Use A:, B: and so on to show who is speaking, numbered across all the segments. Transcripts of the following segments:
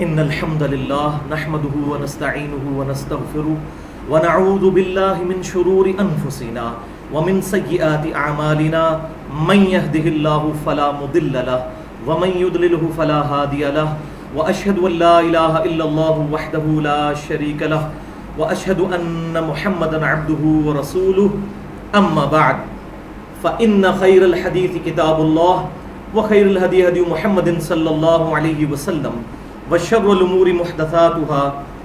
A: إن الحمد لله نحمده ونستعينه ونستغفره ونعوذ بالله من شرور أنفسنا ومن سيئات أعمالنا من يهده الله فلا مضل له ومن يضلله فلا هادي له وأشهد أن لا إله إلا الله وحده لا شريك له وأشهد أن محمدا عبده ورسوله أما بعد فإن خير الحديث كتاب الله وخير الهدي هدي محمد صلى الله عليه وسلم وشر الأمور محدثاتها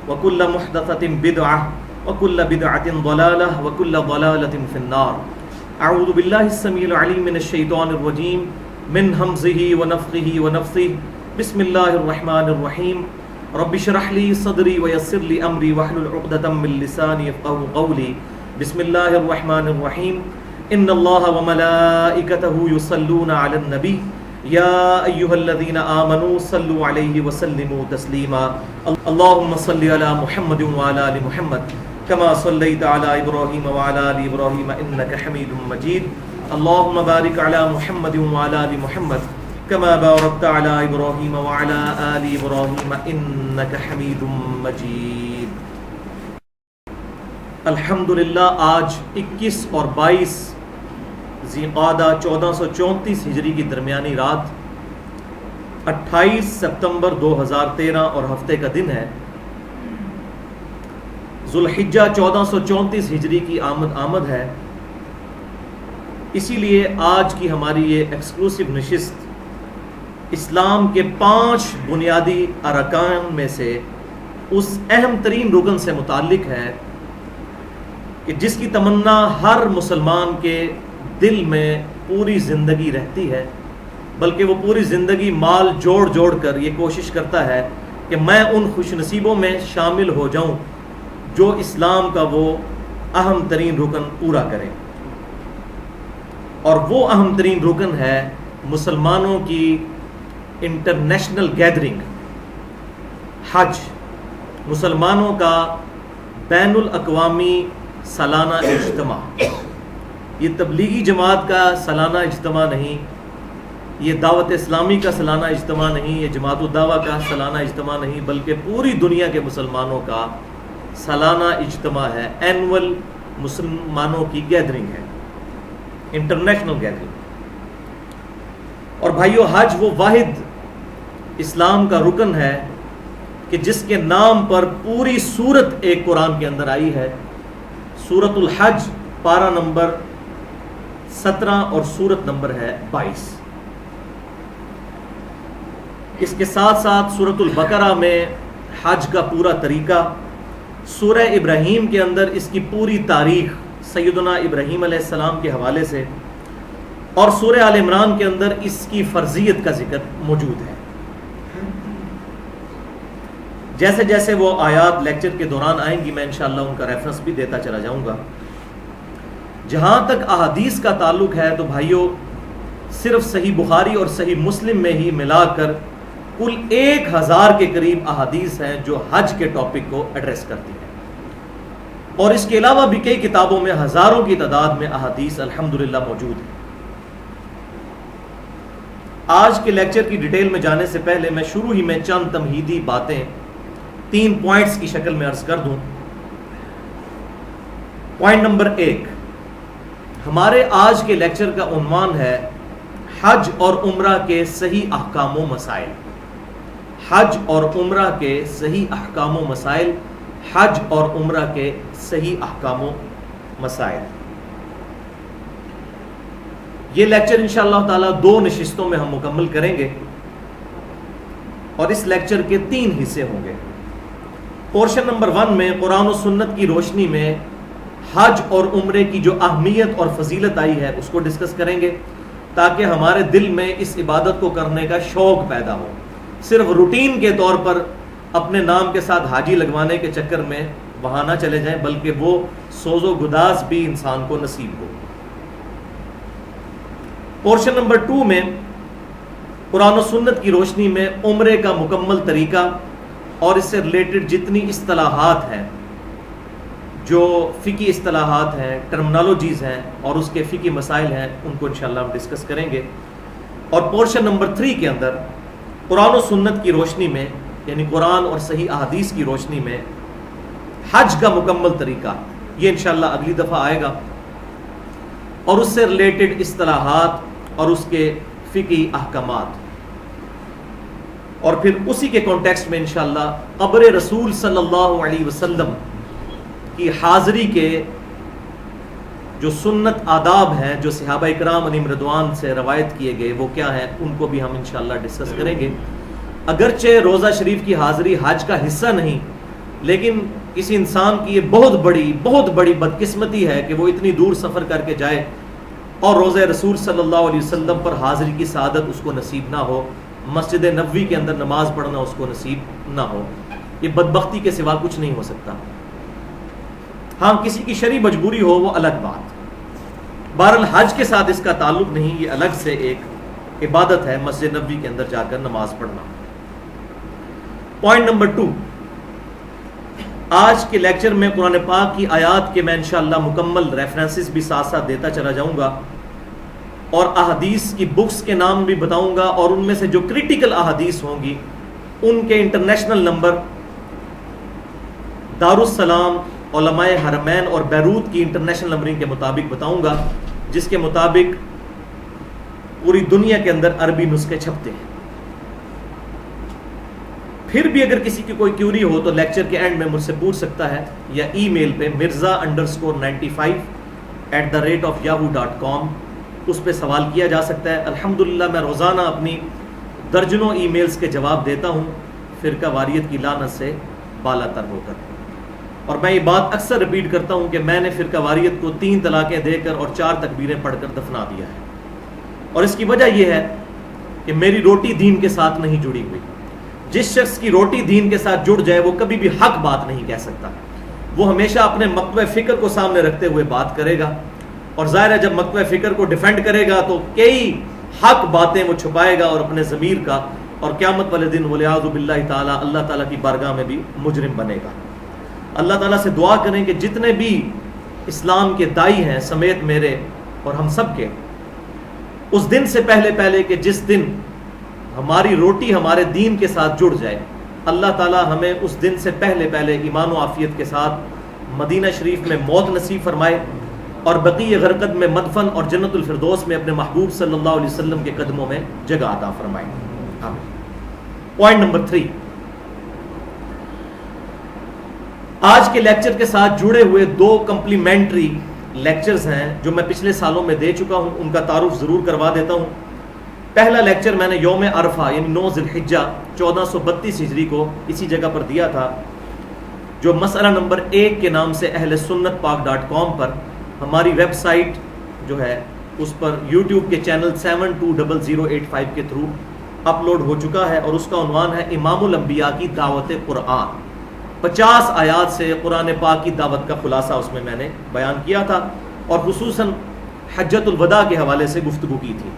A: وكل محدثة بدعة وكل بدعة ضلالة وكل ضلالة في النار. أعوذ بالله السميع العليم من الشيطان الرجيم من همزه ونفخه ونفثه. بسم الله الرحمن الرحيم. رب اشرح لي صدري ويسر لي أمري واحلل عقدة من لساني يفقهوا قولي. بسم الله الرحمن الرحيم. إن الله وملائكته يصلون على النبي يا أيها الذين آمنوا صلوا عليه وسلموا تسليما. اللهم صل على محمد وعلى آل محمد كما صليت على إبراهيم وعلى آل إبراهيم إنك حميد مجيد. اللهم بارك على محمد وعلى آل محمد كما باركت على إبراهيم وعلى آل إبراهيم إنك حميد مجيد. الحمدللہ آج 21 اور 22 ذی قعدہ 1434 ہجری کی درمیانی رات 28 سپتمبر 2013 اور ہفتے کا دن ہے. ذوالحجہ 1434 ہجری کی آمد ہے. اسی لیے آج کی ہماری یہ ایکسکلوسیو نشست اسلام کے 5 بنیادی ارکان میں سے اس اہم ترین رکن سے متعلق ہے کہ جس کی تمنا ہر مسلمان کے دل میں پوری زندگی رہتی ہے، بلکہ وہ پوری زندگی مال جوڑ جوڑ کر یہ کوشش کرتا ہے کہ میں ان خوش نصیبوں میں شامل ہو جاؤں جو اسلام کا وہ اہم ترین رکن پورا کریں. اور وہ اہم ترین رکن ہے مسلمانوں کی انٹرنیشنل گیدرنگ، حج، مسلمانوں کا بین الاقوامی سالانہ اجتماع. یہ تبلیغی جماعت کا سالانہ اجتماع نہیں، یہ دعوت اسلامی کا سالانہ اجتماع نہیں، یہ جماعت الدعوہ کا سالانہ اجتماع نہیں، بلکہ پوری دنیا کے مسلمانوں کا سالانہ اجتماع ہے. اینول مسلمانوں کی گیدرنگ ہے، انٹرنیشنل گیدرنگ. اور بھائیو، حج وہ واحد اسلام کا رکن ہے کہ جس کے نام پر پوری سورت ایک قرآن کے اندر آئی ہے. سورۃ الحج پارہ نمبر 17 اور سورت نمبر ہے 22. اس کے ساتھ ساتھ سورۃ البقرہ میں حج کا پورا طریقہ، سورہ ابراہیم کے اندر اس کی پوری تاریخ سیدنا ابراہیم علیہ السلام کے حوالے سے، اور سورہ آل عمران کے اندر اس کی فرضیت کا ذکر موجود ہے. جیسے جیسے وہ آیات لیکچر کے دوران آئیں گی میں انشاءاللہ ان کا ریفرنس بھی دیتا چلا جاؤں گا. جہاں تک احادیث کا تعلق ہے تو بھائیو، صرف صحیح بخاری اور صحیح مسلم میں ہی ملا کر کل 1000 کے قریب احادیث ہیں جو حج کے ٹاپک کو ایڈریس کرتی ہیں، اور اس کے علاوہ بھی کئی کتابوں میں ہزاروں کی تعداد میں احادیث الحمدللہ موجود ہیں. آج کے لیکچر کی ڈیٹیل میں جانے سے پہلے میں شروع ہی میں چند تمہیدی باتیں 3 پوائنٹس کی شکل میں عرض کر دوں. پوائنٹ نمبر 1، ہمارے آج کے لیکچر کا عنوان ہے حج اور عمرہ کے صحیح احکام و مسائل. حج اور عمرہ کے صحیح احکام و مسائل. حج اور عمرہ کے صحیح احکام و مسائل. یہ لیکچر انشاءاللہ تعالی 2 نشستوں میں ہم مکمل کریں گے، اور اس لیکچر کے 3 حصے ہوں گے. پورشن نمبر 1 میں قرآن و سنت کی روشنی میں حج اور عمرے کی جو اہمیت اور فضیلت آئی ہے اس کو ڈسکس کریں گے، تاکہ ہمارے دل میں اس عبادت کو کرنے کا شوق پیدا ہو. صرف روٹین کے طور پر اپنے نام کے ساتھ حاجی لگوانے کے چکر میں وہاں نہ چلے جائیں، بلکہ وہ سوز و گداز بھی انسان کو نصیب ہو. پورشن نمبر 2 میں قرآن و سنت کی روشنی میں عمرے کا مکمل طریقہ اور اس سے ریلیٹڈ جتنی اصطلاحات ہیں، جو فقی اصطلاحات ہیں، ٹرمنالوجیز ہیں اور اس کے فقی مسائل ہیں، ان کو انشاءاللہ ہم ڈسکس کریں گے. اور پورشن نمبر 3 کے اندر قرآن و سنت کی روشنی میں یعنی قرآن اور صحیح احادیث کی روشنی میں حج کا مکمل طریقہ، یہ انشاءاللہ اگلی دفعہ آئے گا، اور اس سے ریلیٹڈ اصطلاحات اور اس کے فقہی احکامات، اور پھر اسی کے کانٹیکسٹ میں انشاءاللہ قبر رسول صلی اللہ علیہ وسلم کی حاضری کے جو سنت آداب ہیں جو صحابہ اکرام علیہم رضوان سے روایت کیے گئے وہ کیا ہیں، ان کو بھی ہم انشاءاللہ ڈسکس کریں گے۔ اگرچہ روزہ شریف کی حاضری حج کا حصہ نہیں، لیکن کسی انسان کی یہ بہت بڑی بدقسمتی ہے کہ وہ اتنی دور سفر کر کے جائے اور روزہ رسول صلی اللہ علیہ وسلم پر حاضری کی سعادت اس کو نصیب نہ ہو، مسجد نبوی کے اندر نماز پڑھنا اس کو نصیب نہ ہو۔ یہ بدبختی کے سوا کچھ نہیں ہو سکتا۔ ہاں کسی کی شرعی مجبوری ہو وہ الگ بات، بہرحال حج کے ساتھ اس کا تعلق نہیں، یہ الگ سے ایک عبادت ہے مسجد نبوی کے اندر جا کر نماز پڑھنا۔ پوائنٹ نمبر 2، آج کے لیکچر میں قرآن پاک کی آیات کے میں انشاءاللہ مکمل ریفرنسز بھی ساتھ ساتھ دیتا چلا جاؤں گا، اور احادیث کی بکس کے نام بھی بتاؤں گا، اور ان میں سے جو کریٹیکل احادیث ہوں گی ان کے انٹرنیشنل نمبر دارالسلام، علماء حرمین اور بیروت کی انٹرنیشنل نمبرنگ کے مطابق بتاؤں گا، جس کے مطابق پوری دنیا کے اندر عربی نسخے چھپتے ہیں۔ پھر بھی اگر کسی کی کوئی کیوری ہو تو لیکچر کے اینڈ میں مجھ سے پوچھ سکتا ہے، یا ای میل پہ mirza_95@yahoo.com اس پہ سوال کیا جا سکتا ہے۔ الحمدللہ میں روزانہ اپنی درجنوں ای میلز کے جواب دیتا ہوں فرقہ واریت کی لعنت سے بالا تر ہو کر، اور میں یہ بات اکثر رپیٹ کرتا ہوں کہ میں نے فرقہ واریت کو 3 طلاقیں دے کر اور 4 تکبیریں پڑھ کر دفنا دیا ہے، اور اس کی وجہ یہ ہے کہ میری روٹی دین کے ساتھ نہیں جڑی ہوئی۔ جس شخص کی روٹی دین کے ساتھ جڑ جائے وہ کبھی بھی حق بات نہیں کہہ سکتا، وہ ہمیشہ اپنے مکتبہ فکر کو سامنے رکھتے ہوئے بات کرے گا، اور ظاہر ہے جب مکتبہ فکر کو ڈیفینڈ کرے گا تو کئی حق باتیں وہ چھپائے گا اور اپنے ضمیر کا، اور قیامت والے دن والعیاذ باللہ تعالیٰ اللہ تعالیٰ کی بارگاہ میں بھی مجرم بنے گا۔ اللہ تعالیٰ سے دعا کریں کہ جتنے بھی اسلام کے دائی ہیں سمیت میرے اور ہم سب کے، اس دن سے پہلے کہ جس دن ہماری روٹی ہمارے دین کے ساتھ جڑ جائے، اللہ تعالیٰ ہمیں اس دن سے پہلے ایمان و عافیت کے ساتھ مدینہ شریف میں موت نصیب فرمائے، اور بقیع غرقد میں مدفن اور جنت الفردوس میں اپنے محبوب صلی اللہ علیہ وسلم کے قدموں میں جگہ عطا فرمائے۔ آمین۔ پوائنٹ نمبر 3، آج کے لیکچر کے ساتھ جڑے ہوئے 2 کمپلیمنٹری لیکچرز ہیں جو میں پچھلے سالوں میں دے چکا ہوں، ان کا تعارف ضرور کروا دیتا ہوں۔ پہلا لیکچر میں نے یوم عرفہ یعنی 9 ذی الحجہ 1432 ہجری کو اسی جگہ پر دیا تھا، جو مسئلہ نمبر 1 کے نام سے اہل سنت پاک.com پر ہماری ویب سائٹ جو ہے اس پر یوٹیوب کے چینل 720085 کے تھرو اپلوڈ ہو چکا ہے، اور اس کا عنوان ہے امام الانبیاء کی دعوت قرآن۔ 50 آیات سے قرآن پاک کی دعوت کا خلاصہ اس میں نے بیان کیا تھا، اور خصوصاً حجۃ الوداع کے حوالے سے گفتگو کی تھی۔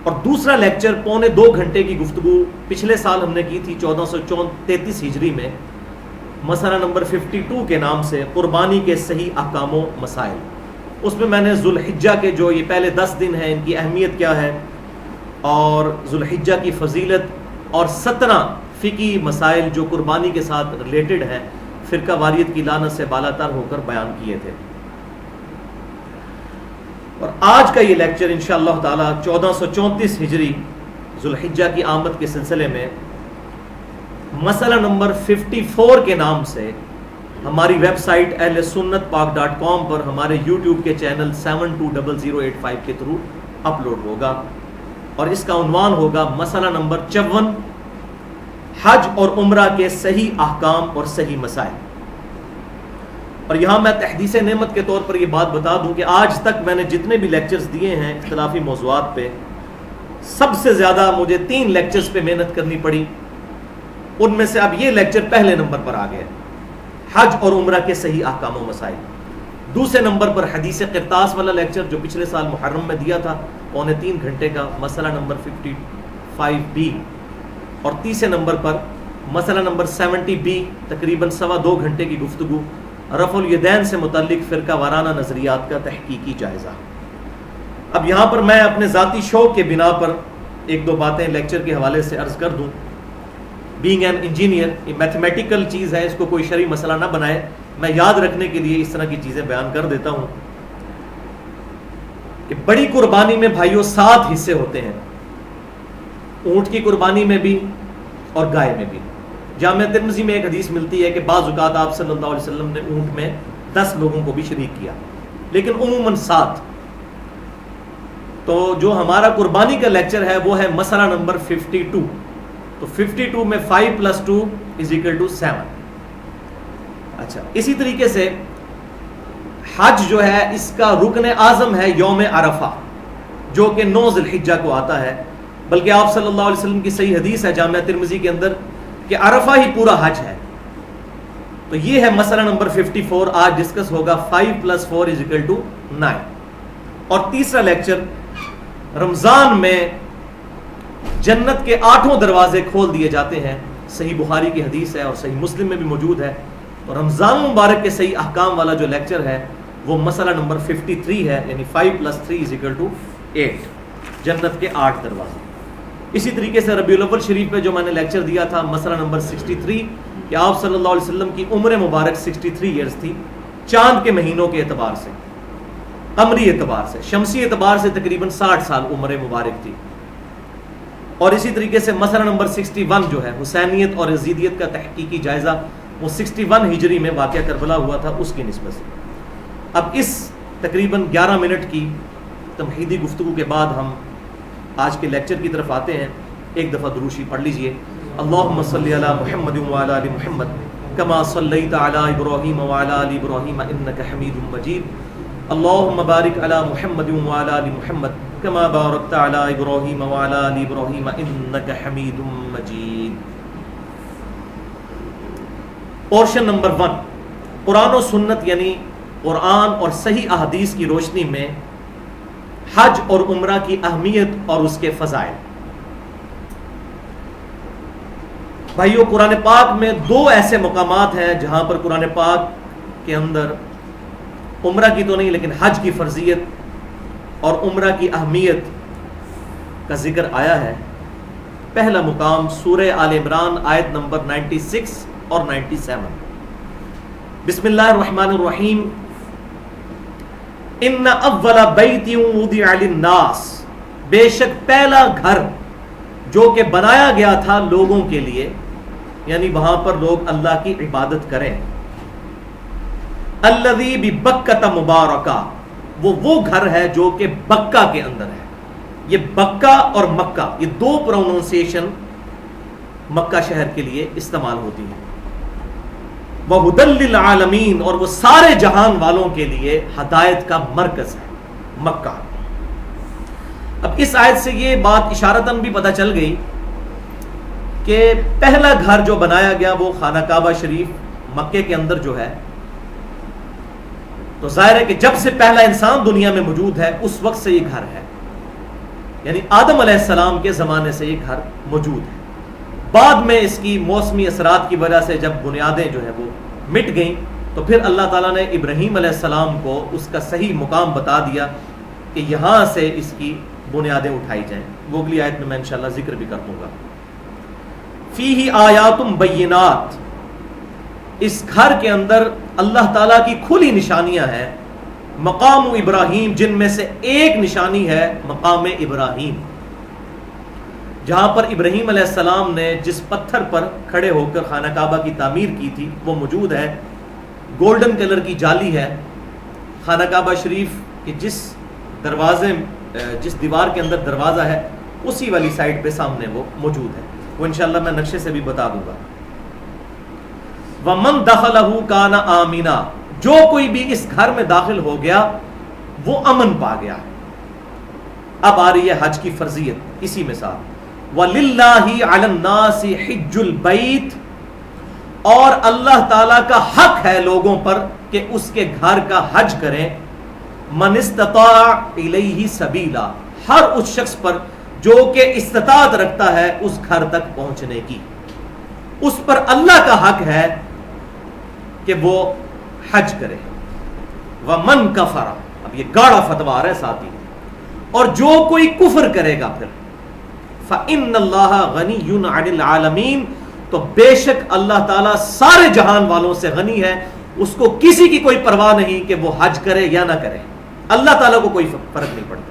A: اور دوسرا لیکچر پونے 2 گھنٹے کی گفتگو پچھلے سال ہم نے کی تھی 1433 ہجری میں، مسئلہ نمبر 52 کے نام سے قربانی کے صحیح احکام و مسائل۔ اس میں نے ذو الحجہ کے جو یہ پہلے 10 دن ہیں ان کی اہمیت کیا ہے، اور ذو الحجہ کی فضیلت، اور 17 فقہی مسائل جو قربانی کے ساتھ ریلیٹڈ ہیں فرقہ واریت کی لعنت سے بالا تر ہو کر بیان کیے تھے۔ اور آج کا یہ لیکچر انشاءاللہ تعالی 1434 ہجری ذو الحجہ کی آمد کے سلسلے میں مسئلہ نمبر 54 کے نام سے ہماری ویب سائٹ اہل سنت پاک.com پر ہمارے یوٹیوب کے چینل 720085 کے تھرو اپلوڈ ہوگا، اور اس کا عنوان ہوگا مسئلہ نمبر 54، حج اور عمرہ کے صحیح احکام اور صحیح مسائل۔ اور یہاں میں تحدیث نعمت کے طور پر یہ بات بتا دوں کہ آج تک میں نے جتنے بھی لیکچرز دیے ہیں اختلافی موضوعات پہ، سب سے زیادہ مجھے 3 لیکچرز پہ محنت کرنی پڑی، ان میں سے اب یہ لیکچر پہلے نمبر پر آ گیا، حج اور عمرہ کے صحیح احکام و مسائل۔ دوسرے نمبر پر حدیث قرطاس والا لیکچر جو پچھلے سال محرم میں دیا تھا پونے 3 گھنٹے کا، مسئلہ نمبر 55B، اور تیسرے نمبر پر مسئلہ نمبر 70B، تقریباً 2.25 گھنٹے کی گفتگو، رفع الیدین سے متعلق فرقہ وارانہ نظریات کا تحقیقی جائزہ۔ اب یہاں پر میں اپنے ذاتی شوق کے بنا پر 1-2 باتیں لیکچر کے حوالے سے عرض کر دوں۔ بینگ این انجینئر، یہ میتھمیٹیکل چیز ہے، اس کو کوئی شرعی مسئلہ نہ بنائے، میں یاد رکھنے کے لیے اس طرح کی چیزیں بیان کر دیتا ہوں کہ بڑی قربانی میں بھائیوں 7 حصے ہوتے ہیں، اونٹ کی قربانی میں بھی اور گائے میں بھی۔ جامعہ ترمذی میں ایک حدیث ملتی ہے کہ بعض اوقات آپ صلی اللہ علیہ وسلم نے اونٹ میں 10 لوگوں کو بھی شریک کیا، لیکن عموماً 7۔ تو جو ہمارا قربانی کا لیکچر ہے وہ ہے مسئلہ نمبر 52۔ تو 52 میں 5 + 2 = 7۔ اچھا، اسی طریقے سے حج جو ہے اس کا رکن اعظم ہے یوم عرفہ، جو کہ 9 ذی الحجہ کو آتا ہے، بلکہ آپ صلی اللہ علیہ وسلم کی صحیح حدیث ہے جامعہ ترمذی کے اندر کہ عرفہ ہی پورا حج ہے۔ تو یہ ہے مسئلہ نمبر 54، آج ڈسکس ہوگا 5 + 4 = 9۔ اور تیسرا لیکچر، رمضان میں جنت کے 8 دروازے کھول دیے جاتے ہیں، صحیح بخاری کی حدیث ہے اور صحیح مسلم میں بھی موجود ہے۔ اور رمضان مبارک کے صحیح احکام والا جو لیکچر ہے وہ مسئلہ نمبر 53 ہے، یعنی 5 + 3 = 8، جنت کے 8 دروازے۔ اسی طریقے سے ربیع الاول شریف میں جو میں نے لیکچر دیا تھا، مسئلہ نمبر 63، کہ آپ صلی اللہ علیہ وسلم کی عمر مبارک 63 ایئرز تھی، چاند کے مہینوں کے اعتبار سے، قمری اعتبار سے، شمسی اعتبار سے تقریباً 60 سال عمر مبارک تھی۔ اور اسی طریقے سے مسئلہ نمبر 61 جو ہے حسینیت اور یزیدیت کا تحقیقی جائزہ، وہ 61 ہجری میں واقعہ کربلا ہوا تھا، اس کی نسبت سے۔ اب اس تقریباً 11 منٹ کی تمہیدی گفتگو کے بعد ہم آج کے لیکچر کی طرف آتے ہیں۔ ایک دفعہ دروشی پڑھ لیجئے۔ اللہم صلی علی محمد وعلی آل محمد کما صلیت علی ابراہیم وعلی آل ابراہیم انک حمید مجید۔ اللہم بارک علی محمد وعلی آل محمد کما بارکت علی ابراہیم وعلی آل ابراہیم انک حمید مجید۔ پورشن نمبر 1، قرآن و سنت، یعنی قرآن اور صحیح احادیث کی روشنی میں حج اور عمرہ کی اہمیت اور اس کے فضائل۔ بھائیو، قرآن پاک میں 2 ایسے مقامات ہیں جہاں پر قرآن پاک کے اندر عمرہ کی تو نہیں لیکن حج کی فرضیت اور عمرہ کی اہمیت کا ذکر آیا ہے۔ پہلا مقام سورہ آل عمران آیت نمبر 96 اور 97۔ بسم اللہ الرحمن الرحیم۔ ان اول بیت وضع للناس، بے شک پہلا گھر جو کہ بنایا گیا تھا لوگوں کے لیے، یعنی وہاں پر لوگ اللہ کی عبادت کریں، الذی ببکۃ مبارکہ، وہ گھر ہے جو کہ بکہ کے اندر ہے۔ یہ بکہ اور مکہ، یہ 2 پروننسیشن مکہ شہر کے لیے استعمال ہوتی ہیں۔ وَهُدًى لِّلْعَالَمِينَ، اور وہ سارے جہان والوں کے لیے ہدایت کا مرکز ہے مکہ۔ اب اس آیت سے یہ بات اشارتاً بھی پتہ چل گئی کہ پہلا گھر جو بنایا گیا وہ خانہ کعبہ شریف مکے کے اندر جو ہے، تو ظاہر ہے کہ جب سے پہلا انسان دنیا میں موجود ہے اس وقت سے یہ گھر ہے، یعنی آدم علیہ السلام کے زمانے سے یہ گھر موجود ہے۔ بعد میں اس کی موسمی اثرات کی وجہ سے جب بنیادیں جو ہے وہ مٹ گئیں تو پھر اللہ تعالیٰ نے ابراہیم علیہ السلام کو اس کا صحیح مقام بتا دیا کہ یہاں سے اس کی بنیادیں اٹھائی جائیں۔ وہ اگلی آیت میں انشاءاللہ ذکر بھی کر دوں گا۔ فیہ آیات بینات، اس گھر کے اندر اللہ تعالیٰ کی کھلی نشانیاں ہیں۔ مقام ابراہیم، جن میں سے ایک نشانی ہے مقام ابراہیم، جہاں پر ابراہیم علیہ السلام نے جس پتھر پر کھڑے ہو کر خانہ کعبہ کی تعمیر کی تھی وہ موجود ہے۔ گولڈن کلر کی جالی ہے۔ خانہ کعبہ شریف کے جس دیوار کے اندر دروازہ ہے اسی والی سائڈ پہ سامنے وہ موجود ہے، وہ انشاءاللہ میں نقشے سے بھی بتا دوں گا۔ وَمَن دَخَلَهُ كَانَ آمِنًا، جو کوئی بھی اس گھر میں داخل ہو گیا وہ امن پا گیا۔ اب آ رہی ہے حج کی فرضیت اسی میں ساتھ۔ وَلِلَّهِ عَلَى النَّاسِ حِجُّ الْبَيْتِ، اور اللہ تعالیٰ کا حق ہے لوگوں پر کہ اس کے گھر کا حج کریں۔ من استطاع الیہ سبیلا، ہر اس شخص پر جو کہ استطاعت رکھتا ہے اس گھر تک پہنچنے کی، اس پر اللہ کا حق ہے کہ وہ حج کرے۔ ومن کفر، اب یہ گاڑا فتویٰ ہے ساتھی، اور جو کوئی کفر کرے گا پھر فإن اللہ غنی عن العالمین، تو بے شک اللہ تعالیٰ سارے جہان والوں سے غنی ہے، اس کو کسی کی کوئی پرواہ نہیں کہ وہ حج کرے یا نہ کرے، اللہ تعالیٰ کو کوئی فرق نہیں پڑتا۔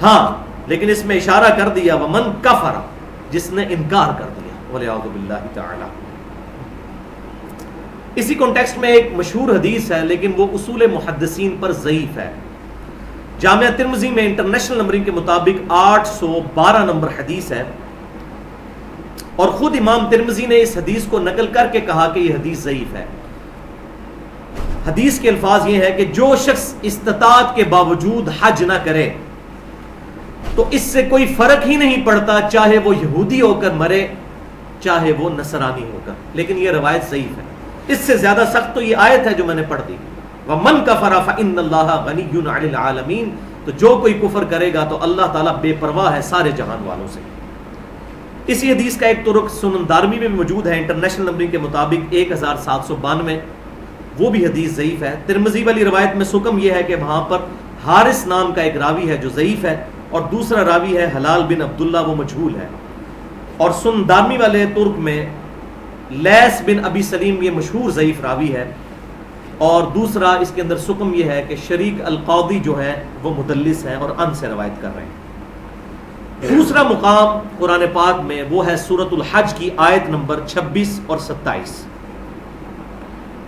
A: ہاں لیکن اس میں اشارہ کر دیا ومن کفر، جس نے انکار کر دیا، والعیاذ باللہ تعالی۔ اسی کانٹیکسٹ میں ایک مشہور حدیث ہے لیکن وہ اصول محدثین پر ضعیف ہے۔ جامعہ ترمذی میں انٹرنیشنل نمبرنگ کے مطابق 812 نمبر حدیث ہے، اور خود امام ترمذی نے اس حدیث کو نقل کر کے کہا کہ یہ حدیث ضعیف ہے۔ حدیث کے الفاظ یہ ہے کہ جو شخص استطاعت کے باوجود حج نہ کرے تو اس سے کوئی فرق ہی نہیں پڑتا، چاہے وہ یہودی ہو کر مرے چاہے وہ نصرانی ہو کر۔ لیکن یہ روایت ضعیف ہے، اس سے زیادہ سخت تو یہ آیت ہے جو میں نے پڑھ دی، وَمَن كَفَرَ فَإِنَّ اللَّهَ غَنِيٌّ عَنِ الْعَالَمِينَ، تو جو کوئی کفر کرے گا تو اللہ تعالیٰ بے پرواہ ہے سارے جہان والوں سے۔ اسی حدیث کا ایک طرق سنن دارمی میں موجود ہے انٹرنیشنل نمبرنگ کے مطابق 1792، وہ بھی حدیث ضعیف ہے۔ ترمذی والی روایت میں سکم یہ ہے کہ وہاں پر حارث نام کا ایک راوی ہے جو ضعیف ہے، اور دوسرا راوی ہے حلال بن عبداللہ، وہ مجہول ہے۔ اور سنن دارمی والے ترک میں لیس بن ابی سلیم یہ مشہور ضعیف راوی ہے، اور دوسرا اس کے اندر سکم یہ ہے کہ شریک القاضی جو ہے وہ مدلس ہیں اور ان سے روایت کر رہے ہیں۔ دوسرا مقام قرآن پاک میں وہ ہے سورۃ الحج کی آیت نمبر 26 اور 27۔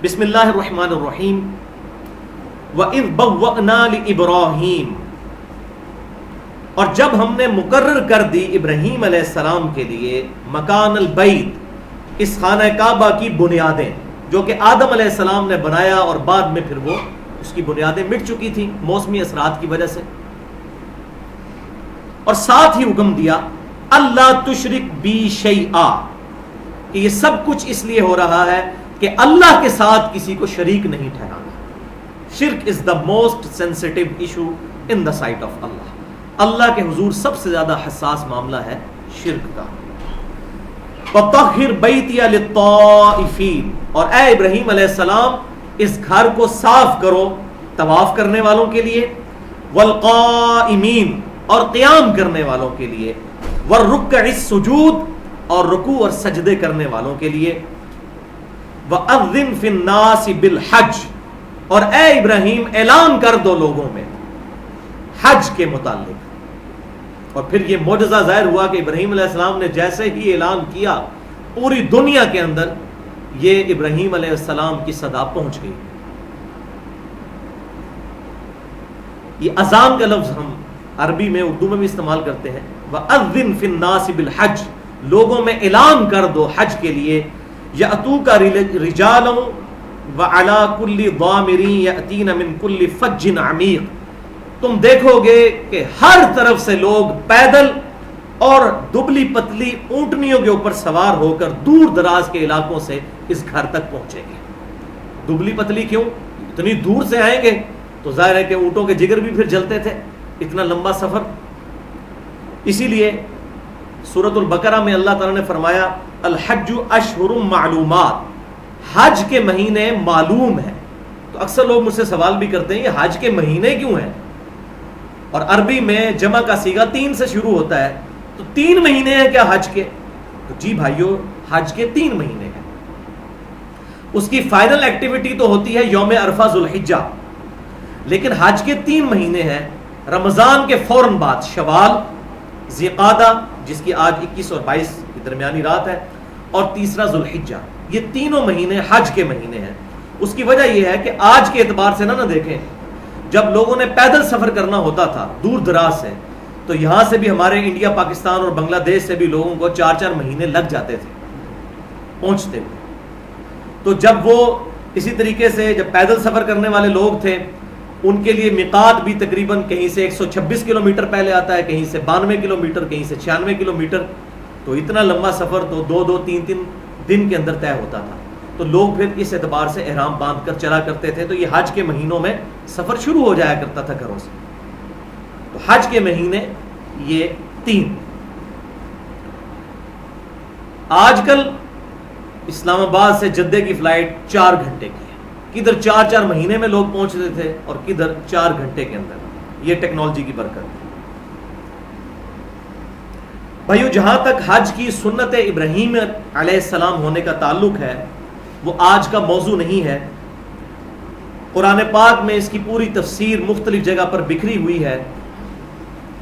A: بسم اللہ الرحمن الرحیم، وَإِذْ بَوَّأْنَا لِإِبْرَاهِيمَ، اور جب ہم نے مقرر کر دی ابراہیم علیہ السلام کے لیے مکان البیت، اس خانہ کعبہ کی بنیادیں، جو کہ آدم علیہ السلام نے بنایا اور بعد میں پھر وہ اس کی بنیادیں مٹ چکی تھیں موسمی اثرات کی وجہ سے، اور ساتھ ہی حکم دیا اللہ تشرک بی شیئا، کہ یہ سب کچھ اس لیے ہو رہا ہے کہ اللہ کے ساتھ کسی کو شریک نہیں ٹھہرانا۔ شرک is the most sensitive issue in the sight of Allah, Allah کے حضور سب سے زیادہ حساس معاملہ ہے شرک کا۔ وَطَهِّرْ بَيْتِيَ لِلطَّائِفِينَ، اور اے ابراہیم علیہ السلام اس گھر کو صاف کرو طواف کرنے والوں کے لیے، وَالْقَائِمِينَ، اور قیام کرنے والوں کے لیے، وَالرُّكَّعِ السُّجُودِ، اور رکوع اور سجدے کرنے والوں کے لیے، وَأَذِّنْ فِي النَّاسِ بِالْحَجِّ، اور اے ابراہیم اعلان کر دو لوگوں میں حج کے متعلق۔ اور پھر یہ معجزہ ظاہر ہوا کہ ابراہیم علیہ السلام نے جیسے ہی اعلان کیا پوری دنیا کے اندر یہ ابراہیم علیہ السلام کی صدا پہنچ گئی۔ یہ اذان کا لفظ ہم عربی میں اردو میں بھی استعمال کرتے ہیں، وَأَذِّنْ فِي النَّاسِ بِالْحَجِّ، لوگوں میں اعلان کر دو حج کے لیے، یأتوک رجالا وعلی کل ضامر یأتین من کل فج عمیق، تم دیکھو گے کہ ہر طرف سے لوگ پیدل اور دبلی پتلی اونٹنیوں کے اوپر سوار ہو کر دور دراز کے علاقوں سے اس گھر تک پہنچیں گے۔ دبلی پتلی کیوں؟ اتنی دور سے آئیں گے تو ظاہر ہے کہ اونٹوں کے جگر بھی پھر جلتے تھے، اتنا لمبا سفر۔ اسی لیے سورۃ البقرہ میں اللہ تعالیٰ نے فرمایا الحج اشہر معلومات، حج کے مہینے معلوم ہیں۔ تو اکثر لوگ مجھ سے سوال بھی کرتے ہیں یہ حج کے مہینے کیوں ہیں؟ اور عربی میں جمع کا صیغہ 3 سے شروع ہوتا ہے، تو 3 مہینے ہیں کیا حج کے؟ تو جی بھائیو، حج کے 3 مہینے ہیں۔ اس کی فائنل ایکٹیویٹی تو ہوتی ہے یوم عرفہ ذوالحجہ، لیکن حج کے 3 مہینے ہیں، رمضان کے فوراً بعد شوال، ذیقعدہ جس کی آج 21 اور 22 کی درمیانی رات ہے، اور تیسرا ذوالحجہ، یہ تینوں مہینے حج کے مہینے ہیں۔ اس کی وجہ یہ ہے کہ آج کے اعتبار سے نہ دیکھیں، جب لوگوں نے پیدل سفر کرنا ہوتا تھا دور دراز سے، تو یہاں سے بھی ہمارے انڈیا پاکستان اور بنگلہ دیش سے بھی لوگوں کو 4 مہینے لگ جاتے تھے پہنچتے ہوئے۔ تو جب وہ اسی طریقے سے جب پیدل سفر کرنے والے لوگ تھے، ان کے لیے میقات بھی تقریباً کہیں سے 126 کلومیٹر پہلے آتا ہے، کہیں سے 92 کلومیٹر، کہیں سے 96 کلومیٹر، تو اتنا لمبا سفر تو 2-3 دن کے اندر طے ہوتا تھا۔ تو لوگ پھر اس اعتبار سے احرام باندھ کر چلا کرتے تھے، تو یہ حج کے مہینوں میں سفر شروع ہو جایا کرتا تھا گھروں سے۔ تو حج کے مہینے یہ 3۔ آج کل اسلام آباد سے جدہ کی فلائٹ 4 گھنٹے کی ہے، کدھر 4 مہینے میں لوگ پہنچتے تھے اور کدھر 4 گھنٹے کے اندر۔ یہ ٹیکنالوجی کی برکت ہے۔ بھائیو، جہاں تک حج کی سنت ابراہیم علیہ السلام ہونے کا تعلق ہے، وہ آج کا موضوع نہیں ہے۔ قرآن پاک میں اس کی پوری تفسیر مختلف جگہ پر بکھری ہوئی ہے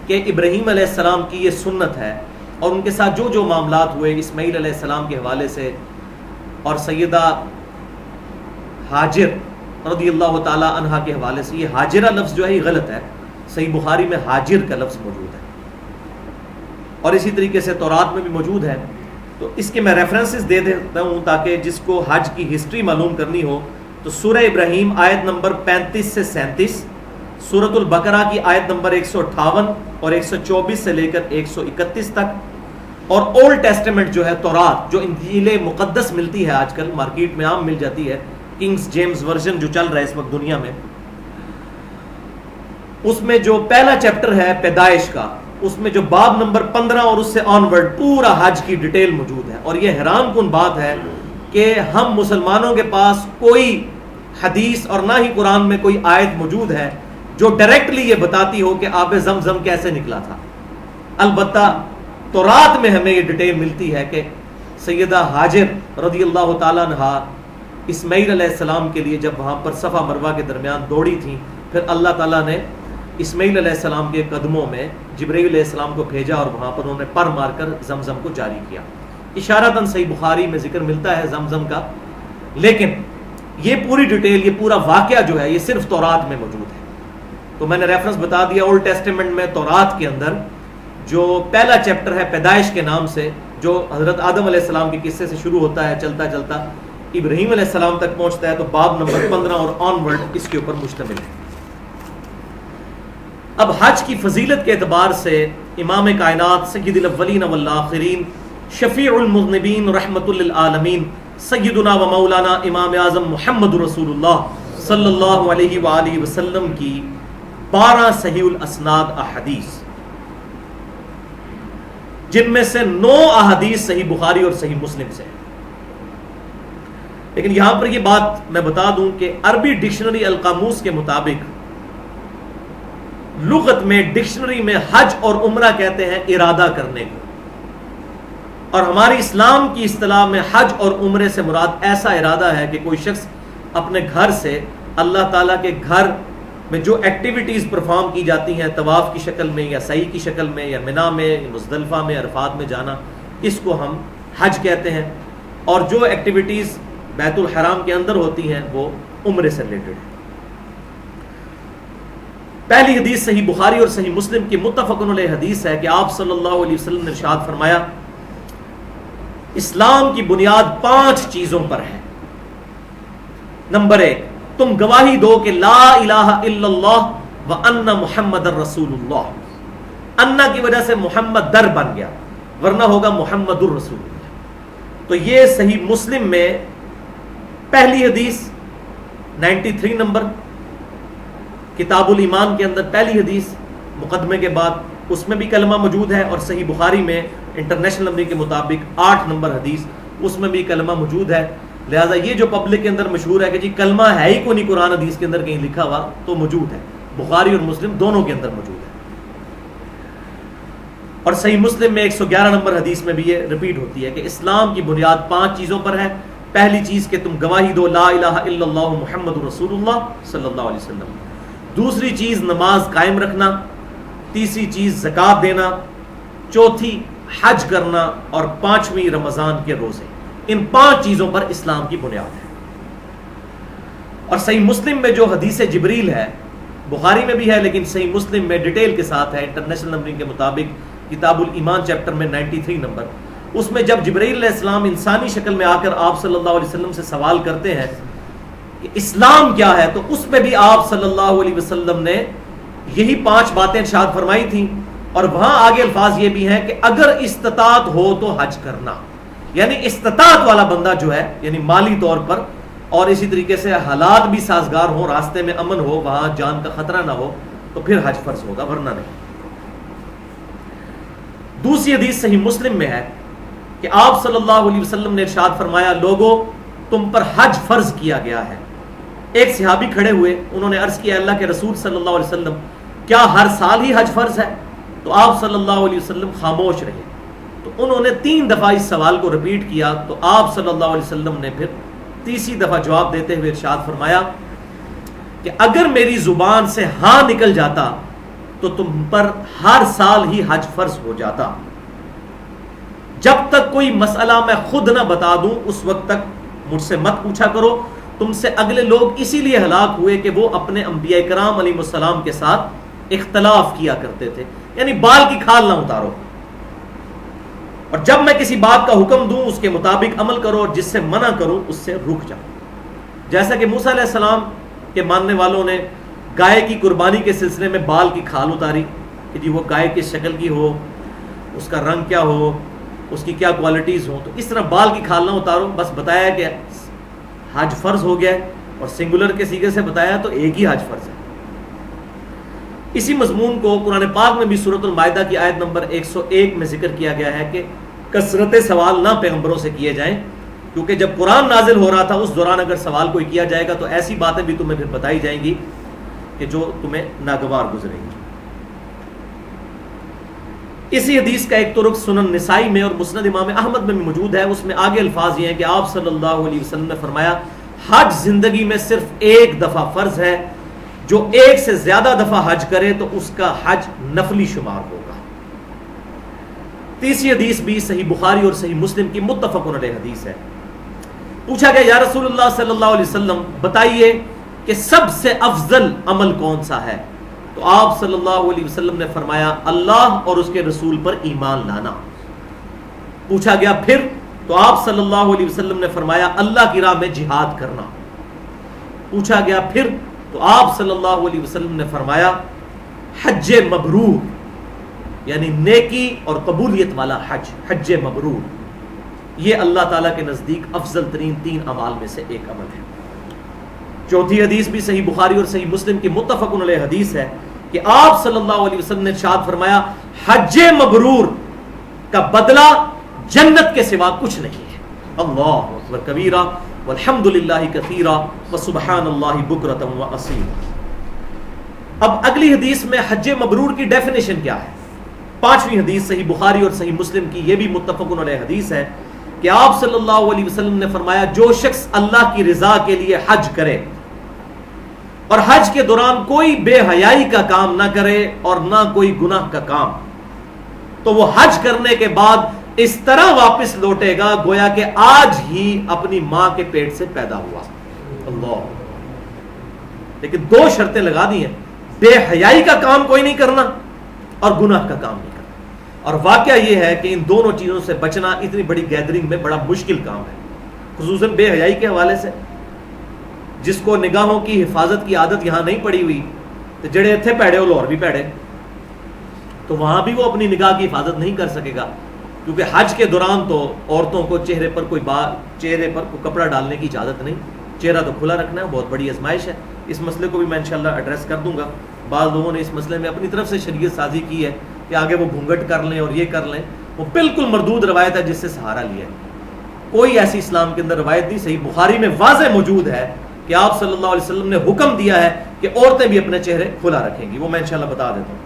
A: کہ ابراہیم علیہ السلام کی یہ سنت ہے، اور ان کے ساتھ جو جو معاملات ہوئے اسماعیل علیہ السلام کے حوالے سے، اور سیدہ ہاجر رضی اللہ تعالی عنہا کے حوالے سے۔ یہ ہاجرہ لفظ جو ہے یہ غلط ہے، صحیح بخاری میں ہاجر کا لفظ موجود ہے، اور اسی طریقے سے تورات میں بھی موجود ہے۔ تو اس کے میں ریفرنسز دے دیتا ہوں تاکہ جس کو حج کی ہسٹری معلوم کرنی ہو تو سورہ ابراہیم آیت نمبر 35 سے 37، سورۃ البقرہ کی آیت نمبر 158 اور 124 سے لے کر 131 تک، اور اولڈ ٹیسٹمنٹ جو ہے تورات، جو انجیل مقدس ملتی ہے آج کل مارکیٹ میں عام مل جاتی ہے، کنگز جیمز ورژن جو چل رہا ہے اس وقت دنیا میں، اس میں جو پہلا چیپٹر ہے پیدائش کا، اس میں جو باب نمبر 15 اور اس سے آنورڈ پورا حج کی ڈیٹیل موجود ہے۔ اور یہ حیران کن بات ہے کہ ہم مسلمانوں کے پاس کوئی حدیث اور نہ ہی قرآن میں کوئی آیت موجود ہے جو ڈائریکٹلی یہ بتاتی ہو کہ آب زمزم کیسے نکلا تھا۔ البتہ تورات میں ہمیں یہ ڈیٹیل ملتی ہے کہ سیدہ ہاجر رضی اللہ تعالیٰ عنہا اسماعیل علیہ السلام کے لیے جب وہاں پر صفا مروہ کے درمیان دوڑی تھیں، پھر اللہ تعالیٰ نے اسماعیل علیہ السلام کے قدموں میں جبرائیل علیہ السلام کو بھیجا، اور وہاں پر انہوں نے پر مار کر زمزم کو جاری کیا۔ اشارتاً صحیح بخاری میں ذکر ملتا ہے زمزم کا، لیکن یہ پوری ڈیٹیل، یہ پورا واقعہ جو ہے یہ صرف تورات میں موجود ہے۔ تو میں نے ریفرنس بتا دیا، اولڈ ٹیسٹمنٹ میں تورات کے اندر جو پہلا چیپٹر ہے پیدائش کے نام سے، جو حضرت آدم علیہ السلام کے قصے سے شروع ہوتا ہے، چلتا چلتا ابراہیم علیہ السلام تک پہنچتا ہے، تو باب نمبر 15 اور آنورڈ اس کے اوپر مشتمل ہے۔ اب حج کی فضیلت کے اعتبار سے امام کائنات سید الاولین والآخرین شفیع المذنبین رحمت للعالمین سیدنا و مولانا امام اعظم محمد رسول اللہ صلی اللہ علیہ وآلہ وسلم کی 12 صحیح الاسناد احادیث، جن میں سے 9 احادیث صحیح بخاری اور صحیح مسلم سے۔ لیکن یہاں پر یہ بات میں بتا دوں کہ عربی ڈکشنری القاموس کے مطابق لغت میں ڈکشنری میں حج اور عمرہ کہتے ہیں ارادہ کرنے کو، اور ہماری اسلام کی اصطلاح میں حج اور عمرے سے مراد ایسا ارادہ ہے کہ کوئی شخص اپنے گھر سے اللہ تعالیٰ کے گھر میں جو ایکٹیویٹیز پرفارم کی جاتی ہیں طواف کی شکل میں یا سعی کی شکل میں یا منا میں مزدلفہ میں عرفات میں جانا، اس کو ہم حج کہتے ہیں، اور جو ایکٹیویٹیز بیت الحرام کے اندر ہوتی ہیں وہ عمرے سے ریلیٹڈ ہے۔ پہلی حدیث صحیح بخاری اور صحیح مسلم کی متفق علیہ حدیث ہے کہ آپ صلی اللہ علیہ وسلم نے ارشاد فرمایا، اسلام کی بنیاد 5 چیزوں پر ہے۔ نمبر 1، تم گواہی دو کہ لا الہ الا اللہ و ان محمد الرسول اللہ۔ انا کی وجہ سے محمد در بن گیا، ورنہ ہوگا محمد الرسول اللہ۔ تو یہ صحیح مسلم میں پہلی حدیث 93 نمبر، کتاب الایمان کے اندر پہلی حدیث مقدمے کے بعد، اس میں بھی کلمہ موجود ہے، اور صحیح بخاری میں انٹرنیشنل نمبر کے مطابق 8 نمبر حدیث، اس میں بھی کلمہ موجود ہے۔ لہٰذا یہ جو پبلک کے اندر مشہور ہے کہ جی کلمہ ہے ہی کوئی نہیں قرآن حدیث کے اندر کہیں لکھا ہوا، تو موجود ہے، بخاری اور مسلم دونوں کے اندر موجود ہے۔ اور صحیح مسلم میں 111 نمبر حدیث میں بھی یہ ریپیٹ ہوتی ہے کہ اسلام کی بنیاد 5 چیزوں پر ہے۔ پہلی چیز کہ تم گواہی دو لا الہ الا اللہ محمد رسول اللہ صلی اللہ علیہ وسلم۔ دوسری چیز نماز قائم رکھنا، تیسری چیز زکوٰۃ دینا، چوتھی حج کرنا، اور 5ویں رمضان کے روزے۔ ان 5 چیزوں پر اسلام کی بنیاد ہے۔ اور صحیح مسلم میں جو حدیث جبریل ہے، بخاری میں بھی ہے لیکن صحیح مسلم میں ڈیٹیل کے ساتھ ہے، انٹرنیشنل نمبرنگ کے مطابق کتاب الایمان چیپٹر میں 93 نمبر، اس میں جب جبرائیل علیہ السلام انسانی شکل میں آ کر آپ صلی اللہ علیہ وسلم سے سوال کرتے ہیں کہ اسلام کیا ہے، تو اس میں بھی آپ صلی اللہ علیہ وسلم نے یہی 5 باتیں ارشاد فرمائی تھیں، اور وہاں آگے الفاظ یہ بھی ہیں کہ اگر استطاعت ہو تو حج کرنا، یعنی استطاعت والا بندہ جو ہے، یعنی مالی طور پر، اور اسی طریقے سے حالات بھی سازگار ہوں، راستے میں امن ہو، وہاں جان کا خطرہ نہ ہو، تو پھر حج فرض ہوگا، ورنہ نہیں۔ دوسری حدیث صحیح مسلم میں ہے کہ آپ صلی اللہ علیہ وسلم نے ارشاد فرمایا، لوگو تم پر حج فرض کیا گیا ہے۔ ایک صحابی کھڑے ہوئے، انہوں نے عرض کیا، اللہ کے رسول صلی اللہ علیہ وسلم، کیا ہر سال ہی حج فرض ہے؟ تو آپ صلی اللہ علیہ وسلم خاموش رہے۔ انہوں نے 3 دفعہ اس سوال کو ریپیٹ کیا تو آپ صلی اللہ علیہ وسلم نے پھر تیسری دفعہ جواب دیتے ہوئے ارشاد فرمایا کہ اگر میری زبان سے ہاں نکل جاتا تو تم پر ہر سال ہی حج فرض ہو جاتا، جب تک کوئی مسئلہ میں خود نہ بتا دوں اس وقت تک مجھ سے مت پوچھا کرو۔ تم سے اگلے لوگ اسی لیے ہلاک ہوئے کہ وہ اپنے انبیاء کرام علیہ السلام کے ساتھ اختلاف کیا کرتے تھے، یعنی بال کی کھال نہ اتارو، اور جب میں کسی بات کا حکم دوں اس کے مطابق عمل کرو، اور جس سے منع کروں اس سے رک جاؤ۔ جیسا کہ موسیٰ علیہ السلام کے ماننے والوں نے گائے کی قربانی کے سلسلے میں بال کی کھال اتاری کہ جی وہ گائے کس شکل کی ہو، اس کا رنگ کیا ہو، اس کی کیا کوالٹیز ہوں، تو اس طرح بال کی کھال نہ اتارو، بس بتایا کہ حج فرض ہو گیا ہے، اور سنگولر کے سیغے سے بتایا تو ایک ہی حج فرض ہے۔ اسی مضمون کو قرآن پاک میں بھی سورۃ المائدہ کی آیت نمبر 101 میں ذکر کیا گیا ہے کہ کثرت سوال نہ پیغمبروں سے کیے جائیں، کیونکہ جب قرآن نازل ہو رہا تھا اس دوران اگر سوال کوئی کیا جائے گا تو ایسی باتیں بھی تمہیں پھر بتائی جائیں گی کہ جو تمہیں ناگوار گزریں گی۔ اسی حدیث کا ایک طرق سنن نسائی میں اور مسند امام احمد میں بھی موجود ہے، اس میں آگے الفاظ یہ ہیں کہ آپ صلی اللہ علیہ وسلم نے فرمایا حج زندگی میں صرف ایک دفعہ فرض ہے، جو ایک سے زیادہ دفعہ حج کرے تو اس کا حج نفلی شمار ہوگا۔ تیسری حدیث بھی صحیح بخاری اور صحیح مسلم کی متفق علیہ حدیث ہے۔ پوچھا گیا یا رسول اللہ صلی اللہ علیہ وسلم بتائیے کہ سب سے افضل عمل کون سا ہے؟ تو آپ صلی اللہ علیہ وسلم نے فرمایا اللہ اور اس کے رسول پر ایمان لانا۔ پوچھا گیا پھر؟ تو آپ صلی اللہ علیہ وسلم نے فرمایا اللہ کی راہ میں جہاد کرنا۔ پوچھا گیا پھر؟ تو آپ صلی اللہ علیہ وسلم نے فرمایا حج مبرور، یعنی نیکی اور قبولیت والا حج، حج مبرور، یہ اللہ تعالیٰ کے نزدیک افضل ترین 3 اعمال میں سے ایک عمل ہے۔ چوتھی حدیث بھی صحیح بخاری اور صحیح مسلم کی متفق علیہ حدیث ہے کہ آپ صلی اللہ علیہ وسلم نے ارشاد فرمایا حج مبرور کا بدلہ جنت کے سوا کچھ نہیں ہے۔ اللہ اکبر کبیرہ والحمد للہ کثیرہ وسبحان اللہ بکرۃ واصیلا۔ اب اگلی حدیث میں حج مبرور کی ڈیفینیشن کیا ہے؟ 5ویں حدیث صحیح بخاری اور صحیح مسلم کی، یہ بھی متفق علیہ حدیث ہے کہ آپ صلی اللہ علیہ وسلم نے فرمایا جو شخص اللہ کی رضا کے لیے حج کرے اور حج کے دوران کوئی بے حیائی کا کام نہ کرے اور نہ کوئی گناہ کا کام، تو وہ حج کرنے کے بعد اس طرح واپس لوٹے گا گویا کہ آج ہی اپنی ماں کے پیٹ سے پیدا ہوا۔ اللہ، لیکن 2 شرطیں لگا دی ہیں، بے حیائی کا کام کوئی نہیں کرنا اور گناہ کا کام نہیں کرنا۔ اور واقعہ یہ ہے کہ ان دونوں چیزوں سے بچنا اتنی بڑی گیدرنگ میں بڑا مشکل کام ہے، خصوصاً بے حیائی کے حوالے سے۔ جس کو نگاہوں کی حفاظت کی عادت یہاں نہیں پڑی ہوئی تو جڑے اتھے پیڑے وہ لاہور بھی پیڑے، تو وہاں بھی وہ اپنی نگاہ کی حفاظت نہیں کر سکے گا، کیونکہ حج کے دوران تو عورتوں کو چہرے پر کوئی کپڑا ڈالنے کی اجازت نہیں، چہرہ تو کھلا رکھنا ہے، بہت بڑی آزمائش ہے۔ اس مسئلے کو بھی میں انشاءاللہ ایڈریس کر دوں گا۔ بعض لوگوں نے اس مسئلے میں اپنی طرف سے شریعت سازی کی ہے کہ آگے وہ گھونگھٹ کر لیں اور یہ کر لیں، وہ بالکل مردود روایت ہے جس سے سہارا لیا ہے۔ کوئی ایسی اسلام کے اندر روایت نہیں، صحیح بخاری میں واضح موجود ہے کہ آپ صلی اللہ علیہ وسلم نے حکم دیا ہے کہ عورتیں بھی اپنے چہرے کھلا رکھیں گی، وہ میں انشاءاللہ بتا دیتا ہوں۔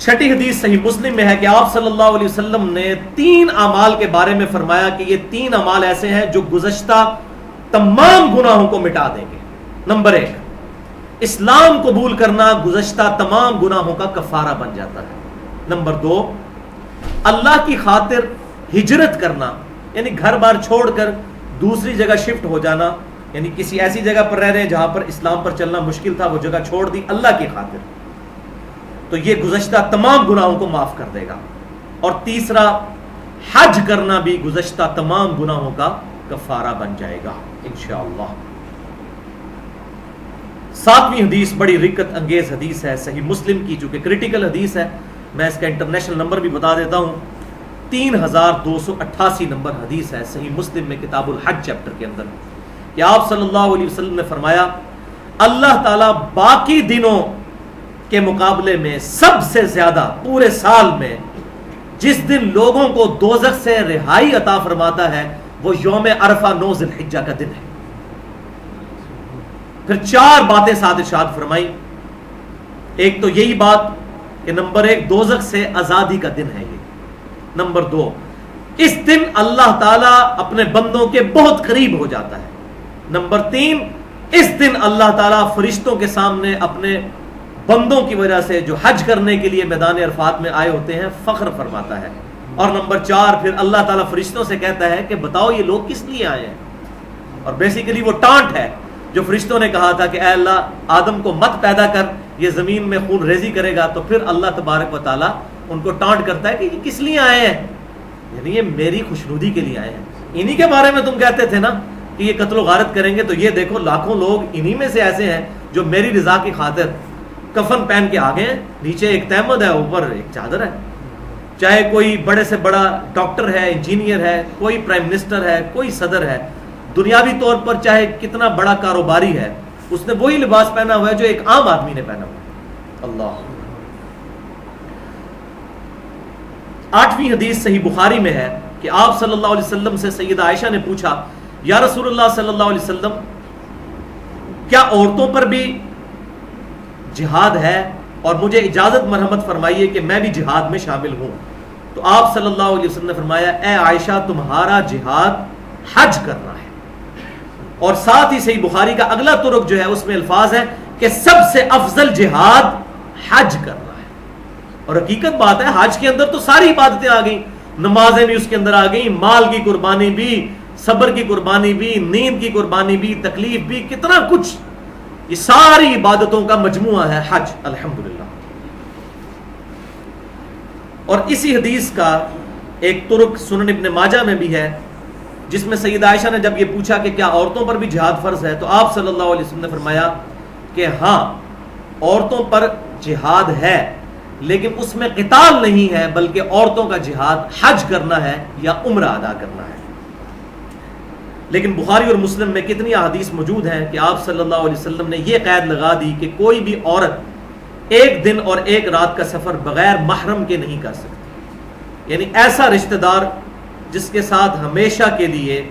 A: 6ٹھی حدیث صحیح مسلم میں ہے کہ آپ صلی اللہ علیہ وسلم نے 3 اعمال کے بارے میں فرمایا کہ یہ 3 اعمال ایسے ہیں جو گزشتہ تمام گناہوں کو مٹا دیں گے۔ نمبر 1، اسلام قبول کرنا گزشتہ تمام گناہوں کا کفارہ بن جاتا ہے۔ نمبر 2، اللہ کی خاطر ہجرت کرنا، یعنی گھر بار چھوڑ کر دوسری جگہ شفٹ ہو جانا، یعنی کسی ایسی جگہ پر رہ رہے ہیں جہاں پر اسلام پر چلنا مشکل تھا، وہ جگہ چھوڑ دی اللہ کی خاطر، تو یہ گزشتہ تمام گناہوں کو معاف کر دے گا۔ اور تیسرا، حج کرنا بھی گزشتہ تمام گناہوں کا کفارہ بن جائے گا انشاءاللہ۔ 7ویں حدیث بڑی رکت انگیز حدیث ہے صحیح مسلم کی، جو کہ کریٹیکل حدیث ہے، میں اس کا انٹرنیشنل نمبر بھی بتا دیتا ہوں، 3288 نمبر حدیث ہے صحیح مسلم میں کتاب الحج چیپٹر کے اندر، کہ آپ صلی اللہ علیہ وسلم نے فرمایا اللہ تعالیٰ باقی دنوں کے مقابلے میں سب سے زیادہ پورے سال میں جس دن لوگوں کو دوزخ سے رہائی عطا فرماتا ہے وہ یوم عرفہ 9 ذی الحجہ کا دن ہے۔ پھر 4 باتیں ساتھ ارشاد فرمائی۔ ایک تو یہی بات کہ کہ نمبر 1 دوزخ سے آزادی کا دن ہے یہ، نمبر 2 اس دن اللہ تعالیٰ اپنے بندوں کے بہت قریب ہو جاتا ہے، نمبر 3 اس دن اللہ تعالیٰ فرشتوں کے سامنے اپنے بندوں کی وجہ سے جو حج کرنے کے لیے میدان عرفات میں آئے ہوتے ہیں فخر فرماتا ہے، اور نمبر 4 پھر اللہ تعالیٰ فرشتوں سے کہتا ہے کہ بتاؤ یہ لوگ کس لیے آئے ہیں، اور بیسیکلی وہ ٹانٹ ہے جو فرشتوں نے کہا تھا کہ اے اللہ آدم کو مت پیدا کر، یہ زمین میں خون ریزی کرے گا، تو پھر اللہ تبارک و تعالیٰ ان کو ٹانٹ کرتا ہے کہ یہ کس لیے آئے ہیں، یعنی یہ میری خوشنودی کے لیے آئے ہیں، انہی کے بارے میں تم کہتے تھے نا کہ یہ قتل و غارت کریں گے، تو یہ دیکھو لاکھوں لوگ انہی میں سے ایسے ہیں جو میری رضا کی خاطر کفن پہن کے آگے ہیں، نیچے ایک تہمد ہے اوپر ایک چادر ہے، چاہے کوئی بڑے سے بڑا ڈاکٹر ہے، انجینئر ہے، کوئی پرائم منسٹر ہے، کوئی صدر ہے، دنیاوی طور پر چاہے کتنا بڑا کاروباری ہے، اس نے وہی لباس پہنا ہوا ہے جو ایک عام آدمی نے پہنا ہوا ہے۔ اللہ 8ویں حدیث صحیح بخاری میں ہے کہ آپ صلی اللہ علیہ وسلم سے سیدہ عائشہ نے پوچھا یا رسول اللہ صلی اللہ علیہ وسلم کیا عورتوں پر بھی جہاد ہے، اور مجھے اجازت مرحمت فرمائیے کہ میں بھی جہاد میں شامل ہوں، تو آپ صلی اللہ علیہ وسلم نے فرمایا اے عائشہ تمہارا جہاد حج کرنا ہے، اور ساتھ ہی صحیح بخاری کا اگلا طرق جو ہے اس میں الفاظ ہیں کہ سب سے افضل جہاد حج کرنا ہے، اور حقیقت بات ہے حج کے اندر تو ساری عبادتیں آ گئیں، نمازیں بھی اس کے اندر آ گئیں، مال کی قربانی بھی، صبر کی قربانی بھی، نیند کی قربانی بھی، تکلیف بھی، کتنا کچھ، یہ ساری عبادتوں کا مجموعہ ہے حج الحمدللہ۔ اور اسی حدیث کا ایک طرق سنن ابن ماجہ میں بھی ہے جس میں سیدہ عائشہ نے جب یہ پوچھا کہ کیا عورتوں پر بھی جہاد فرض ہے، تو آپ صلی اللہ علیہ وسلم نے فرمایا کہ ہاں عورتوں پر جہاد ہے، لیکن اس میں قتال نہیں ہے، بلکہ عورتوں کا جہاد حج کرنا ہے یا عمرہ ادا کرنا ہے۔ لیکن بخاری اور مسلم میں کتنی احادیث موجود ہیں کہ آپ صلی اللہ علیہ وسلم نے یہ قید لگا دی کہ کوئی بھی عورت ایک دن اور ایک رات کا سفر بغیر محرم کے نہیں کر سکتی، یعنی ایسا رشتہ دار جس کے ساتھ ہمیشہ کے لیے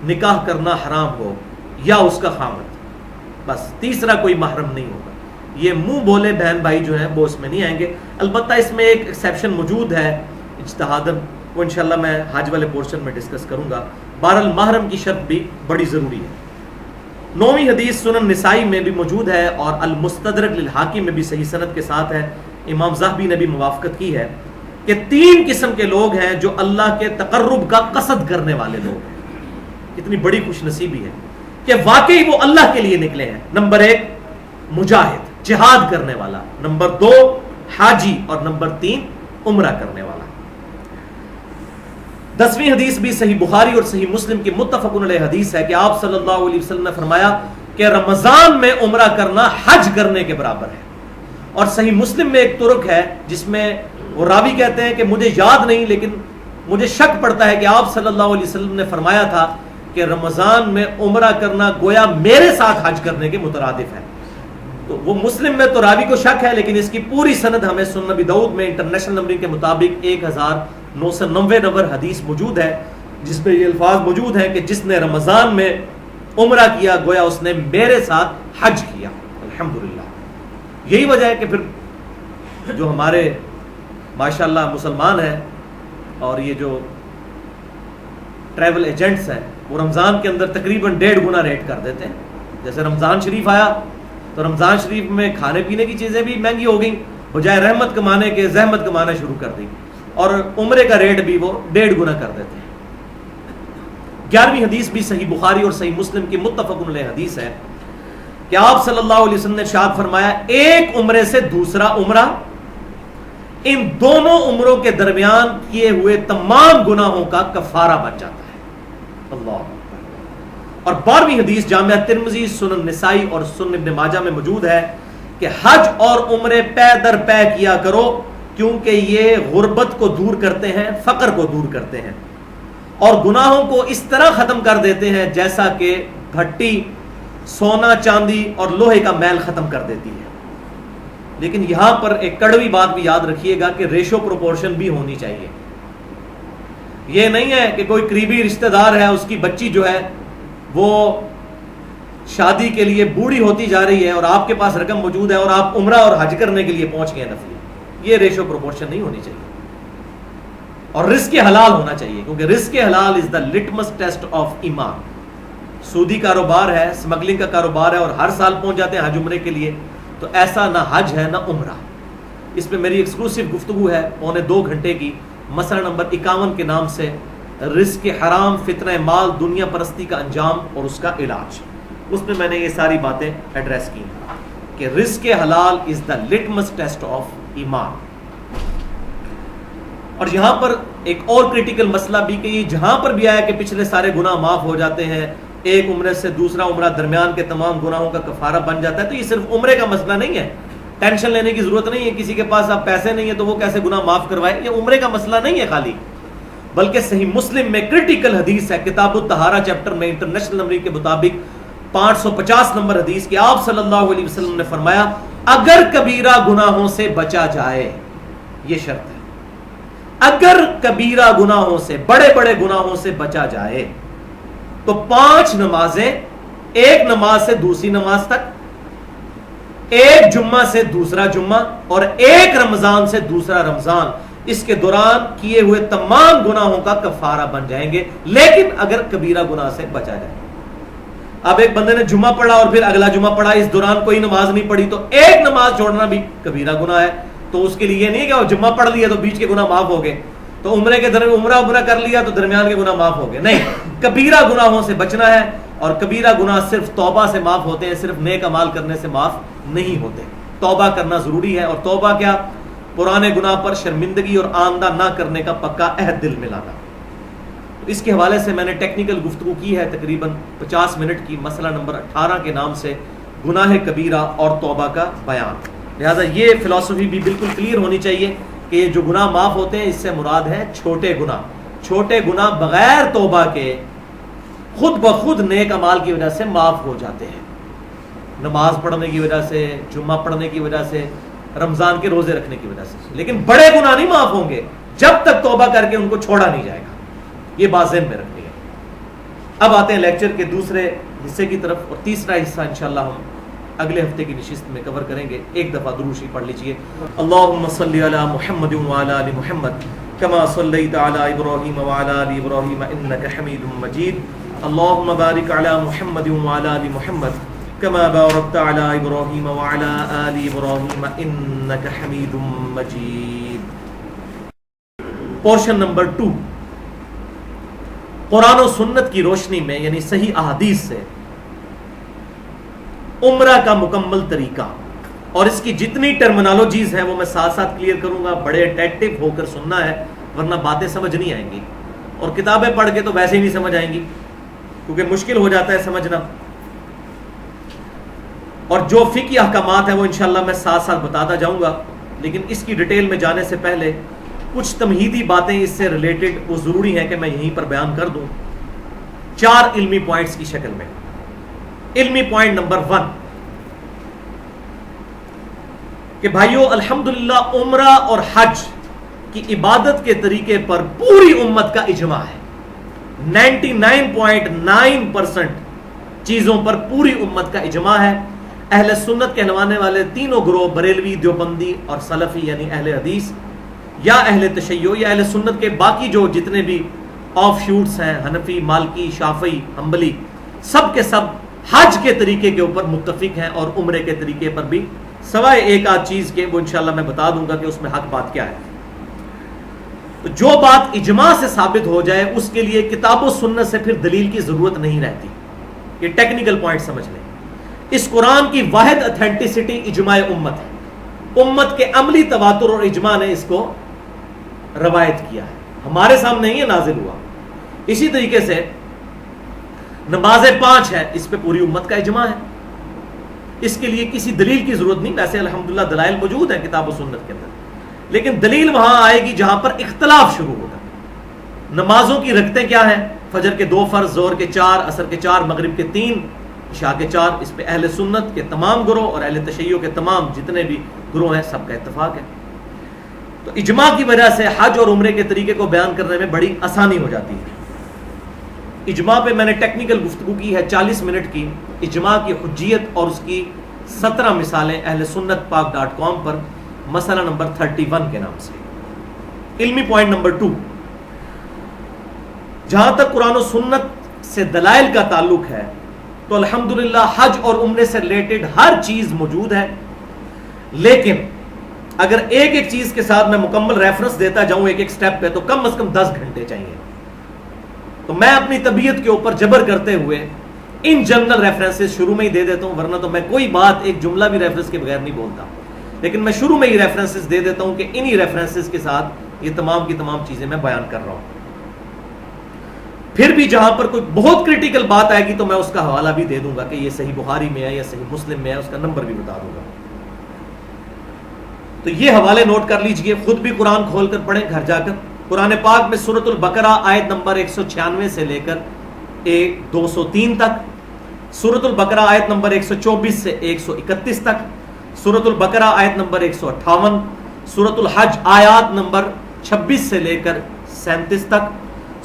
A: نکاح کرنا حرام ہو یا اس کا خامد، بس تیسرا کوئی محرم نہیں ہوگا۔ یہ منہ بولے بہن بھائی جو ہیں وہ اس میں نہیں آئیں گے، البتہ اس میں ایک ایکسیپشن موجود ہے اجتہاداً، وہ انشاءاللہ میں حج والے پورشن میں ڈسکس کروں گا۔ بہرحال محرم کی شرط بھی بڑی ضروری ہے۔ 9ویں حدیث سنن نسائی میں بھی موجود ہے اور المستدرک للحاکم میں بھی صحیح سند کے ساتھ ہے، امام ذہبی نے بھی موافقت کی ہے کہ 3 قسم کے لوگ ہیں جو اللہ کے تقرب کا قصد کرنے والے لوگ ہیں۔ کتنی بڑی خوش نصیبی ہے کہ واقعی وہ اللہ کے لیے نکلے ہیں۔ نمبر 1 مجاہد جہاد کرنے والا، نمبر 2 حاجی، اور نمبر 3 عمرہ کرنے والا۔ 10ویں حدیث بھی صحیح بخاری اور صحیح مسلم کی متفق علیہ حدیث ہے کہ آپ صلی اللہ علیہ وسلم نے فرمایا کہ رمضان میں عمرہ کرنا حج کرنے کے برابر ہے، اور صحیح مسلم میں ایک طرق ہے جس میں وہ راوی کہتے ہیں کہ مجھے یاد نہیں لیکن مجھے شک پڑتا ہے کہ آپ صلی اللہ علیہ وسلم نے فرمایا تھا کہ رمضان میں عمرہ کرنا گویا میرے ساتھ حج کرنے کے مترادف ہے۔ تو وہ مسلم میں تو راوی کو شک ہے، لیکن اس کی پوری سند ہمیں سنن ابی داؤد میں انٹرنیشنل نمبرنگ کے مطابق 1990 نمبر حدیث موجود ہے جس میں یہ الفاظ موجود ہیں کہ جس نے رمضان میں عمرہ کیا گویا اس نے میرے ساتھ حج کیا الحمدللہ۔ یہی وجہ ہے کہ پھر جو ہمارے ماشاءاللہ مسلمان ہیں اور یہ جو ٹریول ایجنٹس ہیں وہ رمضان کے اندر تقریباً 1.5 گنا ریٹ کر دیتے ہیں۔ جیسے رمضان شریف آیا تو رمضان شریف میں کھانے پینے کی چیزیں بھی مہنگی ہو گئیں، بجائے رحمت کمانے کے زحمت کمانا شروع کر دی، اور عمرے کا ریٹ بھی وہ 1.5 گنا کر دیتے ہیں۔ 11ویں حدیث بھی صحیح بخاری اور صحیح مسلم کی متفق علیہ حدیث ہے کہ آپ صلی اللہ علیہ وسلم نے ارشاد فرمایا ایک عمرے سے دوسرا عمرہ ان دونوں عمروں کے درمیان کیے ہوئے تمام گناہوں کا کفارہ بن جاتا ہے۔ اللہ۔ اور 12ویں حدیث جامعہ ترمذی، سنن نسائی اور سنن ابن ماجہ میں موجود ہے کہ حج اور عمرے پے در پے کیا کرو کیونکہ یہ غربت کو دور کرتے ہیں، فقر کو دور کرتے ہیں، اور گناہوں کو اس طرح ختم کر دیتے ہیں جیسا کہ بھٹی سونا چاندی اور لوہے کا میل ختم کر دیتی ہے۔ لیکن یہاں پر ایک کڑوی بات بھی یاد رکھیے گا کہ ریشو پروپورشن بھی ہونی چاہیے۔ یہ نہیں ہے کہ کوئی قریبی رشتہ دار ہے، اس کی بچی جو ہے وہ شادی کے لیے بوڑھی ہوتی جا رہی ہے اور آپ کے پاس رقم موجود ہے اور آپ عمرہ اور حج کرنے کے لیے پہنچ گئے نفلی، یہ ریشو پروپورشن نہیں ہونی چاہیے. اور رزق حلال ہونا چاہیے، کیونکہ رزق حلال از دا لٹمس ٹیسٹ آف ایمان. سودی کاروبار ہے، اسمگلنگ کا کاروبار ہے، اور ہر سال پہنچ جاتے ہیں حج عمرے کے لیے، تو ایسا نہ حج ہے نہ عمرہ. اس پہ میری ایکسکلوسیو گفتگو ہے 2.25 گھنٹے کی، مسئلہ نمبر 51 کے نام سے، رزق حرام، فتنہ مال، دنیا پرستی کا انجام اور اس کا علاج. اس میں میں نے یہ ساری باتیں ایڈریس کی کہ رزق حلال از دا لٹمس ٹیسٹ آف ایمان. اور یہاں پر ایک اور کریٹیکل مسئلہ بھی کہ یہ جہاں پر بھی آیا کہ پچھلے سارے گناہ معاف ہو جاتے ہیں، ایک عمرے سے دوسرا عمرہ درمیان کے تمام گناہوں کا کفارہ بن جاتا ہے، تو یہ صرف عمرے کا مسئلہ نہیں ہے. ٹینشن لینے کی ضرورت نہیں ہے کسی کے پاس اب پیسے نہیں ہیں تو وہ کیسے گناہ معاف کروائے. یہ عمرے کا مسئلہ نہیں ہے خالی، بلکہ صحیح مسلم میں کریٹیکل حدیث ہے، کتاب الطہارہ چیپٹر میں انٹرنیشنل نمبر کے مطابق 550 نمبر حدیث کہ آپ صلی اللہ علیہ وسلم نے فرمایا اگر کبیرہ گناہوں سے بچا جائے، یہ شرط ہے، اگر کبیرہ گناہوں سے، بڑے بڑے گناہوں سے بچا جائے تو 5 نمازیں، ایک نماز سے دوسری نماز تک، ایک جمعہ سے دوسرا جمعہ، اور ایک رمضان سے دوسرا رمضان، اس کے دوران کیے ہوئے تمام گناہوں کا کفارہ بن جائیں گے، لیکن اگر کبیرہ گناہ سے بچا جائے. اب ایک بندے نے جمعہ پڑھا اور پھر اگلا جمعہ پڑھا، اس دوران کوئی نماز نہیں پڑھی، تو ایک نماز چھوڑنا بھی کبیرہ گناہ ہے. تو اس کے لیے یہ نہیں کہ وہ جمعہ پڑھ لیا تو بیچ کے گناہ معاف ہو گئے، تو عمرے کے درمیان عمرہ کر لیا تو درمیان کے گناہ معاف ہو گئے. نہیں، کبیرہ گناہوں سے بچنا ہے، اور کبیرہ گناہ صرف توبہ سے معاف ہوتے ہیں، صرف نیک اعمال کرنے سے معاف نہیں ہوتے. توبہ کرنا ضروری ہے، اور توبہ کیا؟ پرانے گناہ پر شرمندگی اور آئندہ نہ کرنے کا پکا عہد دل میں لانا. اس کے حوالے سے میں نے ٹیکنیکل گفتگو کی ہے تقریباً 50 منٹ کی، مسئلہ نمبر 18 کے نام سے، گناہ کبیرہ اور توبہ کا بیان. لہٰذا یہ فلسفی بھی بالکل کلیئر ہونی چاہیے کہ یہ جو گناہ معاف ہوتے ہیں اس سے مراد ہے چھوٹے گناہ. چھوٹے گناہ بغیر توبہ کے خود بخود نیک اعمال کی وجہ سے معاف ہو جاتے ہیں، نماز پڑھنے کی وجہ سے، جمعہ پڑھنے کی وجہ سے، رمضان کے روزے رکھنے کی وجہ سے. لیکن بڑے گناہ نہیں معاف ہوں گے جب تک توبہ کر کے ان کو چھوڑا نہیں جائے گا. یہ بات ذہن میں رکھنی ہے. اب آتے ہیں لیکچر کے دوسرے حصے کی طرف، اور تیسرا حصہ انشاءاللہ ہم اگلے ہفتے کی نشست میں کور کریں گے. ایک دفعہ درود شریف پڑھ لیجئے. اللہم صلی علی محمد وعلی آل محمد کما صلیت علی ابراہیم وعلی آل ابراہیم انک حمید مجید. اللہم بارک علی محمد وعلی آل محمد کما بارکت علی ابراہیم وعلی آل ابراہیم انک حمید مجید. پورشن نمبر 2، قرآن و سنت کی روشنی میں، یعنی صحیح احادیث سے عمرہ کا مکمل طریقہ، اور اس کی جتنی ٹرمنالوجیز ہیں وہ میں ساتھ ساتھ کلیئر کروں گا. بڑے اٹیکٹو ہو کر سننا ہے، ورنہ باتیں سمجھ نہیں آئیں گی، اور کتابیں پڑھ کے تو ویسے ہی نہیں سمجھ آئیں گی کیونکہ مشکل ہو جاتا ہے سمجھنا. اور جو فقہی احکامات ہیں وہ انشاءاللہ میں ساتھ ساتھ بتاتا جاؤں گا، لیکن اس کی ڈیٹیل میں جانے سے پہلے کچھ تمہیدی باتیں اس سے ریلیٹڈ وہ ضروری ہیں کہ میں یہیں پر بیان کر دوں 4 علمی پوائنٹس کی شکل میں. علمی پوائنٹ نمبر 1 کہ بھائیو الحمدللہ عمرہ اور حج کی عبادت کے طریقے پر پوری امت کا اجماع ہے. 99.9% چیزوں پر پوری امت کا اجماع ہے. اہل سنت کہلوانے والے تینوں گروہ، بریلوی، دیوبندی اور سلفی یعنی اہل حدیث، یا اہل تشیع، یا اہل سنت کے باقی جو جتنے بھی آف شوٹس ہیں، حنفی، مالکی، شافعی، حنبلی، سب کے سب حج کے طریقے کے اوپر متفق ہیں، اور عمرے کے طریقے پر بھی سوائے ایک آدھ چیز کے، وہ انشاءاللہ میں بتا دوں گا کہ اس میں حق بات کیا ہے. تو جو بات اجماع سے ثابت ہو جائے اس کے لیے کتاب و سنت سے پھر دلیل کی ضرورت نہیں رہتی. یہ ٹیکنیکل پوائنٹ سمجھ لیں. اس قرآن کی واحد اتھینٹسٹی اجماع امت ہے. امت کے عملی تواتر اور اجماع نے اس کو روایت کیا ہے، ہمارے سامنے ہی یہ نازل ہوا. اسی طریقے سے نمازیں 5 ہیں، اس پہ پوری امت کا اجماع ہے، اس کے لیے کسی دلیل کی ضرورت نہیں. ویسے الحمدللہ دلائل موجود ہیں کتاب و سنت کے اندر، لیکن دلیل وہاں آئے گی جہاں پر اختلاف شروع ہوگا. نمازوں کی رکعتیں کیا ہیں؟ فجر کے 2 فرض، ظہر کے 4، عصر کے 4، مغرب کے 3، عشاء کے 4. اس پہ اہل سنت کے تمام گروہ اور اہل تشیع کے تمام جتنے بھی گروہ ہیں سب کا اتفاق ہے. تو اجماع کی وجہ سے حج اور عمرے کے طریقے کو بیان کرنے میں بڑی آسانی ہو جاتی ہے. اجماع پہ میں نے ٹیکنیکل گفتگو کی ہے 40 منٹ کی. اجماع کی حجیت اور اس کی 17 مثالیں اہل سنت پاک .com پر مسئلہ نمبر 31 کے نام سے. علمی پوائنٹ نمبر 2، جہاں تک قرآن و سنت سے دلائل کا تعلق ہے تو الحمدللہ حج اور عمرے سے ریلیٹڈ ہر چیز موجود ہے، لیکن اگر ایک ایک چیز کے ساتھ میں مکمل ریفرنس دیتا جاؤں ایک ایک سٹیپ پہ تو کم از کم 10 گھنٹے چاہیے. تو میں اپنی طبیعت کے اوپر جبر کرتے ہوئے ان جنرل ریفرنسز شروع میں ہی دے دیتا ہوں، ورنہ تو میں کوئی بات ایک جملہ بھی ریفرنس کے بغیر نہیں بولتا، لیکن میں شروع میں ہی ریفرنسز دے دیتا ہوں کہ انہی ریفرنسز کے ساتھ یہ تمام کی تمام چیزیں میں بیان کر رہا ہوں. پھر بھی جہاں پر کوئی بہت کریٹیکل بات آئے گی تو میں اس کا حوالہ بھی دے دوں گا کہ یہ صحیح بخاری میں ہے یا صحیح مسلم میں ہے، اس کا نمبر بھی بتا دوں گا. تو یہ حوالے نوٹ کر لیجئے، خود بھی قرآن کھول کر پڑھیں گھر جا کر. قرآن پاک میں سورۃ البقرہ آیت نمبر 196 سے لے کر 203 تک، سورۃ البقرہ آیت نمبر 124 سے 131 تک، سورۃ البقرہ آیت نمبر 158، سورۃ الحج آیات نمبر 26 سے لے کر 37 تک،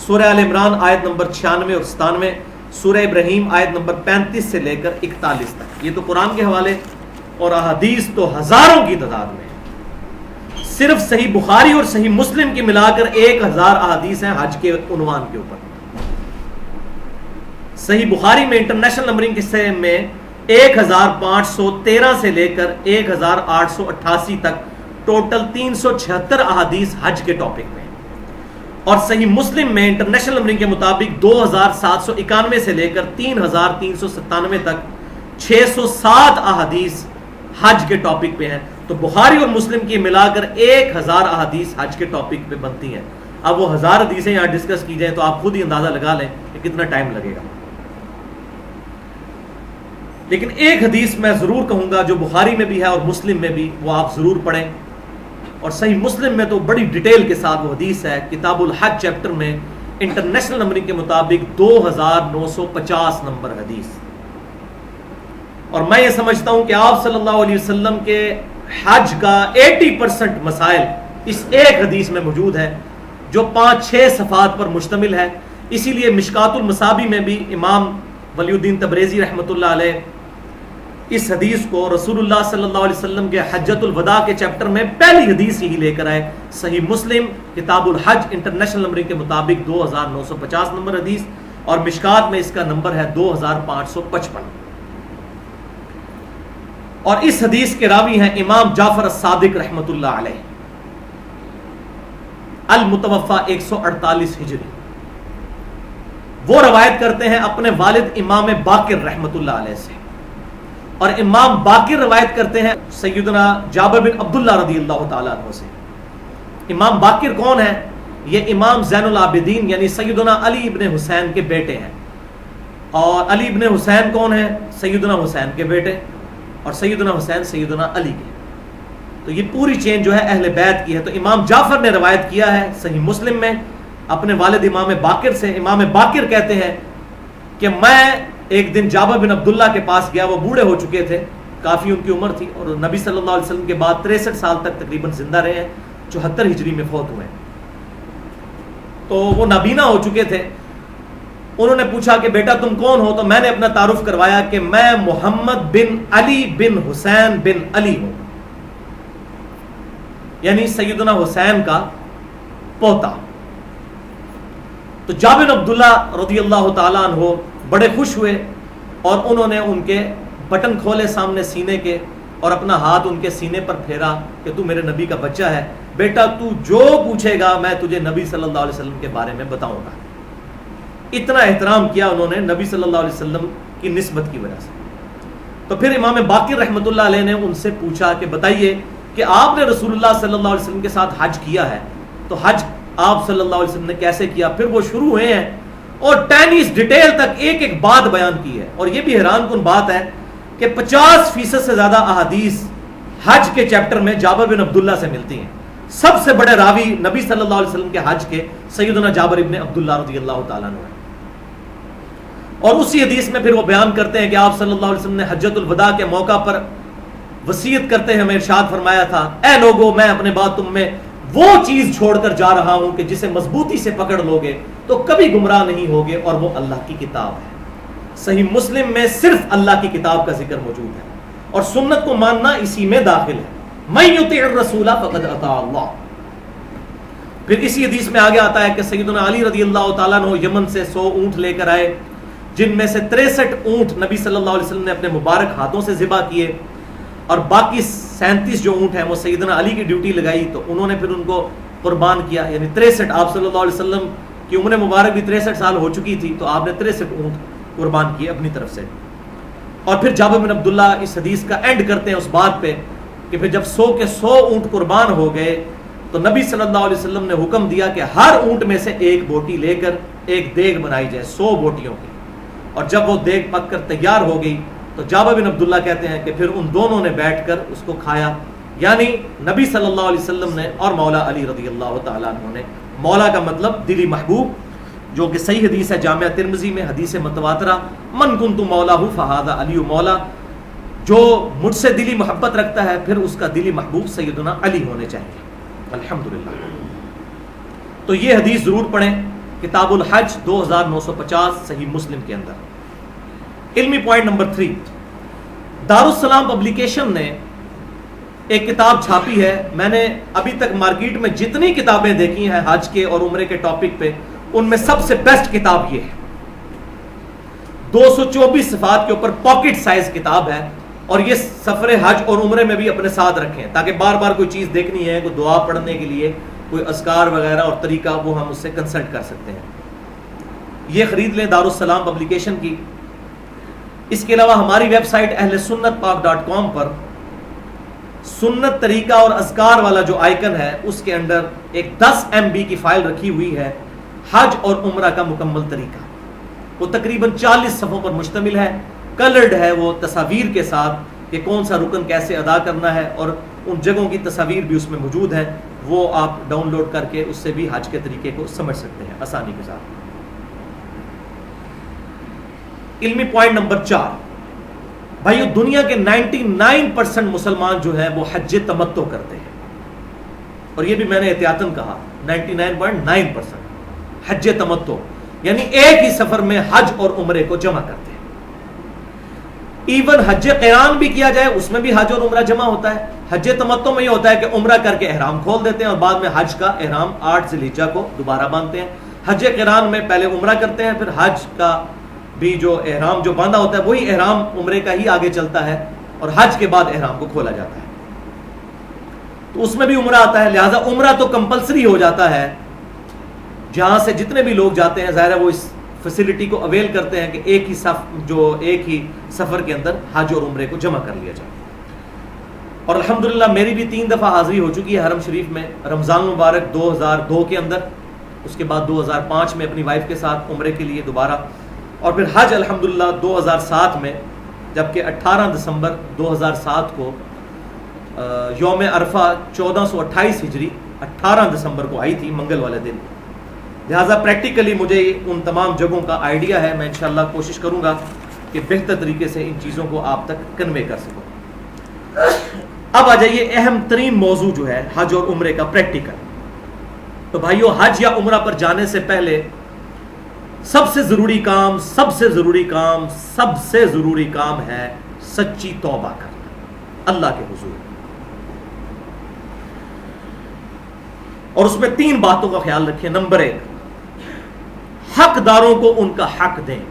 A: سورہ آل عمران آیت نمبر 96 اور 97، سورہ ابراہیم آیت نمبر 35 سے لے کر 41 تک. یہ تو قرآن کے حوالے، اور احادیث تو ہزاروں کی تعداد میں. صرف صحیح بخاری اور صحیح مسلم کی ملا کر 1000 احادیث ہیں حج کے عنوان کے اوپر. صحیح بخاری میں انٹرنیشنل نمبرنگ کے حصے میں 1513 سے لے کر 1888 تک ٹوٹل 376 احادیث حج کے ٹاپک میں، اور صحیح مسلم میں انٹرنیشنل نمبرنگ کے مطابق 2791 سے لے کر 3397 تک 607 احادیث حج کے ٹاپک پہ ہیں. تو بخاری اور مسلم کی ملا کر 1000 احادیث حج کے ٹاپک پہ بنتی ہیں. اب وہ 1000 حدیثیں یہاں ڈسکس کی جائیں تو آپ خود ہی اندازہ لگا لیں کہ کتنا ٹائم لگے گا. لیکن ایک حدیث میں ضرور کہوں گا جو بخاری میں بھی ہے اور مسلم میں بھی، وہ آپ ضرور پڑھیں. اور صحیح مسلم میں تو بڑی ڈیٹیل کے ساتھ وہ حدیث ہے، کتاب الحج چیپٹر میں انٹرنیشنل نمبرنگ کے مطابق 2950 نمبر حدیث. اور میں یہ سمجھتا ہوں کہ آپ صلی اللہ علیہ وسلم کے حج کا 80% مسائل اس ایک حدیث میں موجود ہے جو 5-6 صفحات پر مشتمل ہے. اسی لیے مشکات المصابی میں بھی امام ولی الدین تبریزی رحمۃ اللہ علیہ اس حدیث کو رسول اللہ صلی اللہ علیہ وسلم کے حجۃ الوداع کے چیپٹر میں پہلی حدیث ہی لے کر آئے. صحیح مسلم کتاب الحج انٹرنیشنل نمبرنگ کے مطابق 2950 نمبر حدیث، اور مشکات میں اس کا نمبر ہے 2555. اور اس حدیث کے راوی ہیں امام جعفر الصادق رحمۃ اللہ علیہ، المتوفى 148 ہجری. وہ روایت کرتے ہیں اپنے والد امام باقر رحمۃ اللہ علیہ سے، اور امام باقر روایت کرتے ہیں سیدنا جابر بن عبداللہ رضی اللہ تعالیٰ عنہ سے. امام باقر کون ہے؟ یہ امام زین العابدین یعنی سیدنا علی ابن حسین کے بیٹے ہیں. اور علی ابن حسین کون ہے؟ سیدنا حسین کے بیٹے، اور سیدنا حسین سیدنا علی کے. تو یہ پوری چین جو ہے اہل بیت کی ہے. تو امام جعفر نے روایت کیا ہے صحیح مسلم میں اپنے والد امام باقر سے. امام باقر کہتے ہیں کہ میں ایک دن جابر بن عبداللہ کے پاس گیا، وہ بوڑھے ہو چکے تھے، کافی ان کی عمر تھی، اور نبی صلی اللہ علیہ وسلم کے بعد 63 سال تک تقریباً زندہ رہے ہیں، 74 ہجری میں فوت ہوئے. تو وہ نابینا ہو چکے تھے. انہوں نے پوچھا کہ بیٹا تم کون ہو؟ تو میں نے اپنا تعارف کروایا کہ میں محمد بن علی بن حسین بن علی ہوں، یعنی سیدنا حسین کا پوتا. تو جابر بن عبداللہ رضی اللہ تعالیٰ عنہ بڑے خوش ہوئے، اور انہوں نے ان کے بٹن کھولے سامنے سینے کے، اور اپنا ہاتھ ان کے سینے پر پھیرا کہ تو میرے نبی کا بچہ ہے، بیٹا تو جو پوچھے گا میں تجھے نبی صلی اللہ علیہ وسلم کے بارے میں بتاؤں گا. اتنا احترام کیا انہوں نے نبی صلی اللہ علیہ وسلم کی نسبت کی وجہ سے. تو پھر امام باقر رحمۃ اللہ علیہ نے ان سے پوچھا کہ بتائیے کہ آپ نے رسول اللہ صلی اللہ علیہ وسلم کے ساتھ حج کیا ہے، تو حج آپ صلی اللہ علیہ وسلم نے کیسے کیا؟ پھر وہ شروع ہوئے ہیں اور ٹینیس ڈیٹیل تک ایک ایک بات بیان کی ہے. اور یہ بھی حیران کن بات ہے کہ 50% سے زیادہ احادیث حج کے چیپٹر میں جابر بن عبداللہ سے ملتی ہیں. سب سے بڑے راوی نبی صلی اللہ علیہ وسلم کے حج کے سیدنا جابر ابن عبداللہ رضی اللہ تعالیٰ عنہ. اور اسی حدیث میں پھر وہ بیان کرتے ہیں کہ آپ صلی اللہ علیہ وسلم نے حجۃ الوداع کے موقع پر وصیت کرتے ہیں ہمیں ارشاد فرمایا تھا، اے لوگو میں اپنے بعد تم میں وہ چیز چھوڑ کر جا رہا ہوں کہ جسے مضبوطی سے پکڑ لوگے تو کبھی گمراہ نہیں ہوگے، اور وہ اللہ کی کتاب ہے. صحیح مسلم میں صرف اللہ کی کتاب کا ذکر موجود ہے، اور سنت کو ماننا اسی میں داخل ہے. من یطع الرسول فقد اطاع اللہ. پھر اسی حدیث میں آگے آتا ہے کہ سیدنا علی رضی اللہ تعالیٰ عنہ یمن سے 100 اونٹ لے کر آئے، جن میں سے 63 اونٹ نبی صلی اللہ علیہ وسلم نے اپنے مبارک ہاتھوں سے ذبح کیے، اور باقی 37 جو اونٹ ہیں وہ سیدنا علی کی ڈیوٹی لگائی تو انہوں نے پھر ان کو قربان کیا. یعنی 63 آپ صلی اللہ علیہ وسلم کی عمر مبارک بھی 63 سال ہو چکی تھی، تو آپ نے 63 اونٹ قربان کیے اپنی طرف سے. اور پھر جابر بن عبداللہ اس حدیث کا اینڈ کرتے ہیں اس بات پہ کہ پھر جب 100 کے 100 اونٹ قربان ہو گئے تو نبی صلی اللہ علیہ وسلم نے حکم دیا کہ ہر اونٹ میں سے ایک بوٹی لے کر ایک دیگ بنائی جائے 100 بوٹیوں کی. اور جب وہ دیگ پک کر تیار ہو گئی تو جابر بن عبداللہ کہتے ہیں کہ پھر ان دونوں نے بیٹھ کر اس کو کھایا. یعنی نبی صلی اللہ علیہ وسلم نے اور مولا علی رضی اللہ تعالیٰ عنہ نے، مولا کا مطلب دلی محبوب، جو کہ صحیح حدیث ہے جامعہ ترمذی میں، حدیث متواترہ، من کنت مولاہ فہذا علی مولا، جو مجھ سے دلی محبت رکھتا ہے پھر اس کا دلی محبوب سیدنا علی ہونے چاہیے. الحمدللہ. تو یہ حدیث ضرور پڑھیں، کتاب الحج 2950 صحیح مسلم کے اندر. علمی پوائنٹ نمبر 3، دارالسلام پبلیکیشن نے ایک کتاب چھاپی ہے. میں نے ابھی تک مارکیٹ میں جتنی کتابیں دیکھی ہیں حج کے اور عمرے کے ٹاپک پہ، ان میں سب سے بیسٹ کتاب یہ ہے. 224 صفحات کے اوپر پاکٹ سائز کتاب ہے، اور یہ سفر حج اور عمرے میں بھی اپنے ساتھ رکھیں تاکہ بار بار کوئی چیز دیکھنی ہے، کوئی دعا پڑھنے کے لیے، کوئی اذکار وغیرہ اور طریقہ، وہ ہم اس سے کنسلٹ کر سکتے ہیں. یہ خرید لیں دارالسلام پبلیکیشن کی. اس کے علاوہ ہماری ویب سائٹ اہلسنتپاک.com پر سنت طریقہ اور اذکار والا جو آئیکن ہے اس کے اندر ایک 10 MB کی فائل رکھی ہوئی ہے، حج اور عمرہ کا مکمل طریقہ. وہ تقریباً 40 صفحوں پر مشتمل ہے، کلرڈ ہے وہ تصاویر کے ساتھ کہ کون سا رکن کیسے ادا کرنا ہے، اور ان جگہوں کی تصاویر بھی اس میں موجود ہیں. وہ آپ ڈاؤن لوڈ کر کے اس سے بھی حج کے طریقے کو سمجھ سکتے ہیں آسانی کے ساتھ. علمی پوائنٹ نمبر 4، بھائیو دنیا کے 99% مسلمان جو ہیں وہ حج تمتع کرتے ہیں، اور یہ بھی میں نے احتیاطاً کہا 99.9% حج تمتع، یعنی ایک ہی سفر میں حج اور عمرے کو جمع کرتے ہیں. ایون حج قران بھی کیا جائے اس میں بھی حج اور عمرہ جمع ہوتا ہے. حج تمتع میں یہ ہوتا ہے کہ عمرہ کر کے احرام کھول دیتے ہیں اور بعد میں حج کا احرام 8 ذی الحجہ کو دوبارہ باندھتے ہیں. حج قران میں پہلے عمرہ کرتے ہیں، پھر حج کا بھی جو احرام جو باندھا ہوتا ہے وہی احرام عمرے کا ہی آگے چلتا ہے، اور حج کے بعد احرام کو کھولا جاتا ہے. تو اس میں بھی عمرہ آتا ہے، لہٰذا عمرہ تو کمپلسری ہو جاتا ہے. جہاں سے جتنے بھی لوگ جاتے ہیں ظاہر ہے وہ اس فیسلٹی کو اویل کرتے ہیں کہ ایک ہی سفر کے اندر حج اور عمرے کو جمع کر لیا جائے. اور الحمدللہ میری بھی 3 دفعہ حاضری ہو چکی ہے حرم شریف میں. رمضان المبارک 2002 کے اندر، اس کے بعد 2005 میں اپنی وائف کے ساتھ عمرے کے لیے دوبارہ، اور پھر حج الحمدللہ 2007 میں، جبکہ 18 دسمبر 2007 کو یوم عرفہ 1428 ہجری 18 دسمبر کو آئی تھی، منگل والے دن. لہٰذا پریکٹیکلی مجھے ان تمام جگہوں کا آئیڈیا ہے. میں انشاءاللہ کوشش کروں گا کہ بہتر طریقے سے ان چیزوں کو آپ تک کنوے کر سکوں. اب آ جائیے اہم ترین موضوع جو ہے حج اور عمرے کا پریکٹیکل. تو بھائیو حج یا عمرہ پر جانے سے پہلے سب سے ضروری کام ہے سچی توبہ کرنا اللہ کے حضور. اور اس میں 3 باتوں کا خیال رکھیں. نمبر 1، حقداروں کو ان کا حق دیں.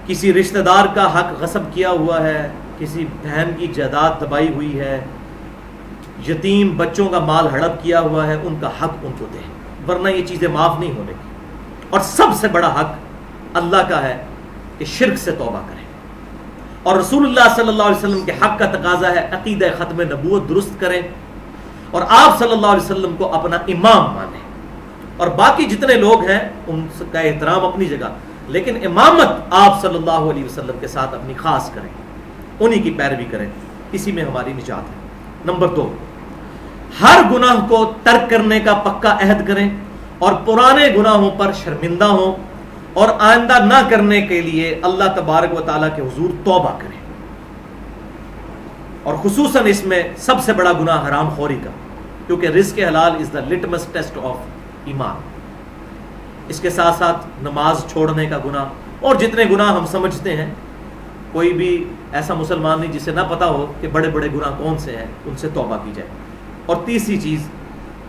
A: کسی رشتہ دار کا حق غصب کیا ہوا ہے، کسی بہن کی جائیداد دبائی ہوئی ہے، یتیم بچوں کا مال ہڑپ کیا ہوا ہے، ان کا حق ان کو دیں، ورنہ یہ چیزیں معاف نہیں ہونے کی. اور سب سے بڑا حق اللہ کا ہے کہ شرک سے توبہ کریں. اور رسول اللہ صلی اللہ علیہ وسلم کے حق کا تقاضا ہے عقیدہ ختم نبوت درست کریں اور آپ صلی اللہ علیہ وسلم کو اپنا امام مانیں. اور باقی جتنے لوگ ہیں ان کا احترام اپنی جگہ، لیکن امامت آپ صلی اللہ علیہ وسلم کے ساتھ اپنی خاص کریں، انہی کی پیروی کریں، اسی میں ہماری نجات ہے. نمبر 2، ہر گناہ کو ترک کرنے کا پکا عہد کریں اور پرانے گناہوں پر شرمندہ ہوں اور آئندہ نہ کرنے کے لیے اللہ تبارک و تعالیٰ کے حضور توبہ کریں. اور خصوصاً اس میں سب سے بڑا گناہ حرام خوری کا، کیونکہ رزق حلال از دا لٹمس ٹیسٹ آف ایمان. اس کے ساتھ ساتھ نماز چھوڑنے کا گناہ اور جتنے گناہ ہم سمجھتے ہیں کوئی بھی ایسا مسلمان نہیں جسے نہ پتا ہو کہ بڑے بڑے گناہ کون سے ہیں، ان سے توبہ کی جائے۔ اور تیسری چیز،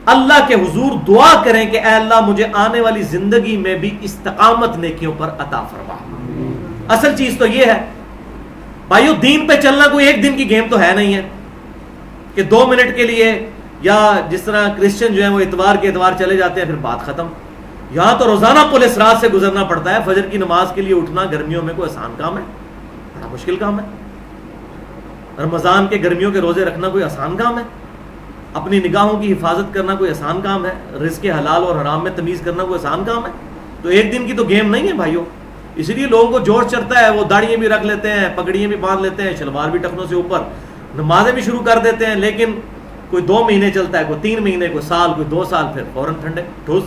A: اللہ کے حضور دعا کریں کہ اے اللہ مجھے آنے والی زندگی میں بھی استقامت نیکیوں پر عطا فرما۔ اصل چیز تو یہ ہے بھائیو، دین پہ چلنا کوئی ایک دن کی گیم تو ہے نہیں ہے کہ 2 منٹ کے لیے، یا جس طرح کرسچن جو ہیں وہ اتوار کے اتوار چلے جاتے ہیں پھر بات ختم۔ یہاں تو روزانہ پولیس رات سے گزرنا پڑتا ہے۔ فجر کی نماز کے لیے اٹھنا گرمیوں میں کوئی آسان کام ہے؟ بڑا مشکل کام ہے۔ رمضان کے گرمیوں کے روزے رکھنا کوئی آسان کام ہے؟ اپنی نگاہوں کی حفاظت کرنا کوئی آسان کام ہے؟ رزق حلال اور حرام میں تمیز کرنا کوئی آسان کام ہے؟ تو ایک دن کی تو گیم نہیں ہے بھائیو۔ اسی لیے لوگوں کو جوش چڑھتا ہے، وہ داڑیاں بھی رکھ لیتے ہیں، پگڑیاں بھی باندھ لیتے ہیں، شلوار بھی ٹخنوں سے اوپر، نمازیں بھی شروع کر دیتے ہیں، لیکن کوئی 2 مہینے چلتا ہے، کوئی 3 مہینے، کوئی سال، کوئی 2 سال، پھر فوراً ٹھنڈے ٹھوس۔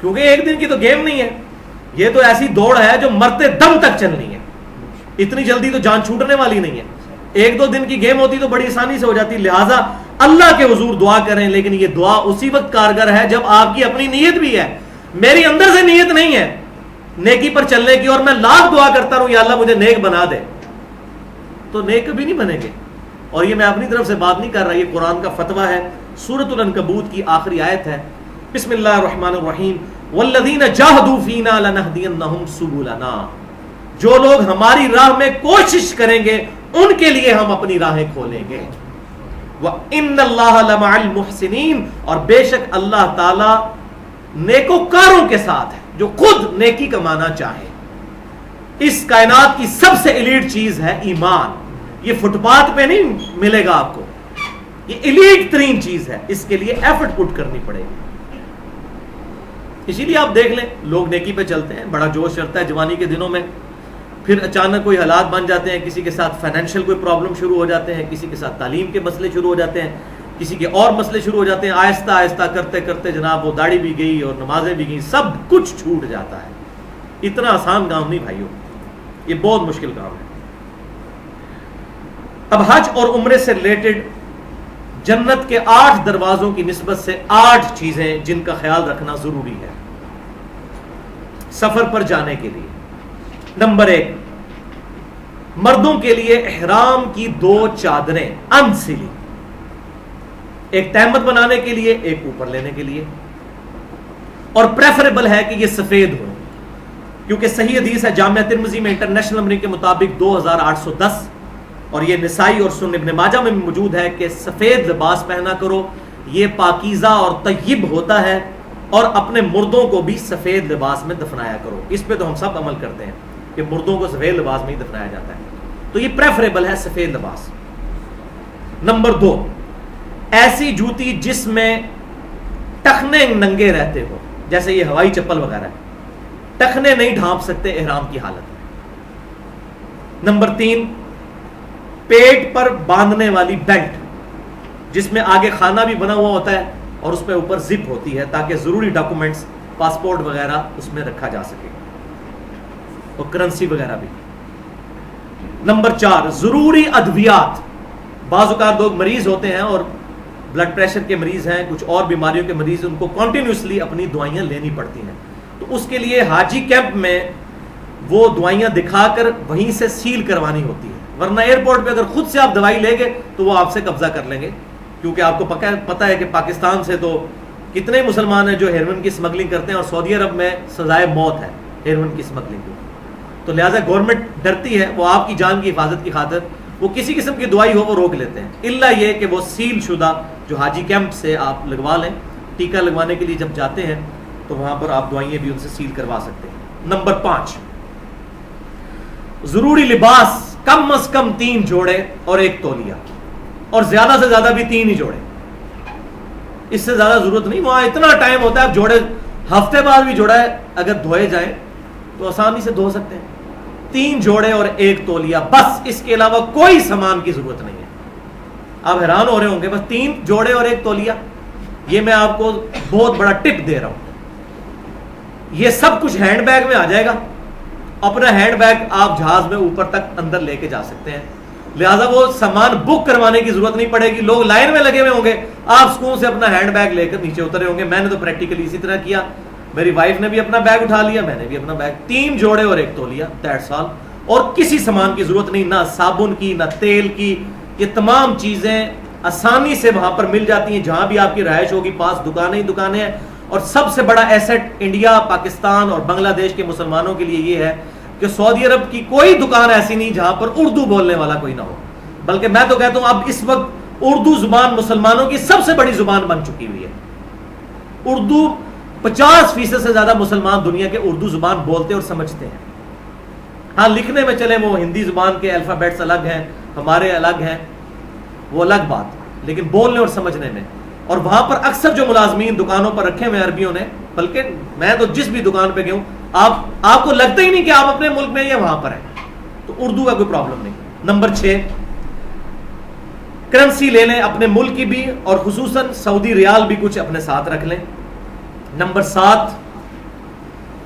A: کیونکہ ایک دن کی تو گیم نہیں ہے، یہ تو ایسی دوڑ ہے جو مرتے دم تک چلنی ہے۔ اتنی جلدی تو جان چھوٹنے والی نہیں ہے۔ 1-2 دن کی گیم ہوتی تو بڑی آسانی سے ہو جاتی۔ لہٰذا اللہ کے حضور دعا کریں، لیکن یہ دعا اسی وقت کارگر ہے جب آپ کی اپنی نیت بھی ہے۔ میری اندر سے نیت نہیں ہے نیکی پر چلنے کی، اور میں لاکھ دعا کرتا رہوں یا اللہ مجھے نیک بنا دے، تو نیک کبھی نہیں بنے گے۔ اور یہ میں اپنی طرف سے بات نہیں کر رہا، یہ قرآن کا فتویٰ ہے۔ سورۃ العنکبوت کی آخری آیت ہے، بسم اللہ الرحمن الرحیم، والذین جاہدوا فینا لنہدینہم سبلنا۔ جو لوگ ہماری راہ میں کوشش کریں گے ان کے لیے ہم اپنی راہیں کھولیں گے۔ وَإِنَّ اللَّهَ لَمَعَ الْمُحْسِنِينَ، اور بے شک اللہ تعالی نیکوکاروں کے ساتھ ہے جو خود نیکی کمانا چاہے۔ اس کائنات کی سب سے ایلیٹ چیز ہے ایمان۔ یہ فٹ پاتھ پہ نہیں ملے گا آپ کو، یہ ایلیٹ ترین چیز ہے، اس کے لیے ایفرٹ پٹ کرنی پڑے گی۔ اسی لیے آپ دیکھ لیں لوگ نیکی پہ چلتے ہیں، بڑا جوش چڑھتا ہے جوانی کے دنوں میں، پھر اچانک کوئی حالات بن جاتے ہیں، کسی کے ساتھ فائنینشیل کوئی پرابلم شروع ہو جاتے ہیں، کسی کے ساتھ تعلیم کے مسئلے شروع ہو جاتے ہیں، کسی کے اور مسئلے شروع ہو جاتے ہیں۔ آہستہ آہستہ کرتے کرتے جناب وہ داڑھی بھی گئی اور نمازیں بھی گئیں، سب کچھ چھوٹ جاتا ہے۔ اتنا آسان کام نہیں بھائیو، یہ بہت مشکل کام ہے۔ اب حج اور عمرے سے ریلیٹڈ جنت کے 8 دروازوں کی نسبت سے 8 چیزیں جن کا خیال رکھنا ضروری ہے سفر پر جانے کے لیے۔ نمبر 1، مردوں کے لیے احرام کی 2 چادریں انسلی، ایک تہمت بنانے کے لیے، ایک اوپر لینے کے لیے، اور پریفریبل ہے کہ یہ سفید ہو، کیونکہ صحیح حدیث ہے جامعہ ترمذی میں انٹرنیشنل نمبر کے مطابق 2810، اور یہ نسائی اور سنن ابن ماجہ میں بھی موجود ہے کہ سفید لباس پہنا کرو، یہ پاکیزہ اور طیب ہوتا ہے، اور اپنے مردوں کو بھی سفید لباس میں دفنایا کرو۔ اس پہ تو ہم سب عمل کرتے ہیں کہ مردوں کو سفید لباس میں ہی دفنایا جاتا ہے، تو یہ پریفریبل ہے سفید لباس۔ نمبر 2، ایسی جوتی جس میں ٹخنے ننگے رہتے ہو، جیسے یہ ہوائی چپل وغیرہ ہے، ٹخنے نہیں ڈھانپ سکتے احرام کی حالت میں۔ نمبر 3، پیٹ پر باندھنے والی بیلٹ جس میں آگے خانہ بھی بنا ہوا ہوتا ہے اور اس پہ اوپر زپ ہوتی ہے تاکہ ضروری ڈاکومنٹس، پاسپورٹ وغیرہ اس میں رکھا جا سکے، اور کرنسی وغیرہ بھی۔ نمبر 4، ضروری ادویات، بعض اوقات لوگ مریض ہوتے ہیں اور بلڈ پریشر کے مریض ہیں، کچھ اور بیماریوں کے مریض، ان کو کنٹینیوسلی اپنی دوائیاں لینی پڑتی ہیں، تو اس کے لیے حاجی کیمپ میں وہ دوائیاں دکھا کر وہیں سے سیل کروانی ہوتی ہے، ورنہ ایئرپورٹ پہ اگر خود سے آپ دوائی لیں گے تو وہ آپ سے قبضہ کر لیں گے، کیونکہ آپ کو پتہ ہے کہ پاکستان سے تو کتنے مسلمان ہیں جو ہیروئن کی اسمگلنگ کرتے ہیں، اور سعودی عرب میں سزائے موت ہے ہیروئن کی اسمگلنگ کو، تو لہٰذا گورنمنٹ ڈرتی ہے، وہ آپ کی جان کی حفاظت کی خاطر وہ کسی قسم کی دوائی ہو وہ روک لیتے ہیں، الا یہ کہ وہ سیل شدہ جو حاجی کیمپ سے آپ لگوا لیں، ٹیکہ لگوانے کے لیے جب جاتے ہیں تو وہاں پر آپ دوائیاں بھی ان سے سیل کروا سکتے ہیں۔ نمبر 5، ضروری لباس کم از کم 3 جوڑے اور 1 تولیہ، اور زیادہ سے زیادہ بھی 3 ہی جوڑے، اس سے زیادہ ضرورت نہیں۔ وہاں اتنا ٹائم ہوتا ہے، جوڑے ہفتے بعد بھی جوڑا ہے اگر دھوئے جائیں تو آسانی سے دھو سکتے ہیں۔ 3 جوڑے اور 1 تولیہ، بس، اس کے علاوہ کوئی سامان کی ضرورت نہیں ہے۔ آپ حیران ہو رہے ہوں گے، بس 3 جوڑے اور 1 تولیہ، یہ میں آپ کو بہت بڑا ٹپ دے رہا ہوں۔ یہ سب کچھ ہینڈ بیگ میں آ جائے گا، اپنا ہینڈ بیگ آپ جہاز میں اوپر تک اندر لے کے جا سکتے ہیں، لہٰذا وہ سامان بک کروانے کی ضرورت نہیں پڑے گی، لوگ لائن میں لگے ہوئے ہوں گے، آپ سکون سے اپنا ہینڈ بیگ لے کر نیچے اترے ہوں گے۔ میں نے تو پریکٹیکلی اسی طرح کیا، میری وائف نے بھی اپنا بیگ اٹھا لیا، میں نے بھی اپنا بیگ، 3 جوڑے اور 1 تولیہ، دیٹس آل۔ اور کسی سامان کی ضرورت نہیں، نہ صابن کی نہ تیل کی. یہ تمام چیزیں آسانی سے وہاں پر مل جاتی ہیں جہاں بھی آپ کی رہائش ہوگی. پاس دکانیں ہی دکانیں ہیں. اور سب سے بڑا ایسٹ انڈیا، پاکستان اور بنگلہ دیش کے مسلمانوں کے لیے یہ ہے کہ سعودی عرب کی کوئی دکان ایسی نہیں جہاں پر اردو بولنے والا کوئی نہ ہو. بلکہ میں تو کہتا ہوں اب اس وقت اردو زبان مسلمانوں کی سب سے بڑی زبان بن چکی ہوئی ہے. اردو 50% سے زیادہ مسلمان دنیا کے اردو زبان بولتے اور سمجھتے ہیں. ہاں لکھنے میں چلے وہ ہندی زبان کے الفابیٹس الگ ہیں، ہمارے الگ ہیں، وہ الگ بات، لیکن بولنے اور سمجھنے میں. اور وہاں پر اکثر جو ملازمین دکانوں پر رکھے ہوئے عربیوں نے، بلکہ میں تو جس بھی دکان پہ گیا ہوں آپ کو لگتا ہی نہیں کہ آپ اپنے ملک میں یا وہاں پر ہیں. تو اردو کا کوئی پرابلم نہیں. نمبر 6، کرنسی لے لیں اپنے ملک کی بھی، اور خصوصاً سعودی ریال بھی کچھ اپنے ساتھ رکھ لیں. نمبر 7،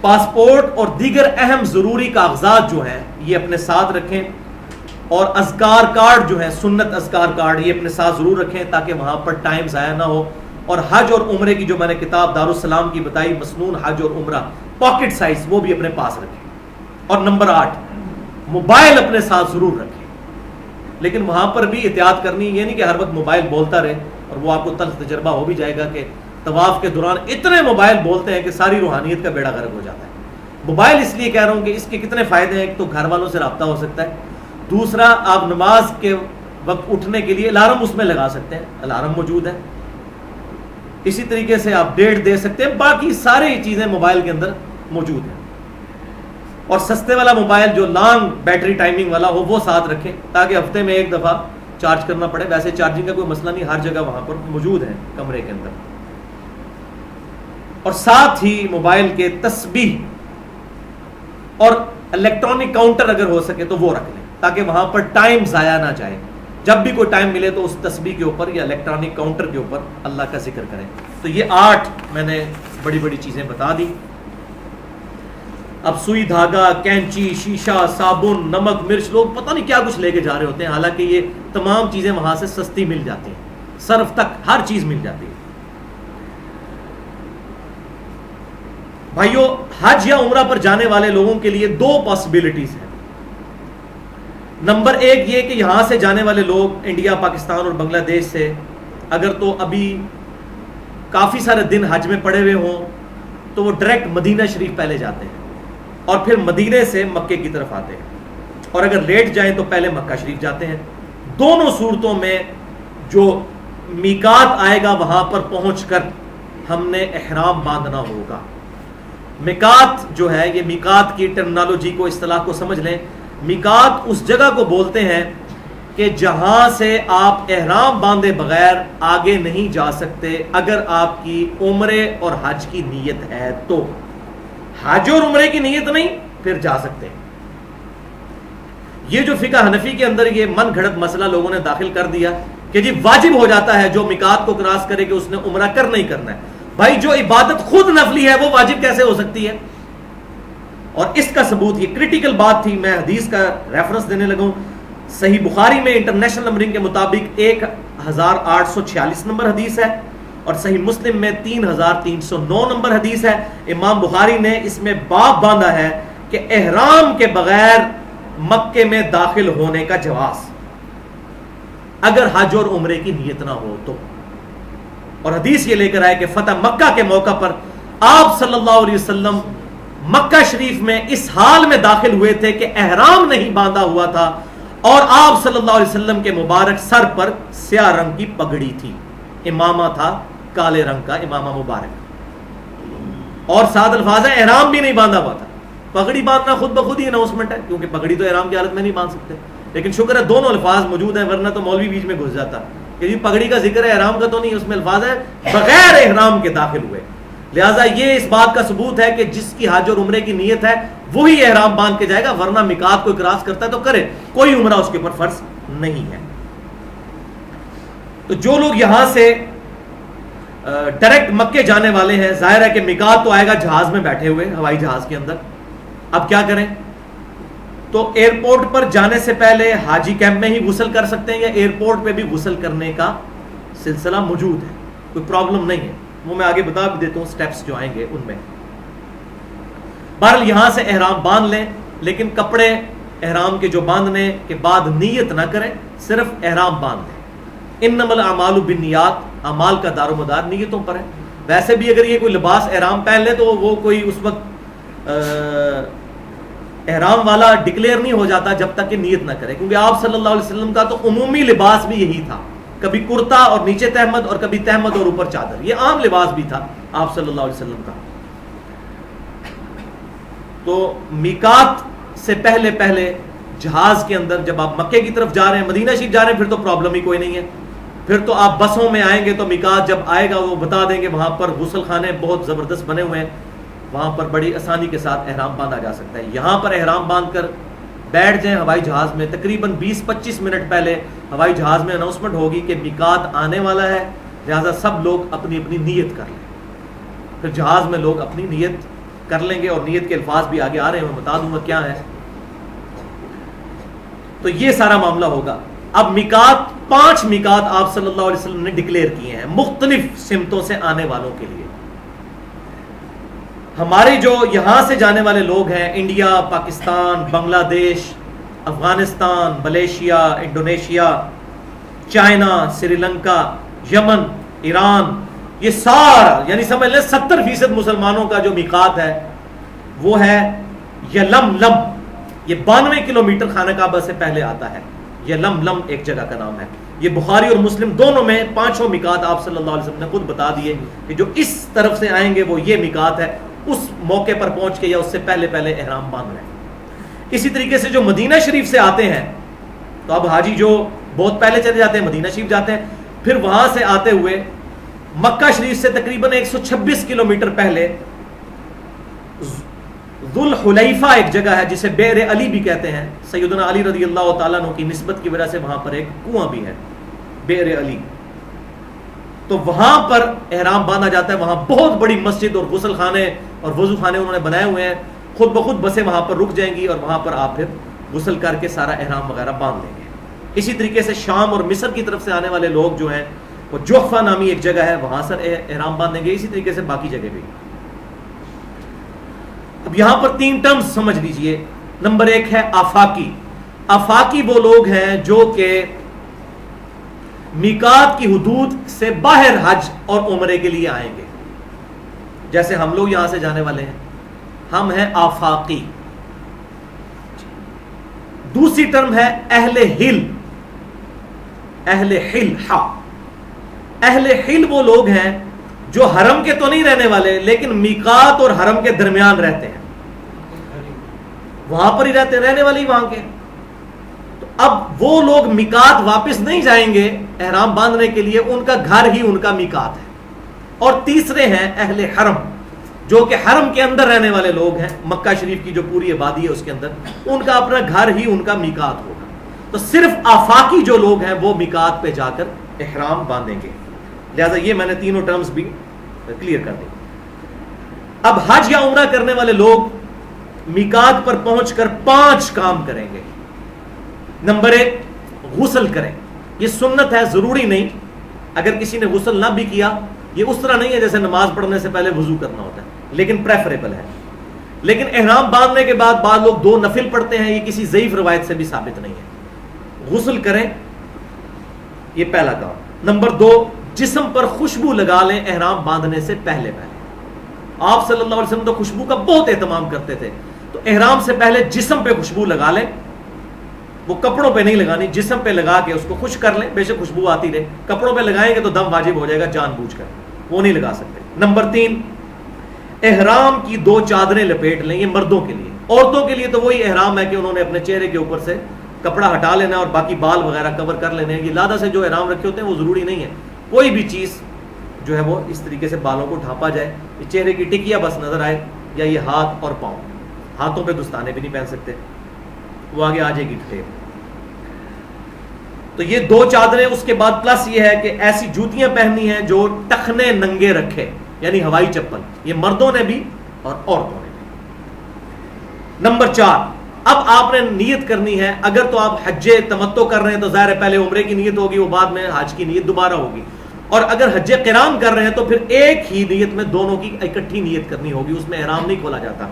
A: پاسپورٹ اور دیگر اہم ضروری کاغذات جو ہیں یہ اپنے ساتھ رکھیں. اور اذکار کارڈ جو ہے، سنت اذکار کارڈ، یہ اپنے ساتھ ضرور رکھیں تاکہ وہاں پر ٹائم ضائع نہ ہو. اور حج اور عمرے کی جو میں نے کتاب دارالسلام کی بتائی، مسنون حج اور عمرہ، پاکٹ سائز، وہ بھی اپنے پاس رکھیں. اور نمبر 8، موبائل اپنے ساتھ ضرور رکھیں. لیکن وہاں پر بھی احتیاط کرنی، یہ نہیں کہ ہر وقت موبائل بولتا رہے، اور وہ آپ کو تلخ تجربہ ہو بھی جائے گا کہ طواف کے دوران اتنے موبائل بولتے ہیں کہ ساری روحانیت کا بیڑا غرق ہو جاتا ہے. موبائل اس لیے کہہ رہا ہوں کہ اس کے کتنے فائدے ہیں. ایک تو گھر والوں سے رابطہ ہو سکتا ہے. دوسرا، آپ نماز کے وقت اٹھنے کے لیے الارم اس میں لگا سکتے ہیں، الارم موجود ہے. اسی طریقے سے آپ ڈیٹ دے سکتے ہیں. باقی ساری چیزیں موبائل کے اندر موجود ہیں. اور سستے والا موبائل جو لانگ بیٹری ٹائمنگ والا ہو وہ ساتھ رکھیں تاکہ ہفتے میں ایک دفعہ چارج کرنا پڑے. ویسے چارجنگ کا کوئی مسئلہ نہیں، ہر جگہ وہاں پر موجود ہے کمرے کے اندر. اور ساتھ ہی موبائل کے تسبیح اور الیکٹرانک کاؤنٹر اگر ہو سکے تو وہ رکھ لیں تاکہ وہاں پر ٹائم ضائع نہ جائے. جب بھی کوئی ٹائم ملے تو اس تسبیح کے اوپر یا الیکٹرانک کاؤنٹر کے اوپر اللہ کا ذکر کریں. تو یہ 8 میں نے بڑی بڑی چیزیں بتا دی. اب سوئی دھاگا، کینچی، شیشہ، صابن، نمک، مرچ، لوگ پتہ نہیں کیا کچھ لے کے جا رہے ہوتے ہیں، حالانکہ یہ تمام چیزیں وہاں سے سستی مل جاتی ہیں. صرف تک ہر چیز مل جاتی ہے. بھائیو، حج یا عمرہ پر جانے والے لوگوں کے لیے 2 پاسبلٹیز ہیں. نمبر 1 یہ کہ یہاں سے جانے والے لوگ انڈیا، پاکستان اور بنگلہ دیش سے اگر تو ابھی کافی سارے دن حج میں پڑے ہوئے ہوں تو وہ ڈائریکٹ مدینہ شریف پہلے جاتے ہیں اور پھر مدینے سے مکے کی طرف آتے ہیں. اور اگر لیٹ جائیں تو پہلے مکہ شریف جاتے ہیں. دونوں صورتوں میں جو میقات آئے گا وہاں پر پہنچ کر ہم نے احرام باندھنا ہوگا. میقات جو ہے، یہ میقات کی ٹرمنالوجی کو، اصطلاح کو سمجھ لیں. میقات اس جگہ کو بولتے ہیں کہ جہاں سے آپ احرام باندھے بغیر آگے نہیں جا سکتے اگر آپ کی عمرے اور حج کی نیت ہے تو. حج اور عمرے کی نیت نہیں پھر جا سکتے ہیں. یہ جو فقہ حنفی کے اندر یہ من گھڑت مسئلہ لوگوں نے داخل کر دیا کہ جی واجب ہو جاتا ہے جو میقات کو کراس کرے کہ اس نے عمرہ کرنا ہی کرنا ہے. بھائی جو عبادت خود نفلی ہے وہ واجب کیسے ہو سکتی ہے؟ اور اس کا ثبوت، یہ کریٹیکل بات تھی، میں حدیث کا ریفرنس دینے لگا ہوں. صحیح بخاری میں انٹرنیشنل نمبرنگ کے مطابق 1846 نمبر حدیث ہے، اور صحیح مسلم میں 3309 نمبر حدیث ہے. امام بخاری نے اس میں باب باندھا ہے کہ احرام کے بغیر مکے میں داخل ہونے کا جواز اگر حج اور عمرے کی نیت نہ ہو تو. اور حدیث یہ لے کر آئے کہ فتح مکہ کے موقع پر آپ صلی اللہ علیہ وسلم مکہ شریف میں اس حال میں داخل ہوئے تھے کہ احرام نہیں باندھا ہوا تھا، اور آپ صلی اللہ علیہ وسلم کے مبارک سر پر سیاہ رنگ کی پگڑی تھی، امامہ تھا کالے رنگ کا امامہ مبارک. اور ساتھ الفاظ ہے احرام بھی نہیں باندھا ہوا تھا. پگڑی باندھنا خود بخود ہی اناؤنسمنٹ ہے، کیونکہ پگڑی تو احرام کی حالت میں نہیں باندھ سکتے. لیکن شکر ہے دونوں الفاظ موجود ہیں، ورنہ تو مولوی بیچ میں گھس جاتا کہ جی پگڑی کا ذکر ہے احرام کا تو نہیں. اس میں الفاظ ہے بغیر احرام کے داخل ہوئے. لہٰذا یہ اس بات کا ثبوت ہے کہ جس کی حج اور عمرے کی نیت ہے وہی احرام باندھ کے جائے گا، ورنہ میقات کو کراس کرتا ہے تو کرے، کوئی عمرہ اس کے اوپر فرض نہیں ہے. تو جو لوگ یہاں سے ڈائریکٹ مکے جانے والے ہیں، ظاہر ہے کہ میقات تو آئے گا جہاز میں بیٹھے ہوئے، ہوائی جہاز کے اندر. اب کیا کریں؟ تو ایئرپورٹ پر جانے سے پہلے حاجی کیمپ میں ہی غسل کر سکتے ہیں، یا ایئرپورٹ پہ بھی غسل کرنے کا سلسلہ موجود ہے، کوئی پرابلم نہیں ہے. وہ میں آگے بتا بھی دیتا ہوں سٹیپس جو آئیں گے ان میں. بہرحال یہاں سے احرام باندھ لیں، لیکن کپڑے احرام کے جو باندھنے کے بعد نیت نہ کریں، صرف احرام باندھ دیں۔ انما الاعمال بالنیات، اعمال کا دار و مدار نیتوں پر ہے۔ ویسے بھی اگر یہ کوئی لباس احرام پہن لے تو وہ کوئی اس وقت احرام والا ڈکلیئر نہیں ہو جاتا جب تک کہ نیت نہ کرے، کیونکہ آپ صلی اللہ علیہ وسلم کا تو عمومی لباس بھی یہی تھا، کبھی کرتا اور نیچے تہمد اور کبھی تہمد اور اوپر چادر، یہ عام لباس بھی تھا آپ صلی اللہ علیہ وسلم کا۔ تو میقات سے پہلے جہاز کے اندر جب آپ مکے کی طرف جا رہے ہیں، مدینہ شریف جا رہے ہیں، پھر تو پرابلم ہی کوئی نہیں ہے، پھر تو آپ بسوں میں آئیں گے تو میقات جب آئے گا وہ بتا دیں گے، وہاں پر غسل خانے بہت زبردست بنے ہوئے ہیں، وہاں پر بڑی آسانی کے ساتھ احرام باندھا جا سکتا ہے۔ یہاں پر احرام باندھ کر بیٹھ جائیں ہوائی جہاز میں، تقریباً 20-25 منٹ پہلے ہوائی جہاز میں اناؤنسمنٹ ہوگی کہ میقات آنے والا ہے، لہٰذا سب لوگ اپنی اپنی نیت کر لیں۔ پھر جہاز میں لوگ اپنی نیت کر لیں گے، اور نیت کے الفاظ بھی آگے آ رہے ہیں، میں بتا دوں گا کیا ہے۔ تو یہ سارا معاملہ ہوگا۔ اب میقات 5 میقات آپ صلی اللہ علیہ وسلم نے ڈکلیئر کیے ہیں مختلف سمتوں سے آنے والوں کے لیے۔ ہمارے جو یہاں سے جانے والے لوگ ہیں، انڈیا، پاکستان، بنگلہ دیش، Afghanistan, Malaysia, Indonesia, China, Sri Lanka, یمن، ایران، یہ سارا یعنی سمجھ لیں 70% مسلمانوں کا جو میقات ہے وہ ہے یلملم۔ یہ 92 کلومیٹر خانہ کعبہ سے پہلے آتا ہے۔ یلملم ایک جگہ کا نام ہے۔ یہ بخاری اور مسلم دونوں میں 5 میقات آپ صلی اللہ علیہ وسلم نے خود بتا دیے کہ جو اس طرف سے آئیں گے وہ یہ میقات ہے، اس موقع پر پہنچ کے یا اس سے پہلے احرام باندھ رہے ہیں۔ اسی طریقے سے جو مدینہ شریف سے آتے ہیں، تو اب حاجی جو بہت پہلے چلے جاتے ہیں مدینہ شریف جاتے ہیں، پھر وہاں سے آتے ہوئے مکہ شریف سے تقریباً 126 کلومیٹر پہلے ذوالحلیفہ ایک جگہ ہے جسے بئر علی بھی کہتے ہیں، سیدنا علی رضی اللہ تعالیٰ عنہ کی نسبت کی وجہ سے وہاں پر ایک کنواں بھی ہے، بئر علی۔ تو وہاں پر احرام باندھا جاتا ہے۔ وہاں بہت بڑی مسجد اور غسل خانے اور وضو خانے انہوں نے بنائے ہوئے ہیں، خود بخود بسیں وہاں پر رک جائیں گی اور وہاں پر آپ پھر غسل کر کے سارا احرام وغیرہ باندھ لیں گے۔ اسی طریقے سے شام اور مصر کی طرف سے آنے والے لوگ جو ہیں وہ جحفہ نامی ایک جگہ ہے، وہاں سے احرام باندھیں گے، اسی طریقے سے باقی جگہ بھی۔ اب یہاں پر 3 ٹرمز سمجھ لیجئے۔ نمبر 1 ہے آفاقی۔ آفاقی وہ لوگ ہیں جو کہ میقات کی حدود سے باہر حج اور عمرے کے لیے آئیں گے، جیسے ہم لوگ یہاں سے جانے والے ہیں، ہم ہیں آفاقی۔ دوسری ٹرم ہے اہل حل۔ اہل حل، اہل حل وہ لوگ ہیں جو حرم کے تو نہیں رہنے والے لیکن میقات اور حرم کے درمیان رہتے ہیں، وہاں پر ہی رہتے، رہنے والے ہی وہاں کے۔ تو اب وہ لوگ میقات واپس نہیں جائیں گے احرام باندھنے کے لیے، ان کا گھر ہی ان کا میقات ہے۔ اور تیسرے ہیں اہل حرم، جو کہ حرم کے اندر رہنے والے لوگ ہیں، مکہ شریف کی جو پوری آبادی ہے اس کے اندر، ان کا اپنا گھر ہی ان کا میقات ہوگا۔ تو صرف آفاقی جو لوگ ہیں وہ میقات پہ جا کر احرام باندھیں گے۔ لہذا یہ میں نے تینوں ٹرمز بھی کلیئر کر دی۔ اب حج یا عمرہ کرنے والے لوگ میقات پر پہنچ کر 5 کام کریں گے۔ نمبر 1 غسل کریں۔ یہ سنت ہے، ضروری نہیں۔ اگر کسی نے غسل نہ بھی کیا، یہ اس طرح نہیں ہے جیسے نماز پڑھنے سے پہلے وضو کرنا ہوتا ہے، لیکن پریفریبل ہے۔ لیکن احرام باندھنے کے بعد بعض لوگ 2 نفل پڑھتے ہیں، یہ کسی ضعیف روایت سے بھی ثابت نہیں ہے۔ غسل کریں، یہ پہلا کام۔ نمبر 2 جسم پر خوشبو لگا لیں احرام باندھنے سے پہلے۔ آپ صلی اللہ علیہ وسلم تو خوشبو کا بہت اہتمام کرتے تھے، تو احرام سے پہلے جسم پہ خوشبو لگا لیں، وہ کپڑوں پہ نہیں لگانی، جسم پہ لگا کے اس کو خشک کر لیں، بے شک خوشبو آتی رہے۔ کپڑوں پہ لگائیں گے تو دم واجب ہو جائے گا جان بوجھ کر، وہ نہیں لگا سکتے۔ نمبر 3 احرام کی 2 چادریں لپیٹ لیں، یہ مردوں کے لیے۔ عورتوں کے لیے تو وہی احرام ہے کہ انہوں نے اپنے چہرے کے اوپر سے کپڑا ہٹا لینا اور باقی بال وغیرہ کور کر لینے ہیں۔ یہ لادہ سے جو احرام رکھے ہوتے ہیں وہ ضروری نہیں ہے، کوئی بھی چیز جو ہے وہ اس طریقے سے بالوں کو ڈھانپا جائے، یہ چہرے کی ٹکیا بس نظر آئے، یا یہ ہاتھ اور پاؤں، ہاتھوں پہ دستانے بھی نہیں پہن سکتے، وہ آگے آ جائے گی ڈیٹیل۔ تو یہ 2 چادریں، اس کے بعد پلس یہ ہے کہ ایسی جوتیاں پہننی ہیں جو ٹخنے ننگے رکھے، یعنی ہوائی چپل، یہ مردوں نے بھی اور عورتوں نے بھی۔ نمبر 4 اب آپ نے نیت کرنی ہے۔ اگر تو آپ حج تمتع کر رہے ہیں تو ظاہر ہے پہلے عمرے کی نیت ہوگی، وہ بعد میں حج کی نیت دوبارہ ہوگی، اور اگر حج قران کر رہے ہیں تو پھر ایک ہی نیت میں دونوں کی اکٹھی نیت کرنی ہوگی، اس میں احرام نہیں کھولا جاتا۔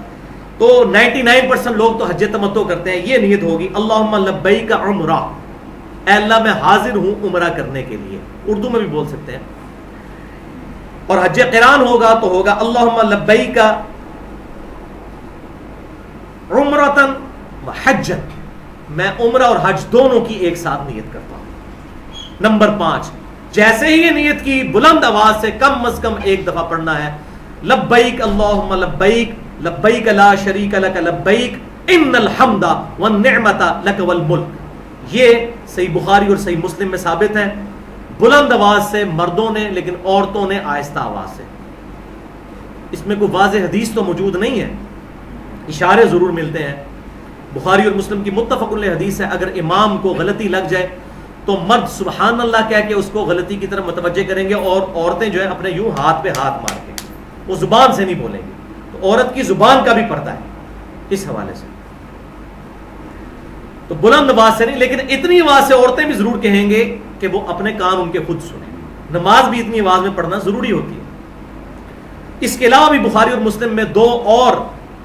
A: تو 99% لوگ تو حج تمتع کرتے ہیں. یہ نیت ہوگی اللہم لبیک عمرہ، اے اللہ میں حاضر ہوں عمرہ کرنے کے لیے، اردو میں بھی بول سکتے ہیں. اور حج قران ہوگا تو ہوگا اللہم لبیک عمرتن و حجن، میں عمرہ اور حج دونوں کی ایک ساتھ نیت کرتا ہوں. نمبر 5، جیسے ہی یہ نیت کی بلند آواز سے کم از کم ایک دفعہ پڑھنا ہے لبیک اللہم لبیک لبیک لا شریک لک لبیک ان الحمد والنعمت لک والملک. یہ صحیح بخاری اور صحیح مسلم میں ثابت ہے، بلند آواز سے مردوں نے، لیکن عورتوں نے آہستہ آواز سے. اس میں کوئی واضح حدیث تو موجود نہیں ہے، اشارے ضرور ملتے ہیں. بخاری اور مسلم کی متفق علیہ حدیث ہے، اگر امام کو غلطی لگ جائے تو مرد سبحان اللہ کہہ کے اس کو غلطی کی طرف متوجہ کریں گے، اور عورتیں جو ہے اپنے یوں ہاتھ پہ ہاتھ مار کے، وہ زبان سے نہیں بولیں گے. تو عورت کی زبان کا بھی پردہ ہے اس حوالے سے. تو بلند آواز سے نہیں، لیکن اتنی آواز سے عورتیں بھی ضرور کہیں گے کہ وہ اپنے کان ان کے خود سنیں. نماز بھی اتنی آواز میں پڑھنا ضروری ہوتی ہے. اس کے علاوہ بھی بخاری اور مسلم میں 2 اور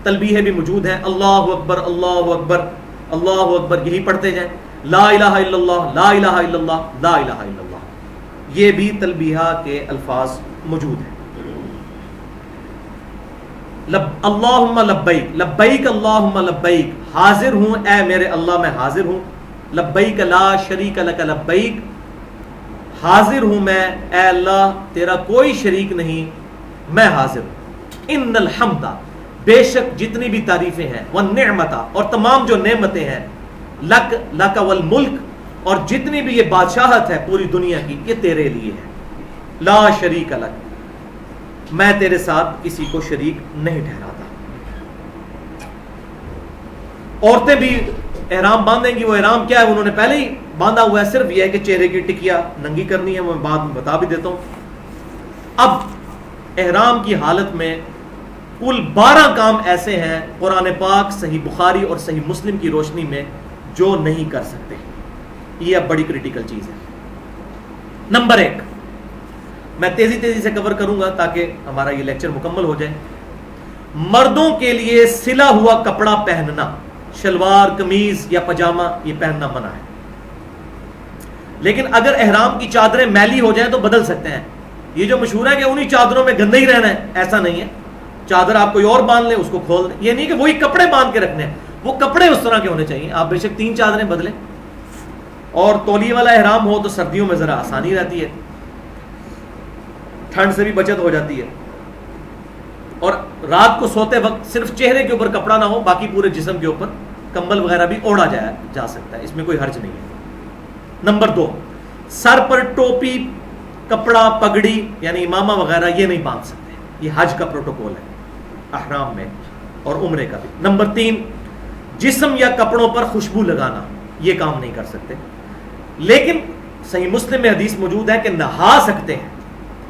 A: تلبیہ بھی موجود ہیں، اللہ اکبر اللہ اکبر اللہ اکبر، یہی پڑھتے جائیں. لا الہ الا اللہ لا الہ الا اللہ لا الہ الا اللہ، یہ بھی تلبیہ کے الفاظ موجود ہیں. اللہم لبیک لبیک اللہم لبیک، حاضر ہوں اے میرے اللہ میں حاضر ہوں. لبیک لا شریک لک لبیک، حاضر ہوں میں اے اللہ تیرا کوئی شریک نہیں، میں حاضر ہوں. ان الحمد، بے شک جتنی بھی تعریفیں ہیں، والنعمت، اور تمام جو نعمتیں ہیں، لک لک والملک، اور جتنی بھی یہ بادشاہت ہے پوری دنیا کی، یہ تیرے لیے ہے. لا شریک لک، میں تیرے ساتھ کسی کو شریک نہیں ٹھہراتا. عورتیں بھی احرام باندھیں گی. وہ احرام کیا ہے انہوں نے پہلے ہی باندھا ہوا ہے، صرف یہ ہے کہ چہرے کی ٹکیا ننگی کرنی ہے، وہ میں بعد میں بتا بھی دیتا ہوں. اب احرام کی حالت میں کل 12 کام ایسے ہیں قرآن پاک صحیح بخاری اور صحیح مسلم کی روشنی میں جو نہیں کر سکتے. یہ اب بڑی کریٹیکل چیز ہے. نمبر 1 میں تیزی سے کور کروں گا تاکہ ہمارا یہ لیکچر مکمل ہو جائے. مردوں کے لیے سلا ہوا کپڑا پہننا، شلوار قمیض یا پاجامہ، یہ پہننا منع ہے. لیکن اگر احرام کی چادریں میلی ہو جائیں تو بدل سکتے ہیں. یہ جو مشہور ہے کہ انہی چادروں میں گندے ہی رہنا ہے، ایسا نہیں ہے. چادر آپ کوئی اور باندھ لیں، اس کو کھول دیں. یہ نہیں کہ وہی کپڑے باندھ کے رکھنے ہیں، وہ کپڑے اس طرح کے ہونے چاہیے. آپ بے شک 3 چادریں بدلیں. اور تولیے والا احرام ہو تو سردیوں میں ذرا آسانی رہتی ہے، ٹھنڈ سے بھی بچت ہو جاتی ہے. اور رات کو سوتے وقت صرف چہرے کے اوپر کپڑا نہ ہو، باقی پورے جسم کے اوپر کمبل وغیرہ بھی اوڑھا جا سکتا ہے، اس میں کوئی حرج نہیں ہے. نمبر 2 سر پر ٹوپی، کپڑا، پگڑی یعنی امامہ وغیرہ یہ نہیں باندھ سکتے. یہ حج کا پروٹوکول ہے احرام میں اور عمرے کا بھی. نمبر 3 جسم یا کپڑوں پر خوشبو لگانا، یہ کام نہیں کر سکتے. لیکن صحیح مسلم میں حدیث موجود ہے کہ نہا سکتے ہیں.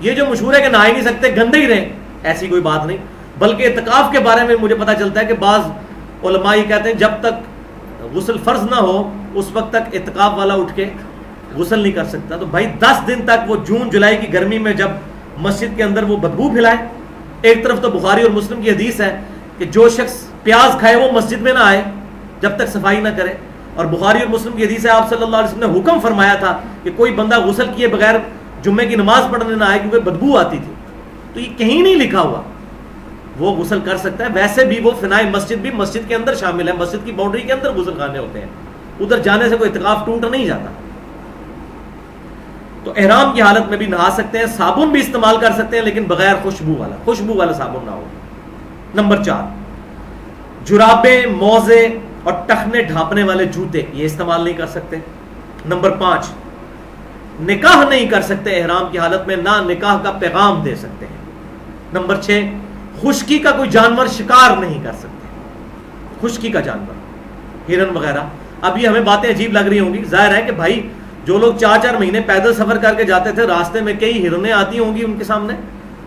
A: یہ جو مشہور ہے کہ نہا ہی نہیں سکتے، گندے ہی رہیں، ایسی کوئی بات نہیں. بلکہ اعتکاف کے بارے میں مجھے پتا چلتا ہے کہ بعض علماء یہ کہتے ہیں جب تک غسل فرض نہ ہو اس وقت تک اعتکاف والا اٹھ کے غسل نہیں کر سکتا. تو بھائی 10 دن تک وہ جون جولائی کی گرمی میں جب مسجد کے اندر وہ بدبو پھیلائے. ایک طرف تو بخاری اور مسلم کی حدیث ہے کہ جو شخص پیاز کھائے وہ مسجد میں نہ آئے جب تک صفائی نہ کرے. اور بخاری اور مسلم کی حدیث ہے آپ صلی اللہ علیہ وسلم نے حکم فرمایا تھا کہ کوئی بندہ غسل کیے بغیر جمعے کی نماز پڑھنے نہ آئے کیونکہ بدبو آتی تھی. تو یہ کہیں نہیں لکھا ہوا، وہ غسل کر سکتا ہے. ویسے بھی وہ فنائے مسجد بھی مسجد کے اندر شامل ہے، مسجد کی باؤنڈری کے اندر غسل خانے ہوتے ہیں، ادھر جانے سے کوئی اعتکاف ٹوٹ نہیں جاتا. تو احرام کی حالت میں بھی نہا سکتے ہیں. صابن بھی استعمال کر سکتے ہیں لیکن بغیر خوشبو والا صابن نہ ہو. نمبر 4 جرابیں، موزے اور ٹخنے ڈھانپنے والے جوتے یہ استعمال نہیں کر سکتے. نمبر 5 نکاح نہیں کر سکتے احرام کی حالت میں، نہ نکاح کا پیغام دے سکتے ہیں. نمبر 6 خشکی کا کوئی جانور شکار نہیں کر سکتے. خشکی کا جانور ہرن وغیرہ. اب یہ ہمیں باتیں عجیب لگ رہی ہوں گی، ظاہر ہے کہ بھائی جو لوگ 4 مہینے پیدل سفر کر کے جاتے تھے، راستے میں کئی ہرنیں آتی ہوں گی ان کے سامنے،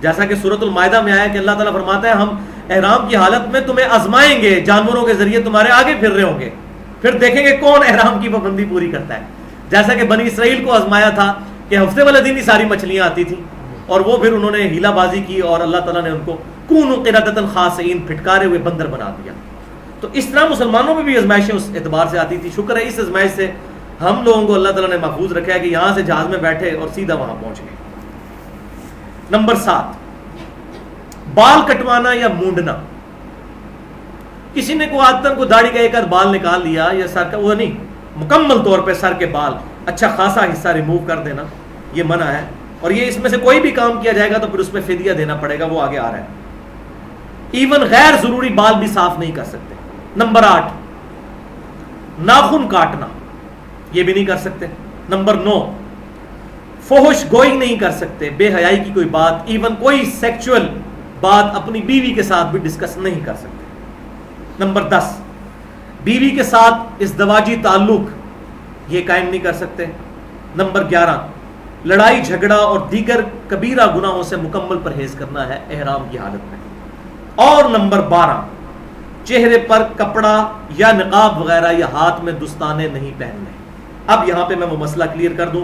A: جیسا کہ سورۃ المائدہ میں آیا کہ اللہ تعالیٰ فرماتا ہے ہم احرام کی حالت میں تمہیں آزمائیں گے، جانوروں کے ذریعے تمہارے آگے پھر رہے ہوں گے، پھر دیکھیں گے کون احرام کی پابندی پوری کرتا ہے. جیسا کہ بنی اسرائیل کو آزمایا تھا کہ ہفتے والے دن ہی ساری مچھلیاں آتی تھیں اور وہ پھر انہوں نے ہیلا بازی کی اور اللہ تعالیٰ نے ان کو کونوا قردۃ خاسئین، پھٹکارے ہوئے بندر بنا دیا۔ تو اس طرح مسلمانوں میں بھی آزمائشیں اس اعتبار سے آتی تھی۔ شکر ہے اس آزمائش سے ہم لوگوں کو اللہ تعالیٰ نے محفوظ رکھا ہے کہ یہاں سے جہاز میں بیٹھے اور سیدھا وہاں پہنچ گئے۔ نمبر 7، بال کٹوانا یا مونڈنا۔ کسی نے کو عادتاً کو داڑھی کا ایک آدھ بال نکال لیا یا سر کا، وہ نہیں، مکمل طور پہ سر کے بال اچھا خاصا حصہ ریموو کر دینا یہ منع ہے، اور یہ اس میں سے کوئی بھی کام کیا جائے گا تو پھر اس میں فدیہ دینا پڑے گا، وہ آگے آ رہا ہے۔ ایون غیر ضروری بال بھی صاف نہیں کر سکتے۔ نمبر 8، ناخن کاٹنا، یہ بھی نہیں کر سکتے۔ نمبر 9، فحش گوئی نہیں کر سکتے، بے حیائی کی کوئی بات، ایون کوئی سیکچول بات اپنی بیوی کے ساتھ بھی ڈسکس نہیں کر سکتے۔ نمبر 10، بیوی کے ساتھ ازدواجی تعلق یہ قائم نہیں کر سکتے۔ نمبر 11، لڑائی جھگڑا اور دیگر کبیرہ گناہوں سے مکمل پرہیز کرنا ہے احرام کی حالت میں۔ اور نمبر 12، چہرے پر کپڑا یا نقاب وغیرہ یا ہاتھ میں دستانے نہیں پہننے۔ اب یہاں پہ میں وہ مسئلہ کلیئر کر دوں۔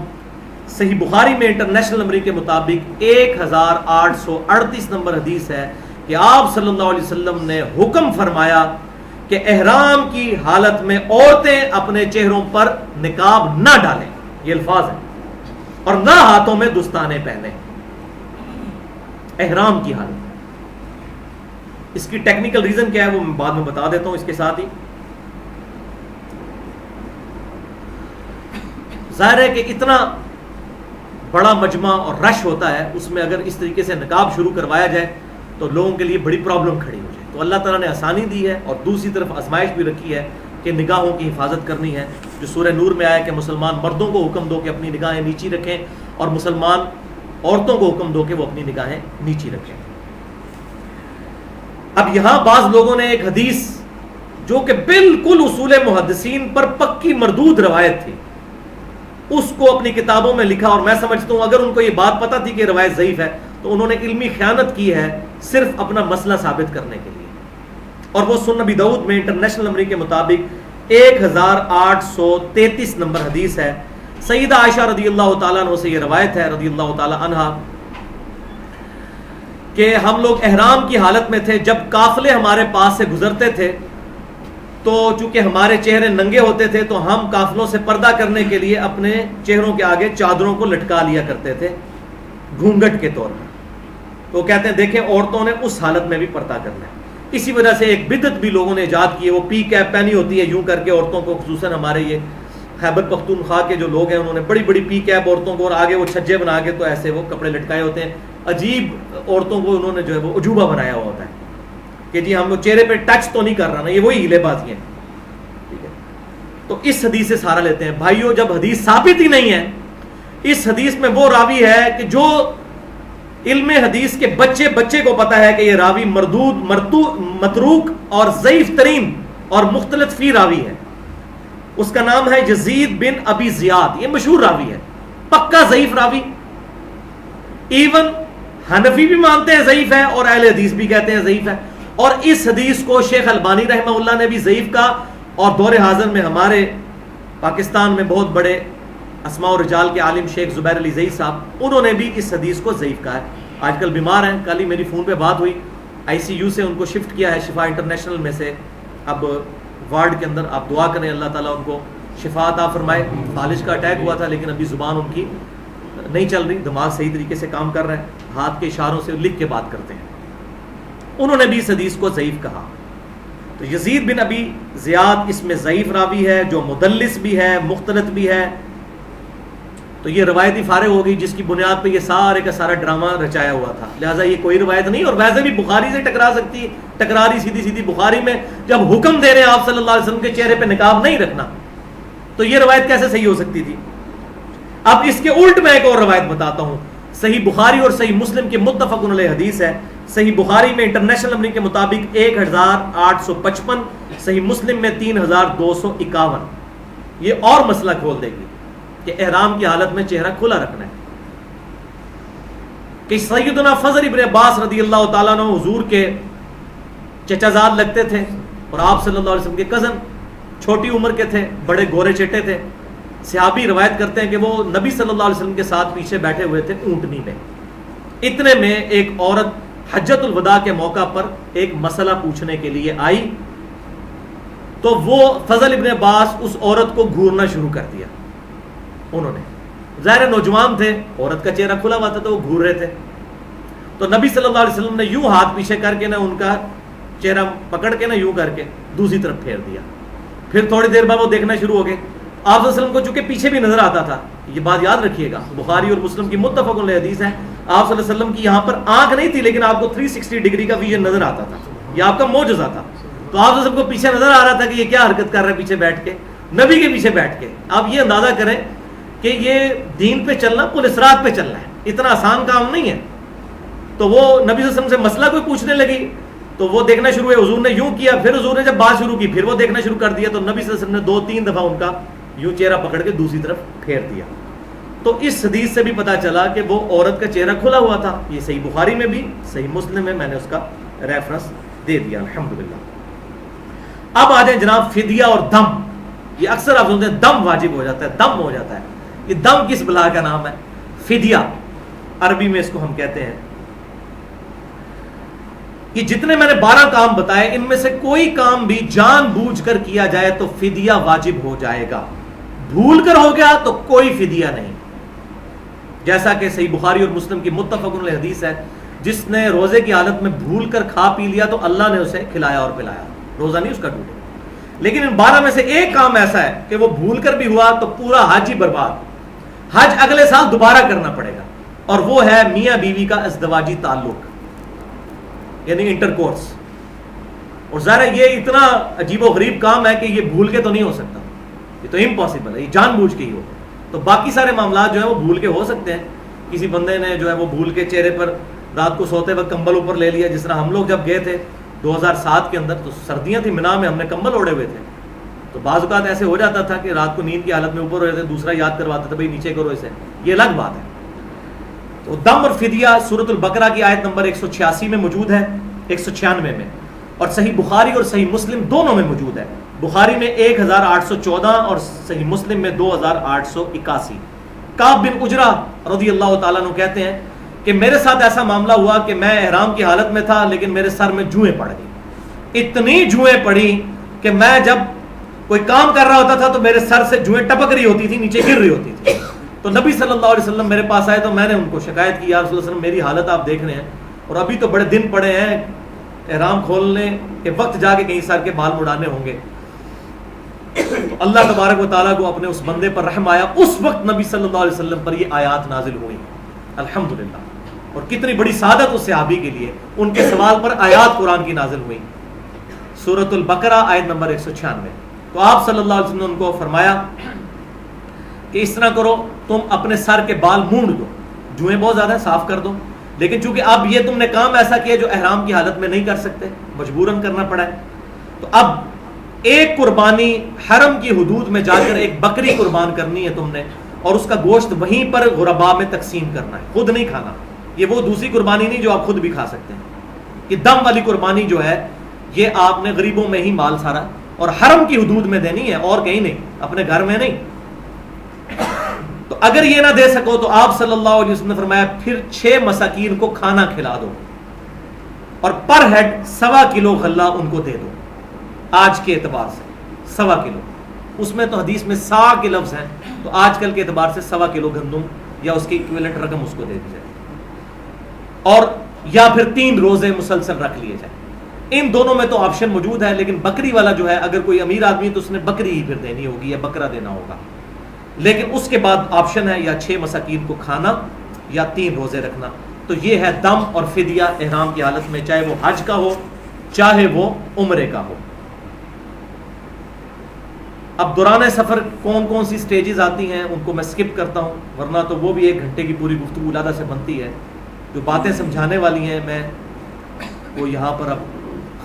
A: صحیح بخاری میں انٹرنیشنل نمبر کے مطابق 1838 نمبر حدیث ہے کہ آپ صلی اللہ علیہ وسلم نے حکم فرمایا کہ احرام کی حالت میں عورتیں اپنے چہروں پر نقاب نہ ڈالیں، یہ الفاظ ہیں، اور نہ ہاتھوں میں دستانے پہنیں احرام کی حالت میں۔ اس کی ٹیکنیکل ریزن کیا ہے وہ میں بعد میں بتا دیتا ہوں۔ اس کے ساتھ ہی ظاہر ہے کہ اتنا بڑا مجمع اور رش ہوتا ہے، اس میں اگر اس طریقے سے نقاب شروع کروایا جائے تو لوگوں کے لیے بڑی پرابلم کھڑی ہو جائے۔ تو اللہ تعالیٰ نے آسانی دی ہے اور دوسری طرف آزمائش بھی رکھی ہے کہ نگاہوں کی حفاظت کرنی ہے، جو سورہ نور میں آیا کہ مسلمان مردوں کو حکم دو کہ اپنی نگاہیں نیچی رکھیں، اور مسلمان عورتوں کو حکم دو کہ وہ اپنی نگاہیں نیچی رکھیں۔ اب یہاں بعض لوگوں نے ایک حدیث جو کہ بالکل اصول محدثین پر پکی مردود روایت تھی، اس کو اپنی کتابوں میں لکھا، اور میں سمجھتا ہوں اگر ان کو یہ بات پتہ تھی کہ روایت ضعیف ہے تو انہوں نے علمی خیانت کی ہے صرف اپنا مسئلہ ثابت کرنے کے لیے۔ اور وہ سنن ابی داؤد میں انٹرنیشنل نمبر کے مطابق 1833 نمبر حدیث ہے۔ سیدہ عائشہ رضی اللہ تعالیٰ عنہ سے یہ روایت ہے رضی اللہ تعالیٰ عنہا کہ ہم لوگ احرام کی حالت میں تھے، جب قافلے ہمارے پاس سے گزرتے تھے تو چونکہ ہمارے چہرے ننگے ہوتے تھے تو ہم قافلوں سے پردہ کرنے کے لیے اپنے چہروں کے آگے چادروں کو لٹکا لیا کرتے تھے گھونگھٹ کے طور پر۔ تو کہتے ہیں دیکھیں عورتوں نے اس حالت میں بھی پردہ کرنا ہے۔ اسی وجہ سے ایک بدعت بھی لوگوں نے ایجاد کی ہے، وہ پی کیپ پہنی ہوتی ہے یوں کر کے عورتوں کو، خصوصاً ہمارے یہ خیبر پختونخوا کے جو لوگ ہیں انہوں نے بڑی بڑی پی کیپ عورتوں کو، اور آگے وہ چھجے بنا کے تو ایسے وہ کپڑے لٹکائے ہوتے ہیں، عجیب عورتوں کو انہوں نے جو ہے وہ عجوبہ بنایا ہوا ہوتا ہے کہ جی ہم چہرے پہ ٹچ تو نہیں کر رہا نا، یہ وہی ہیلے بازی ہیں، ٹھیک ہے۔ تو اس حدیث سے سہارا لیتے ہیں۔ بھائیو جب حدیث ثابت ہی نہیں ہے، اس حدیث میں وہ راوی ہے کہ جو علم حدیث کے بچے کو پتا ہے کہ یہ راوی مردود متروک اور ضعیف ترین اور مختلف فی راوی ہے، اس کا نام ہے یزید بن ابی زیاد، یہ مشہور راوی ہے، پکا ضعیف راوی، ایون حنفی بھی مانتے ہیں ضعیف ہے اور اہل حدیث بھی کہتے ہیں ضعیف ہے۔ اور اس حدیث کو شیخ البانی رحمہ اللہ نے بھی ضعیف کہا، اور دور حاضر میں ہمارے پاکستان میں بہت بڑے اسماء و رجال کے عالم شیخ زبیر علی زئی صاحب، انہوں نے بھی اس حدیث کو ضعیف کہا ہے۔ آج کل بیمار ہیں، کل ہی میری فون پہ بات ہوئی، آئی سی یو سے ان کو شفٹ کیا ہے شفا انٹرنیشنل میں سے، اب وارڈ کے اندر، آپ دعا کریں اللہ تعالیٰ ان کو شفا عطا فرمائے۔ فالج کا اٹیک ہوا تھا لیکن ابھی زبان ان کی نہیں چل رہی، دماغ صحیح طریقے سے کام کر رہا ہے، ہاتھ کے اشاروں سے لکھ کے بات کرتے ہیں۔ انہوں نے بھی اس حدیث کو ضعیف کہا۔ تو یزید بن ابی زیاد اس میں ضعیف راوی ہے، جو مدلس بھی ہے، مختلط بھی ہے۔ تو یہ روایت ہی فارغ ہو گئی جس کی بنیاد پہ یہ سارے کا سارا ڈرامہ رچایا ہوا تھا، لہٰذا یہ کوئی روایت نہیں، اور ویسے بھی بخاری سے ٹکرا رہی سیدھی بخاری میں جب حکم دے رہے ہیں آپ صلی اللہ علیہ وسلم کے چہرے پہ نقاب نہیں رکھنا، تو یہ روایت کیسے صحیح ہو سکتی تھی؟ اب اس کے الٹ میں ایک اور روایت بتاتا ہوں، صحیح بخاری اور صحیح مسلم کے متفق علیہ حدیث ہے۔ صحیح بخاری میں انٹرنیشنل نمبر کے مطابق 1855، صحیح مسلم میں 3251۔ یہ اور مسئلہ کھول دے گی کہ احرام کی حالت میں چہرہ کھلا رکھنا ہے، کہ سیدنا فضل ابن عباس رضی اللہ تعالیٰ عنہ حضور کے چچا زاد لگتے تھے، اور آپ صلی اللہ علیہ وسلم کے کزن، چھوٹی عمر کے تھے، بڑے گورے چٹے تھے۔ صحابی روایت کرتے ہیں کہ وہ نبی صلی اللہ علیہ وسلم کے ساتھ پیچھے بیٹھے ہوئے تھے اونٹنی میں، اتنے میں ایک عورت حجۃ الوداع کے موقع پر ایک مسئلہ پوچھنے کے لیے آئی تو وہ فضل ابن عباس اس عورت کو گھورنا شروع کر دیا. انہوں نے ظاہر نوجوان تھے, عورت کا چہرہ کھلا ہوا تھا تو وہ گھور رہے تھے. تو نبی صلی اللہ علیہ وسلم نے یوں ہاتھ پیچھے کر کے ان کا چہرہ پکڑ کے یوں کر کے دوسری طرف پھیر دیا. پھر تھوڑی دیر بعد وہ دیکھنا شروع ہو گئے. آپ صلی اللہ علیہ وسلم کو چونکہ پیچھے بھی نظر آتا تھا, یہ بات یاد رکھیے گا, بخاری اور مسلم کی متفق علیہ حدیث ہے, آپ صلی اللہ علیہ وسلم کی یہاں پر آنکھ نہیں تھی لیکن آپ کو 360 ڈگری کا ویژن نظر آتا تھا, یہ آپ کا معجزہ تھا. تو آپ صلی اللہ علیہ وسلم کو پیچھے نظر آ رہا تھا کہ یہ کیا حرکت کر رہا ہے پیچھے بیٹھ کے, نبی کے پیچھے بیٹھ کے. آپ یہ اندازہ کریں کہ یہ دین پہ چلنا پل اسرات پہ چلنا ہے, اتنا آسان کام نہیں ہے. تو وہ نبی صلی اللہ علیہ وسلم سے مسئلہ کوئی پوچھنے لگی تو وہ دیکھنا شروع ہوئے, حضور نے یوں کیا, پھر حضور نے جب بات شروع کی پھر وہ دیکھنا شروع کر دیا. تو نبی صلی اللہ علیہ وسلم نے 2-3 دفعہ ان کا یوں چہرہ پکڑ کے دوسری طرف پھیر دیا. تو اس حدیث سے بھی پتا چلا کہ وہ عورت کا چہرہ کھلا ہوا تھا. یہ صحیح بخاری میں بھی صحیح مسلم میں نے اس کا ریفرنس دے دیا الحمدللہ. اب آ جائیں جناب فدیہ اور دم. یہ اکثر آپ سنتے ہیں دم واجب ہو جاتا ہے, دم ہو جاتا ہے. یہ دم کس بلا کا نام ہے؟ فدیہ عربی میں اس کو ہم کہتے ہیں. یہ جتنے میں نے 12 کام بتائے ان میں سے کوئی کام بھی جان بوجھ کر کیا جائے تو فدیہ واجب ہو جائے گا. بھول کر ہو گیا تو کوئی فدیہ نہیں. جیسا کہ صحیح بخاری اور مسلم کی متفق علیہ حدیث ہے, جس نے روزے کی حالت میں بھول کر کھا پی لیا تو اللہ نے اسے کھلایا اور پلایا, روزہ نہیں اس کا ٹوٹے. لیکن ان 12 میں سے ایک کام ایسا ہے کہ وہ بھول کر بھی ہوا تو پورا حج ہی برباد, حج اگلے سال دوبارہ کرنا پڑے گا, اور وہ ہے میاں بیوی کا ازدواجی تعلق یعنی انٹر کورس. اور ظاہر یہ اتنا عجیب و غریب کام ہے کہ یہ بھول کے تو نہیں ہو سکتا, یہ تو امپاسبل ہے, یہ جان بوجھ کے ہی ہوتا ہے. تو باقی سارے معاملات جو ہیں وہ بھول کے ہو سکتے ہیں. کسی بندے نے جو ہے وہ بھول کے چہرے پر رات کو سوتے وقت کمبل اوپر لے لیا, جس طرح ہم لوگ جب گئے تھے 2007 کے اندر, تو سردیاں تھی منا میں, ہم نے کمبل اوڑے ہوئے تھے. تو بعض اوقات ایسے ہو جاتا تھا کہ رات کو نیند کی حالت میں اوپر ہو رہے تھے, دوسرا یاد کرواتا تھا بھائی نیچے کرو اسے, یہ الگ بات ہے. تو دم اور فدیہ سورۃ البقرہ کی آیت نمبر 186 میں موجود ہے, 196 میں, اور صحیح بخاری اور صحیح مسلم دونوں میں موجود ہے. بخاری میں 1814 اور صحیح مسلم میں 2881. کعب بن عجرہ رضی اللہ تعالیٰ عنہ کہتے ہیں کہ میرے ساتھ ایسا معاملہ ہوا کہ میں احرام کی حالت میں تھا لیکن میرے سر میں جوئیں پڑ گئی. اتنی جوئیں پڑی کہ میں جب کوئی کام کر رہا ہوتا تھا تو میرے سر سے جوئیں ٹپک رہی ہوتی تھی, نیچے گر رہی ہوتی تھی. تو نبی صلی اللہ علیہ وسلم میرے پاس آئے تو میں نے ان کو شکایت کی, یا رسول اللہ علیہ وسلم میری حالت آپ دیکھ رہے ہیں اور ابھی تو بڑے دن پڑے ہیں, احرام کھولنے کے وقت جا کے کہیں سر کے بال مڑانے ہوں گے. تو اللہ تبارک و تعالیٰ کو اپنے اس بندے پر رحم آیا. اس وقت نبی صلی اللہ علیہ وسلم پر یہ آیات نازل ہوئی الحمدللہ. اور کتنی بڑی سعادت اس صحابی کے لیے, ان کے سوال پر آیات قرآن کی نازل ہوئی. سورۃ البقرہ آیت نمبر 196. تو آپ صلی اللہ علیہ وسلم نے ان کو فرمایا کہ اس طرح کرو, تم اپنے سر کے بال مونڈ دو, جوئیں بہت زیادہ صاف کر دو, لیکن چونکہ اب یہ تم نے کام ایسا کیا جو احرام کی حالت میں نہیں کر سکتے, مجبوراً کرنا پڑا ہے, تو اب ایک قربانی حرم کی حدود میں جا کر ایک بکری قربان کرنی ہے تم نے, اور اس کا گوشت وہیں پر غربا میں تقسیم کرنا ہے, خود نہیں کھانا. یہ وہ دوسری قربانی نہیں جو آپ خود بھی کھا سکتے ہیں. یہ دم والی قربانی جو ہے یہ آپ نے غریبوں میں ہی مال سارا اور حرم کی حدود میں دینی ہے, اور کہیں نہیں, اپنے گھر میں نہیں. تو اگر یہ نہ دے سکو تو آپ صلی اللہ علیہ وسلم نے فرمایا پھر 6 مساکین کو کھانا کھلا دو, اور پر ہیڈ 1.25 کلو غلہ ان کو دے دو. آج کے اعتبار سے 1.25 کلو, اس میں تو حدیث میں 100 کے لفظ ہیں, تو آج کل کے اعتبار سے 1.25 کلو گندم یا اس کی ایکویلنٹ رقم اس کو دے دی جائے, اور یا پھر 3 روزے مسلسل رکھ لیے جائیں. ان دونوں میں تو آپشن موجود ہے, لیکن بکری والا جو ہے اگر کوئی امیر آدمی تو اس نے بکری ہی پھر دینی ہوگی یا بکرا دینا ہوگا. لیکن اس کے بعد آپشن ہے یا 6 مساکین کو کھانا یا 3 روزے رکھنا. تو یہ ہے دم اور فدیہ احرام کی حالت میں, چاہے وہ حج کا ہو چاہے وہ عمرے کا ہو. اب دوران سفر کون کون سی سٹیجز آتی ہیں ان کو میں سکپ کرتا ہوں, ورنہ تو وہ بھی 1 گھنٹے کی پوری گفتگو علیحدہ سے بنتی ہے. جو باتیں سمجھانے والی ہیں میں وہ یہاں پر اب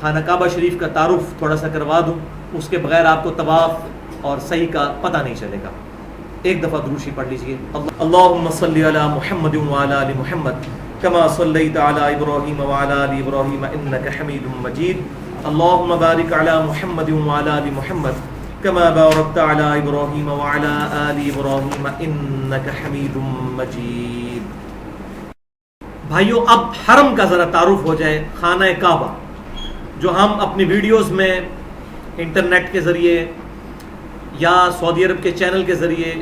A: خانہ کعبہ شریف کا تعارف تھوڑا سا کروا دوں, اس کے بغیر آپ کو طواف اور صحیح کا پتہ نہیں چلے گا. ایک دفعہ درود شریف پڑھ لیجئے. اللہم صلی علی محمد وعلی آل محمد کما صلیت علی ابراہیم وعلی آل ابراہیم انک حمید مجید. اللہم بارک علی محمد وعلی آل محمد کما بارکت علی ابراہیم وعلی آل ابراہیم انک حمید مجید. بھائیوں اب حرم کا ذرا تعارف ہو جائے. خانہ کعبہ جو ہم اپنی ویڈیوز میں انٹرنیٹ کے ذریعے یا سعودی عرب کے چینل کے ذریعے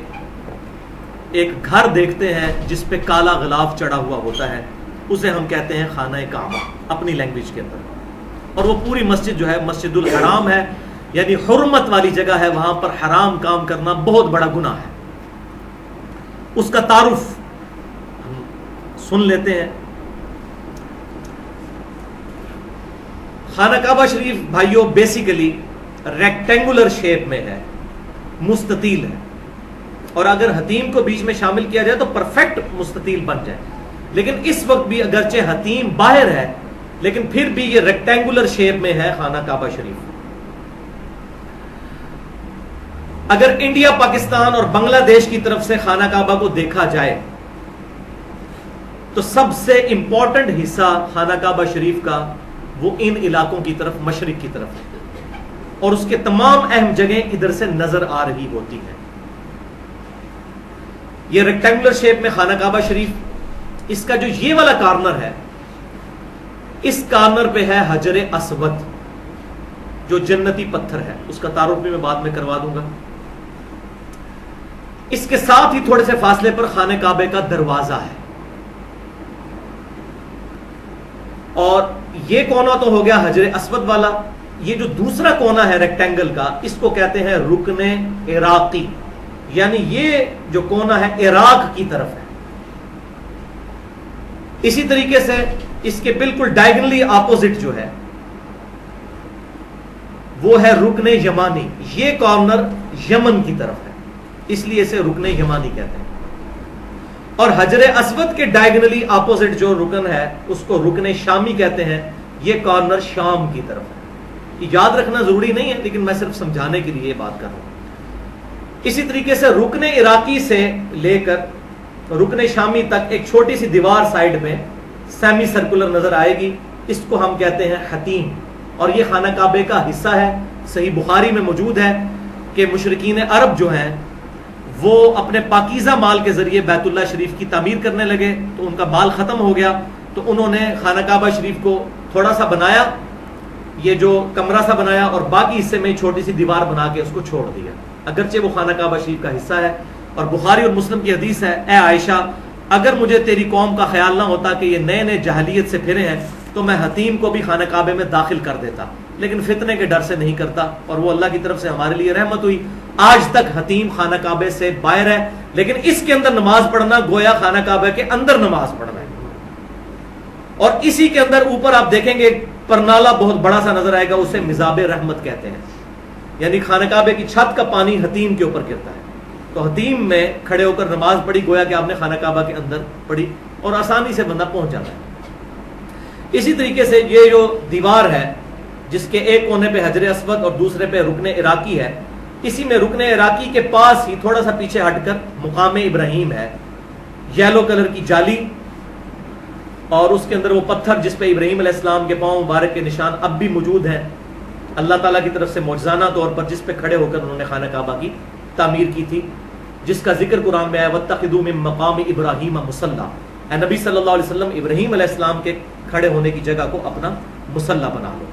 A: ایک گھر دیکھتے ہیں جس پہ کالا غلاف چڑھا ہوا ہوتا ہے, اسے ہم کہتے ہیں خانہ کعبہ اپنی لینگویج کے اندر. اور وہ پوری مسجد جو ہے مسجد الحرام ہے, یعنی حرمت والی جگہ ہے, وہاں پر حرام کام کرنا بہت بڑا گناہ ہے. اس کا تعارف ہم سن لیتے ہیں. خانہ کعبہ شریف بھائیوں بیسیکلی ریکٹینگولر شیپ میں ہے, مستطیل ہے, اور اگر حتیم کو بیچ میں شامل کیا جائے تو پرفیکٹ مستطیل بن جائے. لیکن اس وقت بھی اگرچہ حتیم باہر ہے لیکن پھر بھی یہ ریکٹینگولر شیپ میں ہے خانہ کعبہ شریف. اگر انڈیا, پاکستان اور بنگلہ دیش کی طرف سے خانہ کعبہ کو دیکھا جائے تو سب سے امپورٹنٹ حصہ خانہ کعبہ شریف کا وہ ان علاقوں کی طرف, مشرق کی طرف ہے, اور اس کے تمام اہم جگہیں ادھر سے نظر آ رہی ہوتی ہیں. یہ ریکٹینگولر شیپ میں خانہ کعبہ شریف, اس کا جو یہ والا کارنر ہے, اس کارنر پہ ہے حجر اسود جو جنتی پتھر ہے, اس کا تعارف بھی میں بعد میں کروا دوں گا. اس کے ساتھ ہی تھوڑے سے فاصلے پر خانہ کعبے کا دروازہ ہے, اور یہ کونا تو ہو گیا حجر اسود والا. یہ جو دوسرا کونا ہے ریکٹینگل کا, اس کو کہتے ہیں رکن عراقی, یعنی یہ جو کونا ہے عراق کی طرف ہے. اسی طریقے سے اس کے بالکل ڈائیگنلی اپوزٹ جو ہے وہ ہے رکن یمانی. یہ کارنر یمن کی طرف ہے, اس لیے اسے رکن یمانی کہتے ہیں. اور حجر اسود کے ڈائیگنلی اپوزٹ جو رکن ہے اس کو رکن شامی کہتے ہیں. یہ کارنر شام کی طرف ہے. یہ یاد رکھنا ضروری نہیں ہے لیکن میں صرف سمجھانے کے لیے یہ بات کر رہا ہوں. اسی طریقے سے رکن عراقی سے لے کر رکن شامی تک ایک چھوٹی سی دیوار سائیڈ میں سیمی سرکولر نظر آئے گی, اس کو ہم کہتے ہیں حتیم, اور یہ خانہ کعبے کا حصہ ہے. صحیح بخاری میں موجود ہے کہ مشرکین عرب جو ہیں وہ اپنے پاکیزہ مال کے ذریعے بیت اللہ شریف کی تعمیر کرنے لگے, تو ان کا مال ختم ہو گیا, تو انہوں نے خانہ کعبہ شریف کو تھوڑا سا بنایا, یہ جو کمرہ سا بنایا, اور باقی حصے میں چھوٹی سی دیوار بنا کے اس کو چھوڑ دیا, اگرچہ وہ خانہ کعبہ شریف کا حصہ ہے. اور بخاری اور مسلم کی حدیث ہے, اے عائشہ اگر مجھے تیری قوم کا خیال نہ ہوتا کہ یہ نئے نئے جاہلیت سے پھرے ہیں تو میں حتیم کو بھی خانہ کعبے میں داخل کر دیتا, لیکن فتنے کے ڈر سے نہیں کرتا, اور وہ اللہ کی طرف سے ہمارے لیے رحمت ہوئی. آج تک حتیم خانہ کعبے سے باہر ہے, لیکن اس کے اندر نماز پڑھنا گویا خانہ کعبے کے اندر نماز پڑھنا ہے. اور اسی کے اندر اوپر آپ دیکھیں گے پرنالا بہت بڑا سا نظر آئے گا, اسے مزاب رحمت کہتے ہیں, یعنی خانہ کعبے کی چھت کا پانی حتیم کے اوپر گرتا ہے. تو حتیم میں کھڑے ہو کر نماز پڑھی گویا کہ آپ نے خانہ کعبہ کے اندر پڑھی, اور آسانی سے بندہ پہنچ جاتا ہے. اسی طریقے سے یہ جو دیوار ہے جس کے ایک کونے پہ حجر اسود اور دوسرے پہ رکن عراقی ہے, اسی میں رکن عراقی کے پاس ہی تھوڑا سا پیچھے ہٹ کر مقام ابراہیم ہے, یلو کلر کی جالی, اور اس کے اندر وہ پتھر جس پہ ابراہیم علیہ السلام کے پاؤں مبارک کے نشان اب بھی موجود ہیں اللہ تعالیٰ کی طرف سے معجزانہ طور پر, جس پہ کھڑے ہو کر انہوں نے خانہ کعبہ کی تعمیر کی تھی, جس کا ذکر قرآن میں ہے وَاتَّخِذُوا مِن مَّقَامِ إِبْرَاهِيمَ مُصَلًّى. اے نبی صلی اللہ علیہ وسلم ابراہیم علیہ السلام کے کھڑے ہونے کی جگہ کو اپنا مصلی بنا لو.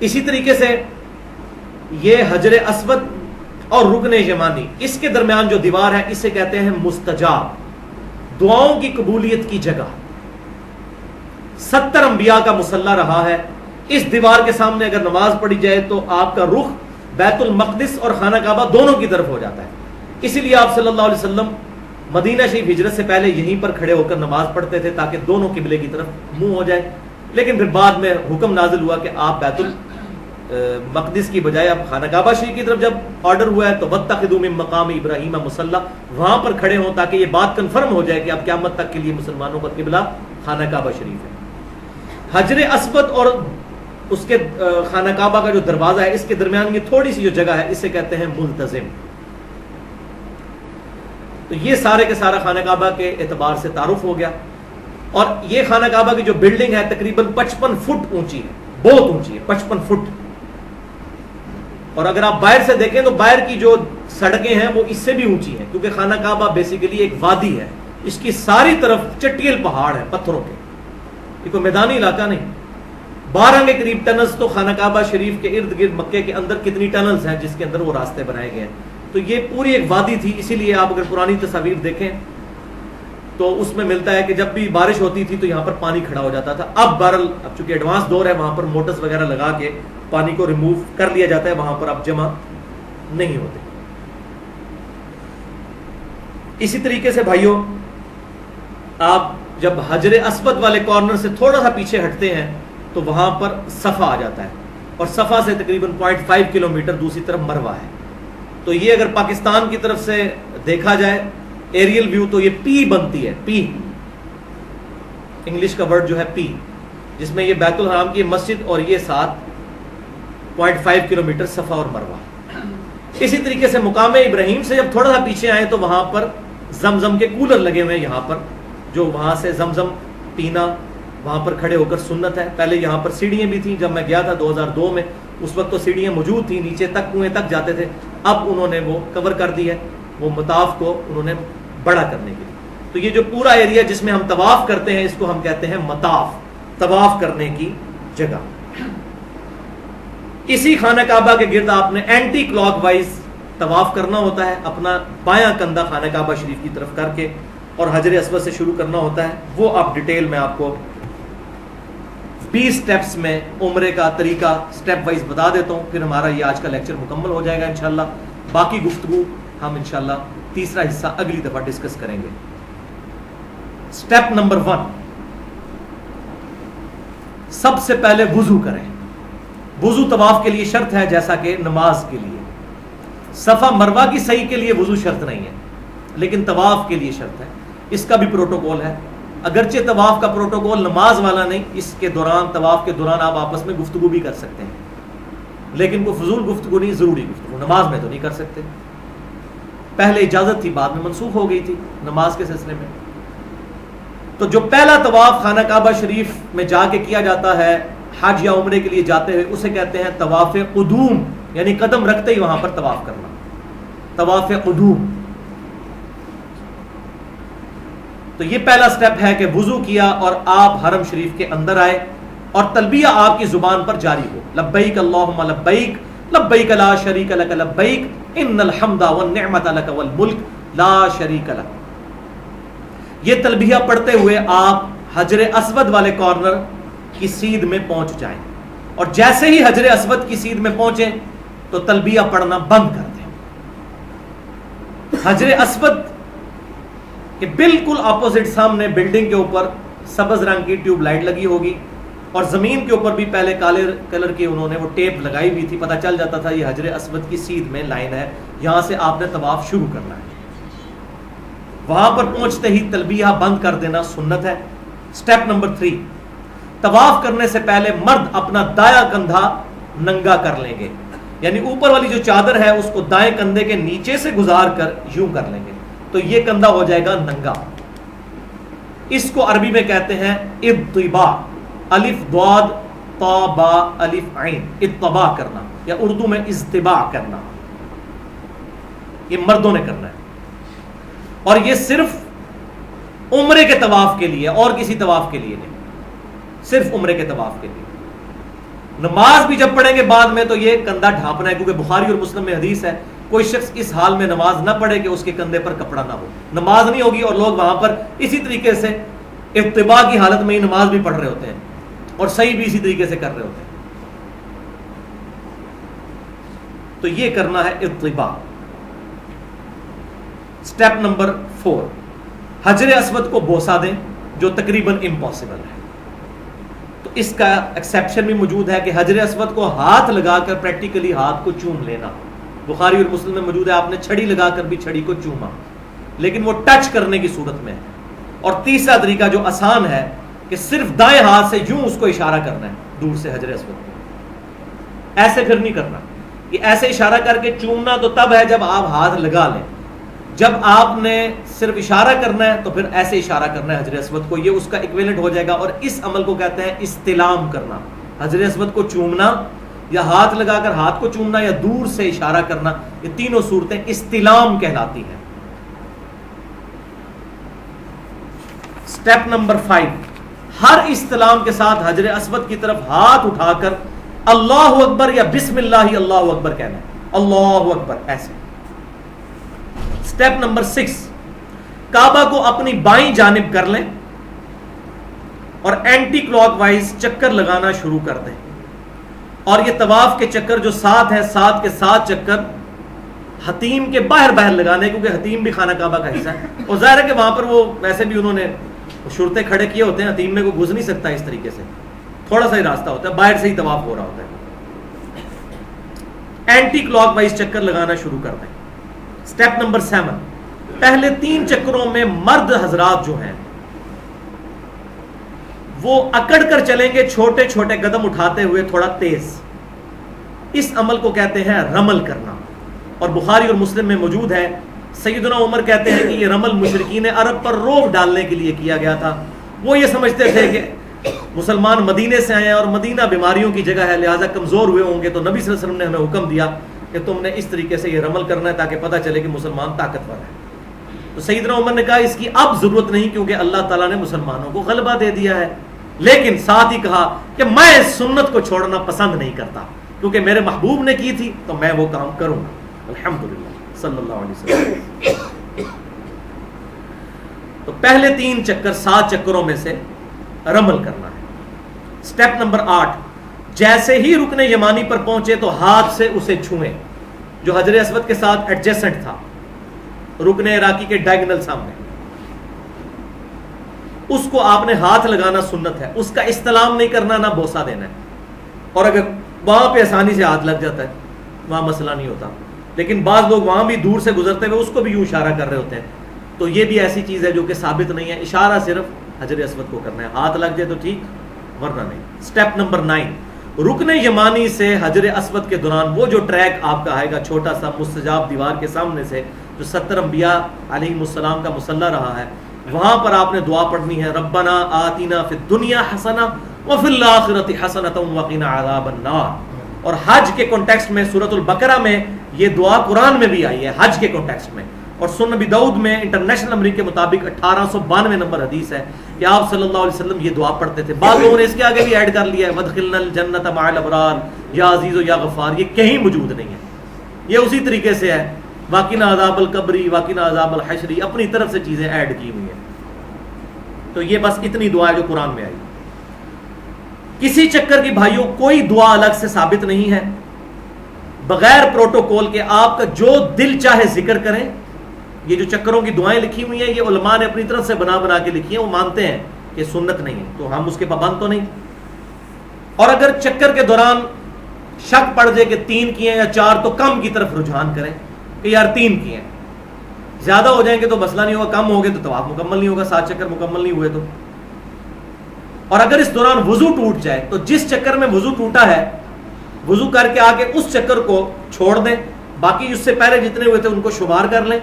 A: اسی طریقے سے یہ حجر اسود اور رکن یمانی, اس کے درمیان جو دیوار ہے اسے کہتے ہیں مستجاب, دعاؤں کی قبولیت کی جگہ. 70 انبیاء کا مصلی رہا ہے. اس دیوار کے سامنے اگر نماز پڑھی جائے تو آپ کا رخ بیت المقدس اور خانہ کعبہ دونوں کی طرف ہو جاتا ہے. اسی لیے آپ صلی اللہ علیہ وسلم مدینہ شریف ہجرت سے پہلے یہیں پر کھڑے ہو کر نماز پڑھتے تھے تاکہ دونوں قبلے کی طرف منہ ہو جائے. لیکن پھر بعد میں حکم نازل ہوا کہ آپ بیت المقدس کی بجائے اب خانہ کعبہ شریف کی طرف جب آرڈر ہوا ہے تو وَاتَّخِذُوا مِن مَّقَامِ إِبْرَاهِيمَ مُصَلًّى, وہاں پر کھڑے ہوں تاکہ یہ بات کنفرم ہو جائے کہ اب قیامت تک کے لیے مسلمانوں کا قبلہ خانہ کعبہ شریف ہے. حجر اسود اور اس کے خانہ کعبہ کا جو دروازہ ہے اس کے درمیان یہ تھوڑی سی جو جگہ ہے اسے کہتے ہیں ملتزم. تو یہ سارے کے سارا خانہ کعبہ کے اعتبار سے تعارف ہو گیا. اور یہ خانہ کعبہ کی جو بلڈنگ ہے تقریباً 55 فٹ اونچی ہے, بہت اونچی ہے, 55 فٹ. اور اگر آپ باہر سے دیکھیں تو باہر کی جو سڑکیں ہیں وہ اس سے بھی اونچی ہیں, کیونکہ خانہ کعبہ بیسیکلی ایک وادی ہے, اس کی ساری طرف چٹیل پہاڑ ہے پتھروں کے، یہ کوئی میدانی علاقہ نہیں. 12 کے قریب ٹنلز تو خانہ کعبہ شریف کے ارد گرد مکے کے اندر کتنی ٹنلز ہیں جس کے اندر وہ راستے بنائے گئے ہیں. تو یہ پوری ایک وادی تھی. اسی لیے آپ اگر پرانی تصاویر دیکھیں تو اس میں ملتا ہے کہ جب بھی بارش ہوتی تھی تو یہاں پر پانی کھڑا ہو جاتا تھا. اب بہرحال اب چونکہ ایڈوانس دور ہے وہاں پر موٹرز وغیرہ لگا کے پانی کو ریموو کر لیا جاتا ہے، وہاں پر اب جمع نہیں ہوتے. اسی طریقے سے بھائیوں آپ جب حجر اسود والے کارنر سے تھوڑا سا پیچھے ہٹتے ہیں تو وہاں پر صفا آ جاتا ہے، اور صفا سے تقریباً 0.5 کلومیٹر دوسری طرف مروہ ہے. تو یہ اگر پاکستان کی طرف سے دیکھا جائے ایریل ویو تو یہ پی بنتی ہے، پی انگلش کا ورڈ جو ہے پی، جس میں یہ بیت الحرام کی مسجد اور یہ ساتھ 0.5 کلومیٹر صفا اور مروہ. اسی طریقے سے مقام ابراہیم سے جب تھوڑا سا پیچھے آئے تو وہاں پر زمزم کے کولر لگے ہوئے ہیں یہاں پر، جو وہاں سے زمزم پینا وہاں پر کھڑے ہو کر سنت ہے. پہلے یہاں پر سیڑھیاں بھی تھیں، جب میں گیا تھا 2002 میں اس وقت تو سیڑھیاں موجود تھیں، نیچے تک کنویں تک جاتے تھے. اب انہوں نے وہ کور کر دی ہے، وہ مطاف کو انہوں نے بڑا کرنے کے لیے. تو یہ جو پورا ایریا جس میں ہم طواف کرتے ہیں اس کو ہم کہتے ہیں مطاف، طواف کرنے کی جگہ. اسی خانہ کعبہ کے گرد آپ نے اینٹی کلاک وائز طواف کرنا ہوتا ہے، اپنا بایاں کندھا خانہ کعبہ شریف کی طرف کر کے، اور حجر اسود سے شروع کرنا ہوتا ہے. وہ آپ ڈیٹیل میں آپ کو 20 سٹیپس میں عمرے کا طریقہ سٹیپ وائز بتا دیتا ہوں، پھر ہمارا یہ آج کا لیکچر مکمل ہو جائے گا انشاءاللہ. باقی گفتگو ہم انشاءاللہ تیسرا حصہ اگلی دفعہ ڈسکس کریں گے. سٹیپ نمبر 1، سب سے پہلے وضو کریں. وضو طواف کے لیے شرط ہے جیسا کہ نماز کے لیے. صفا مروہ کی صحیح کے لیے وضو شرط نہیں ہے، لیکن طواف کے لیے شرط ہے. اس کا بھی پروٹوکول ہے، اگرچہ طواف کا پروٹوکول نماز والا نہیں. اس کے دوران طواف کے دوران آپ آپس میں گفتگو بھی کر سکتے ہیں، لیکن کوئی فضول گفتگو نہیں، ضروری گفتگو. نماز میں تو نہیں کر سکتے. پہلے اجازت تھی، بعد میں منسوخ ہو گئی تھی نماز کے سلسلے میں. تو جو پہلا طواف خانہ کعبہ شریف میں جا کے کیا جاتا ہے حج یا عمرے کے لیے جاتے ہوئے، اسے کہتے ہیں طواف قدوم، یعنی قدم رکھتے ہی وہاں پر طواف کرنا، طواف قدوم. تو یہ پہلا سٹیپ ہے کہ وضو کیا اور آپ حرم شریف کے اندر آئے اور تلبیہ آپ کی زبان پر جاری ہو. لبیک اللہم لبیک لبیک لا شریک لک لبیک ان الحمد والنعمت لک والملک لا شریک لک. یہ تلبیہ پڑھتے ہوئے آپ حجر اسود والے کارنر کی سیدھ میں پہنچ جائیں، اور جیسے ہی حجر اسود کی سیدھ میں پہنچیں تو تلبیہ پڑھنا بند کر دیں. حجر اسود کہ بالکل اپوزٹ سامنے بلڈنگ کے اوپر سبز رنگ کی ٹیوب لائٹ لگی ہوگی، اور زمین کے اوپر بھی پہلے کالے کلر کی انہوں نے وہ ٹیپ لگائی ہوئی تھی، پتہ چل جاتا تھا یہ حجر اسود کی سیدھ میں لائن ہے، یہاں سے آپ نے طواف شروع کرنا ہے. وہاں پر پہنچتے ہی تلبیہ بند کر دینا سنت ہے. سٹیپ نمبر 3، طواف کرنے سے پہلے مرد اپنا دایاں کندھا ننگا کر لیں گے، یعنی اوپر والی جو چادر ہے اس کو دائیں کندھے کے نیچے سے گزار کر یوں کر لیں گے، تو یہ کندھا ہو جائے گا ننگا. اس کو عربی میں کہتے ہیں اطباء، الف ضاد طا با الف عین، اطباء کرنا، یا اردو میں اجتباع کرنا. یہ مردوں نے کرنا ہے، اور یہ صرف عمرے کے طواف کے لیے، اور کسی طواف کے لیے نہیں، صرف عمرے کے طواف کے لیے. نماز بھی جب پڑھیں گے بعد میں تو یہ کندھا ڈھانپنا ہے، کیونکہ بخاری اور مسلم میں حدیث ہے کوئی شخص اس حال میں نماز نہ پڑھے کہ اس کے کندھے پر کپڑا نہ ہو. نماز نہیں ہوگی اور لوگ وہاں پر اسی طریقے سے اتباع کی حالت میں ہی نماز بھی پڑھ رہے ہوتے ہیں اور صحیح بھی اسی طریقے سے کر رہے ہوتے ہیں. تو یہ کرنا ہے اتباع. سٹیپ نمبر 4، حجر اسود کو بوسہ دیں، جو تقریباً امپاسبل ہے. تو اس کا ایکسیپشن بھی موجود ہے کہ حجر اسود کو ہاتھ لگا کر پریکٹیکلی ہاتھ کو چوم لینا. بخاری اور مسلم میں موجود ہے آپ نے چھڑی لگا کر بھی چھڑی کو چوما، لیکن وہ ٹچ کرنے کی صورت میں ہے. اور تیسرا طریقہ جو آسان ہے کہ صرف دائیں ہاتھ سے یوں اس کو اشارہ کرنا ہے دور سے حجر اسود کو. ایسے پھر نہیں کرنا، یہ ایسے اشارہ کر کے چومنا تو تب ہے جب آپ ہاتھ لگا لیں. جب آپ نے صرف اشارہ کرنا ہے تو پھر ایسے اشارہ کرنا ہے حجر اسود کو، یہ اس کا ایکویلنٹ ہو جائے گا. اور اس عمل کو کہتے ہیں استلام کرنا. حجر اسود کو چومنا، یا ہاتھ لگا کر ہاتھ کو چومنا، یا دور سے اشارہ کرنا، یہ تینوں صورتیں استلام کہلاتی ہیں. اسٹیپ نمبر 5، ہر استلام کے ساتھ حجر اسود کی طرف ہاتھ اٹھا کر اللہ اکبر یا بسم اللہ اللہ اکبر کہنا ہے، اللہ اکبر ایسے۔ اسٹیپ نمبر 6، کعبہ کو اپنی بائیں جانب کر لیں اور اینٹی کلاک وائز چکر لگانا شروع کر دیں، اور یہ طواف کے چکر جو 7 ہیں 7 کے 7 چکر حتیم کے باہر لگانے، کیونکہ حتیم بھی خانہ کعبہ کا حصہ ہے، اور ظاہر ہے کہ وہاں پر وہ ویسے بھی انہوں نے شرطیں کھڑے کیے ہوتے ہیں، حتیم میں کوئی گھس نہیں سکتا اس طریقے سے، تھوڑا سا ہی راستہ ہوتا ہے، باہر سے ہی طواف ہو رہا ہوتا ہے۔ اینٹی کلاک وائز چکر لگانا شروع کر دیں۔ اسٹیپ نمبر 7، پہلے 3 چکروں میں مرد حضرات جو ہیں وہ اکڑ کر چلیں گے، چھوٹے چھوٹے قدم اٹھاتے ہوئے تھوڑا تیز۔ اس عمل کو کہتے ہیں رمل کرنا، اور بخاری اور مسلم میں موجود ہے، سیدنا عمر کہتے ہیں کہ یہ رمل مشرکین عرب پر روب ڈالنے کے لیے کیا گیا تھا۔ وہ یہ سمجھتے تھے کہ مسلمان مدینے سے آئے ہیں اور مدینہ بیماریوں کی جگہ ہے، لہٰذا کمزور ہوئے ہوں گے، تو نبی صلی اللہ علیہ وسلم نے ہمیں حکم دیا کہ تم نے اس طریقے سے یہ رمل کرنا ہے تاکہ پتہ چلے کہ مسلمان طاقتور ہے۔ تو سیدنا عمر نے کہا اس کی اب ضرورت نہیں، کیونکہ اللہ تعالیٰ نے مسلمانوں کو غلبہ دے دیا ہے، لیکن ساتھ ہی کہا کہ میں اس سنت کو چھوڑنا پسند نہیں کرتا، کیونکہ میرے محبوب نے کی تھی تو میں وہ کام کروں گا، الحمدللہ صلی اللہ علیہ وسلم۔ تو پہلے 3 چکر 7 چکروں میں سے رمل کرنا ہے۔ سٹیپ نمبر 8، جیسے ہی رکن یمانی پر پہنچے تو ہاتھ سے اسے چھوئیں، جو حجر اسود کے ساتھ ایڈجسنٹ تھا، رکن عراقی کے ڈائگنل سامنے، اس کو آپ نے ہاتھ لگانا سنت ہے، اس کا استلام نہیں کرنا، نہ بوسہ دینا ہے، اور اگر وہاں پہ آسانی سے ہاتھ لگ جاتا ہے وہاں مسئلہ نہیں ہوتا، لیکن بعض لوگ وہاں بھی دور سے گزرتے ہوئے اس کو بھی یوں اشارہ کر رہے ہوتے ہیں، تو یہ بھی ایسی چیز ہے جو کہ ثابت نہیں ہے، اشارہ صرف حجر اسود کو کرنا ہے، ہاتھ لگ جائے تو ٹھیک ورنہ نہیں۔ سٹیپ نمبر 9، رکن یمانی سے حجر اسود کے دوران وہ جو ٹریک آپ کا آئے گا چھوٹا سا مستجاب دیوار کے سامنے سے، جو 70 انبیاء علیہم السلام کا مصلی رہا ہے، وہاں پر آپ نے دعا پڑھنی ہے، ربنا آتنا فی الدنیا حسنہ وفی الآخرۃ حسنۃ وقنا عذاب النار۔ اور حج کے کانٹیکسٹ میں سورۃ البقرہ میں یہ دعا قرآن میں بھی آئی ہے، حج کے کانٹیکسٹ میں، اور سنن ابی داؤد میں انٹرنیشنل نمبر کے مطابق 1892 نمبر حدیث ہے کہ آپ صلی اللہ علیہ وسلم یہ دعا پڑھتے تھے۔ بعض لوگوں نے اس کے آگے بھی ایڈ کر لیا ہے، وادخلنا الجنۃ مع الابرار یا عزیز یا غفار، یہ کہیں موجود نہیں ہے، یہ اسی طریقے سے ہے، واقعنا عذاب القبری واقعنا عذاب الحشری، اپنی طرف سے چیزیں ایڈ کی ہوئی ہیں۔ تو یہ بس اتنی دعا ہے جو قرآن میں آئی۔ کسی چکر کی بھائیوں کوئی دعا الگ سے ثابت نہیں ہے، بغیر پروٹوکول کے آپ کا جو دل چاہے ذکر کریں۔ یہ جو چکروں کی دعائیں لکھی ہوئی ہیں یہ علماء نے اپنی طرف سے بنا کے لکھی ہیں، وہ مانتے ہیں کہ سنت نہیں ہے، تو ہم اس کے پابند تو نہیں۔ اور اگر چکر کے دوران شک پڑ جائے کہ 3 کیے یا 4 تو کم کی طرف رجحان کریں کہ یار 3 کیے، زیادہ ہو جائیں گے تو مسئلہ نہیں ہوگا، کم ہو گئے تو طواف مکمل نہیں ہوگا، 7 چکر مکمل نہیں ہوئے تو۔ اور اگر اس دوران وضو ٹوٹ جائے تو جس چکر میں وضو ٹوٹا ہے وضو کر کے آگے اس چکر کو چھوڑ دیں، باقی اس سے پہلے جتنے ہوئے تھے ان کو شمار کر لیں،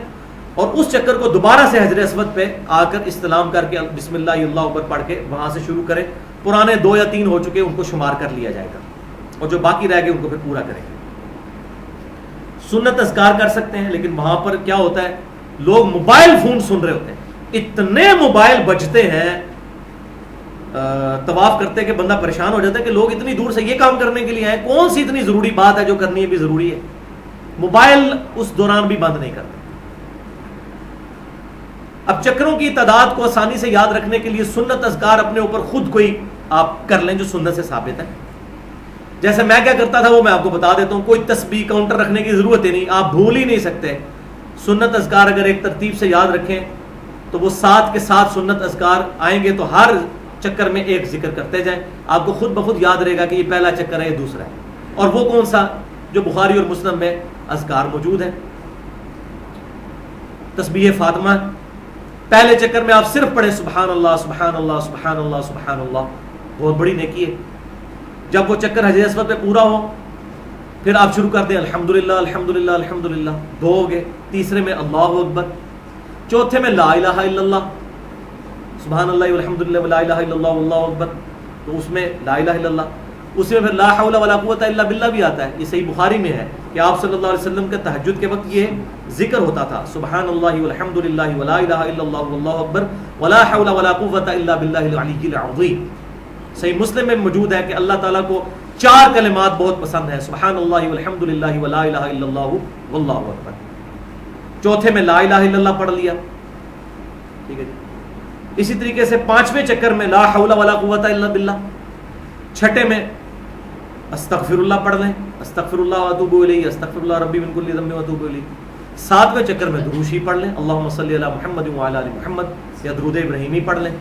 A: اور اس چکر کو دوبارہ سے حجر اسود پہ آ کر استلام کر کے بسم اللہ اللہ اکبر پڑھ کے وہاں سے شروع کریں۔ پرانے 2 یا 3 ہو چکے ان کو شمار کر لیا جائے گا، اور جو باقی رہ گئے ان کو پھر پورا کریں گے۔ سنت اذکار کر سکتے ہیں، لیکن وہاں پر کیا ہوتا ہے، لوگ موبائل فون سن رہے ہوتے ہیں، اتنے موبائل بجتے ہیں طواف کرتے کہ بندہ پریشان ہو جاتا ہے کہ لوگ اتنی دور سے یہ کام کرنے کے لیے آئے، کون سی اتنی ضروری بات ہے جو کرنی ہے بھی ضروری ہے۔ موبائل اس دوران بھی بند نہیں کرتے۔ اب چکروں کی تعداد کو آسانی سے یاد رکھنے کے لیے سنت اذکار اپنے اوپر خود کوئی آپ کر لیں جو سنت سے ثابت ہے۔ جیسے میں کیا کرتا تھا وہ میں آپ کو بتا دیتا ہوں، کوئی تسبیح کاؤنٹر رکھنے کی ضرورت ہی نہیں، آپ بھول ہی نہیں سکتے۔ سنت اذکار اگر ایک ترتیب سے یاد رکھیں تو وہ 7 کے 7 سنت اذکار آئیں گے، تو ہر چکر میں ایک ذکر کرتے جائیں، آپ کو خود بخود یاد رہے گا کہ یہ پہلا چکر ہے، یہ دوسرا ہے، اور وہ کون سا جو بخاری اور مسلم میں اذکار موجود ہیں۔ تسبیح فاطمہ پہلے چکر میں آپ صرف پڑھیں سبحان اللہ سبحان اللہ سبحان اللہ سبحان اللہ، بہت بڑی نیکی ہے۔ جب وہ چکر حجر اسود پہ پورا ہو پھر آپ شروع کرتے ہیں الحمدللہ الحمدللہ الحمدللہ، 2 ہو گئے، تیسرے میں اللہ اکبر، چوتھے میں لا الہ الا اللہ سبحان اللہ والحمدللہ ولا الہ الا اللہ واللہ اکبر، تو اس میں لا الہ الا اللہ، اس میں پھر لا حول ولا قوت الا باللہ بھی آتا ہے. یہ صحیح بخاری میں ہے کہ آپ صلی اللہ علیہ وسلم کا تہجد کے وقت یہ ذکر ہوتا تھا, سبحان اللہ والحمد للہ ولا الہ الا اللہ واللہ اکبر ولا حول ولا قوت الا باللہ العلی العظیم. صحیح مسلم میں موجود ہے کہ اللہ تعالیٰ کو 4 کلمات بہت پسند ہیں, سبحان اللہ والحمد للہ ولا الہ الا اللہ واللہ اکبر. چوتھے میں لا الہ الا اللہ پڑھ لیا, ٹھیک ہے جی. اسی طریقے سے 5ویں چکر میں لا حول ولا قوت الا باللہ. چھٹے میں استغفر اللہ پڑھ لیں, استغفر اللہ واتوب الیہ, استغفر اللہ ربی من کل ذنب واتوب الیہ. 7ویں چکر میں درود شریف پڑھ لیں, اللہم صلی علی محمد وعلی آل محمد, یا درود ابراہیمی پڑھ لیں.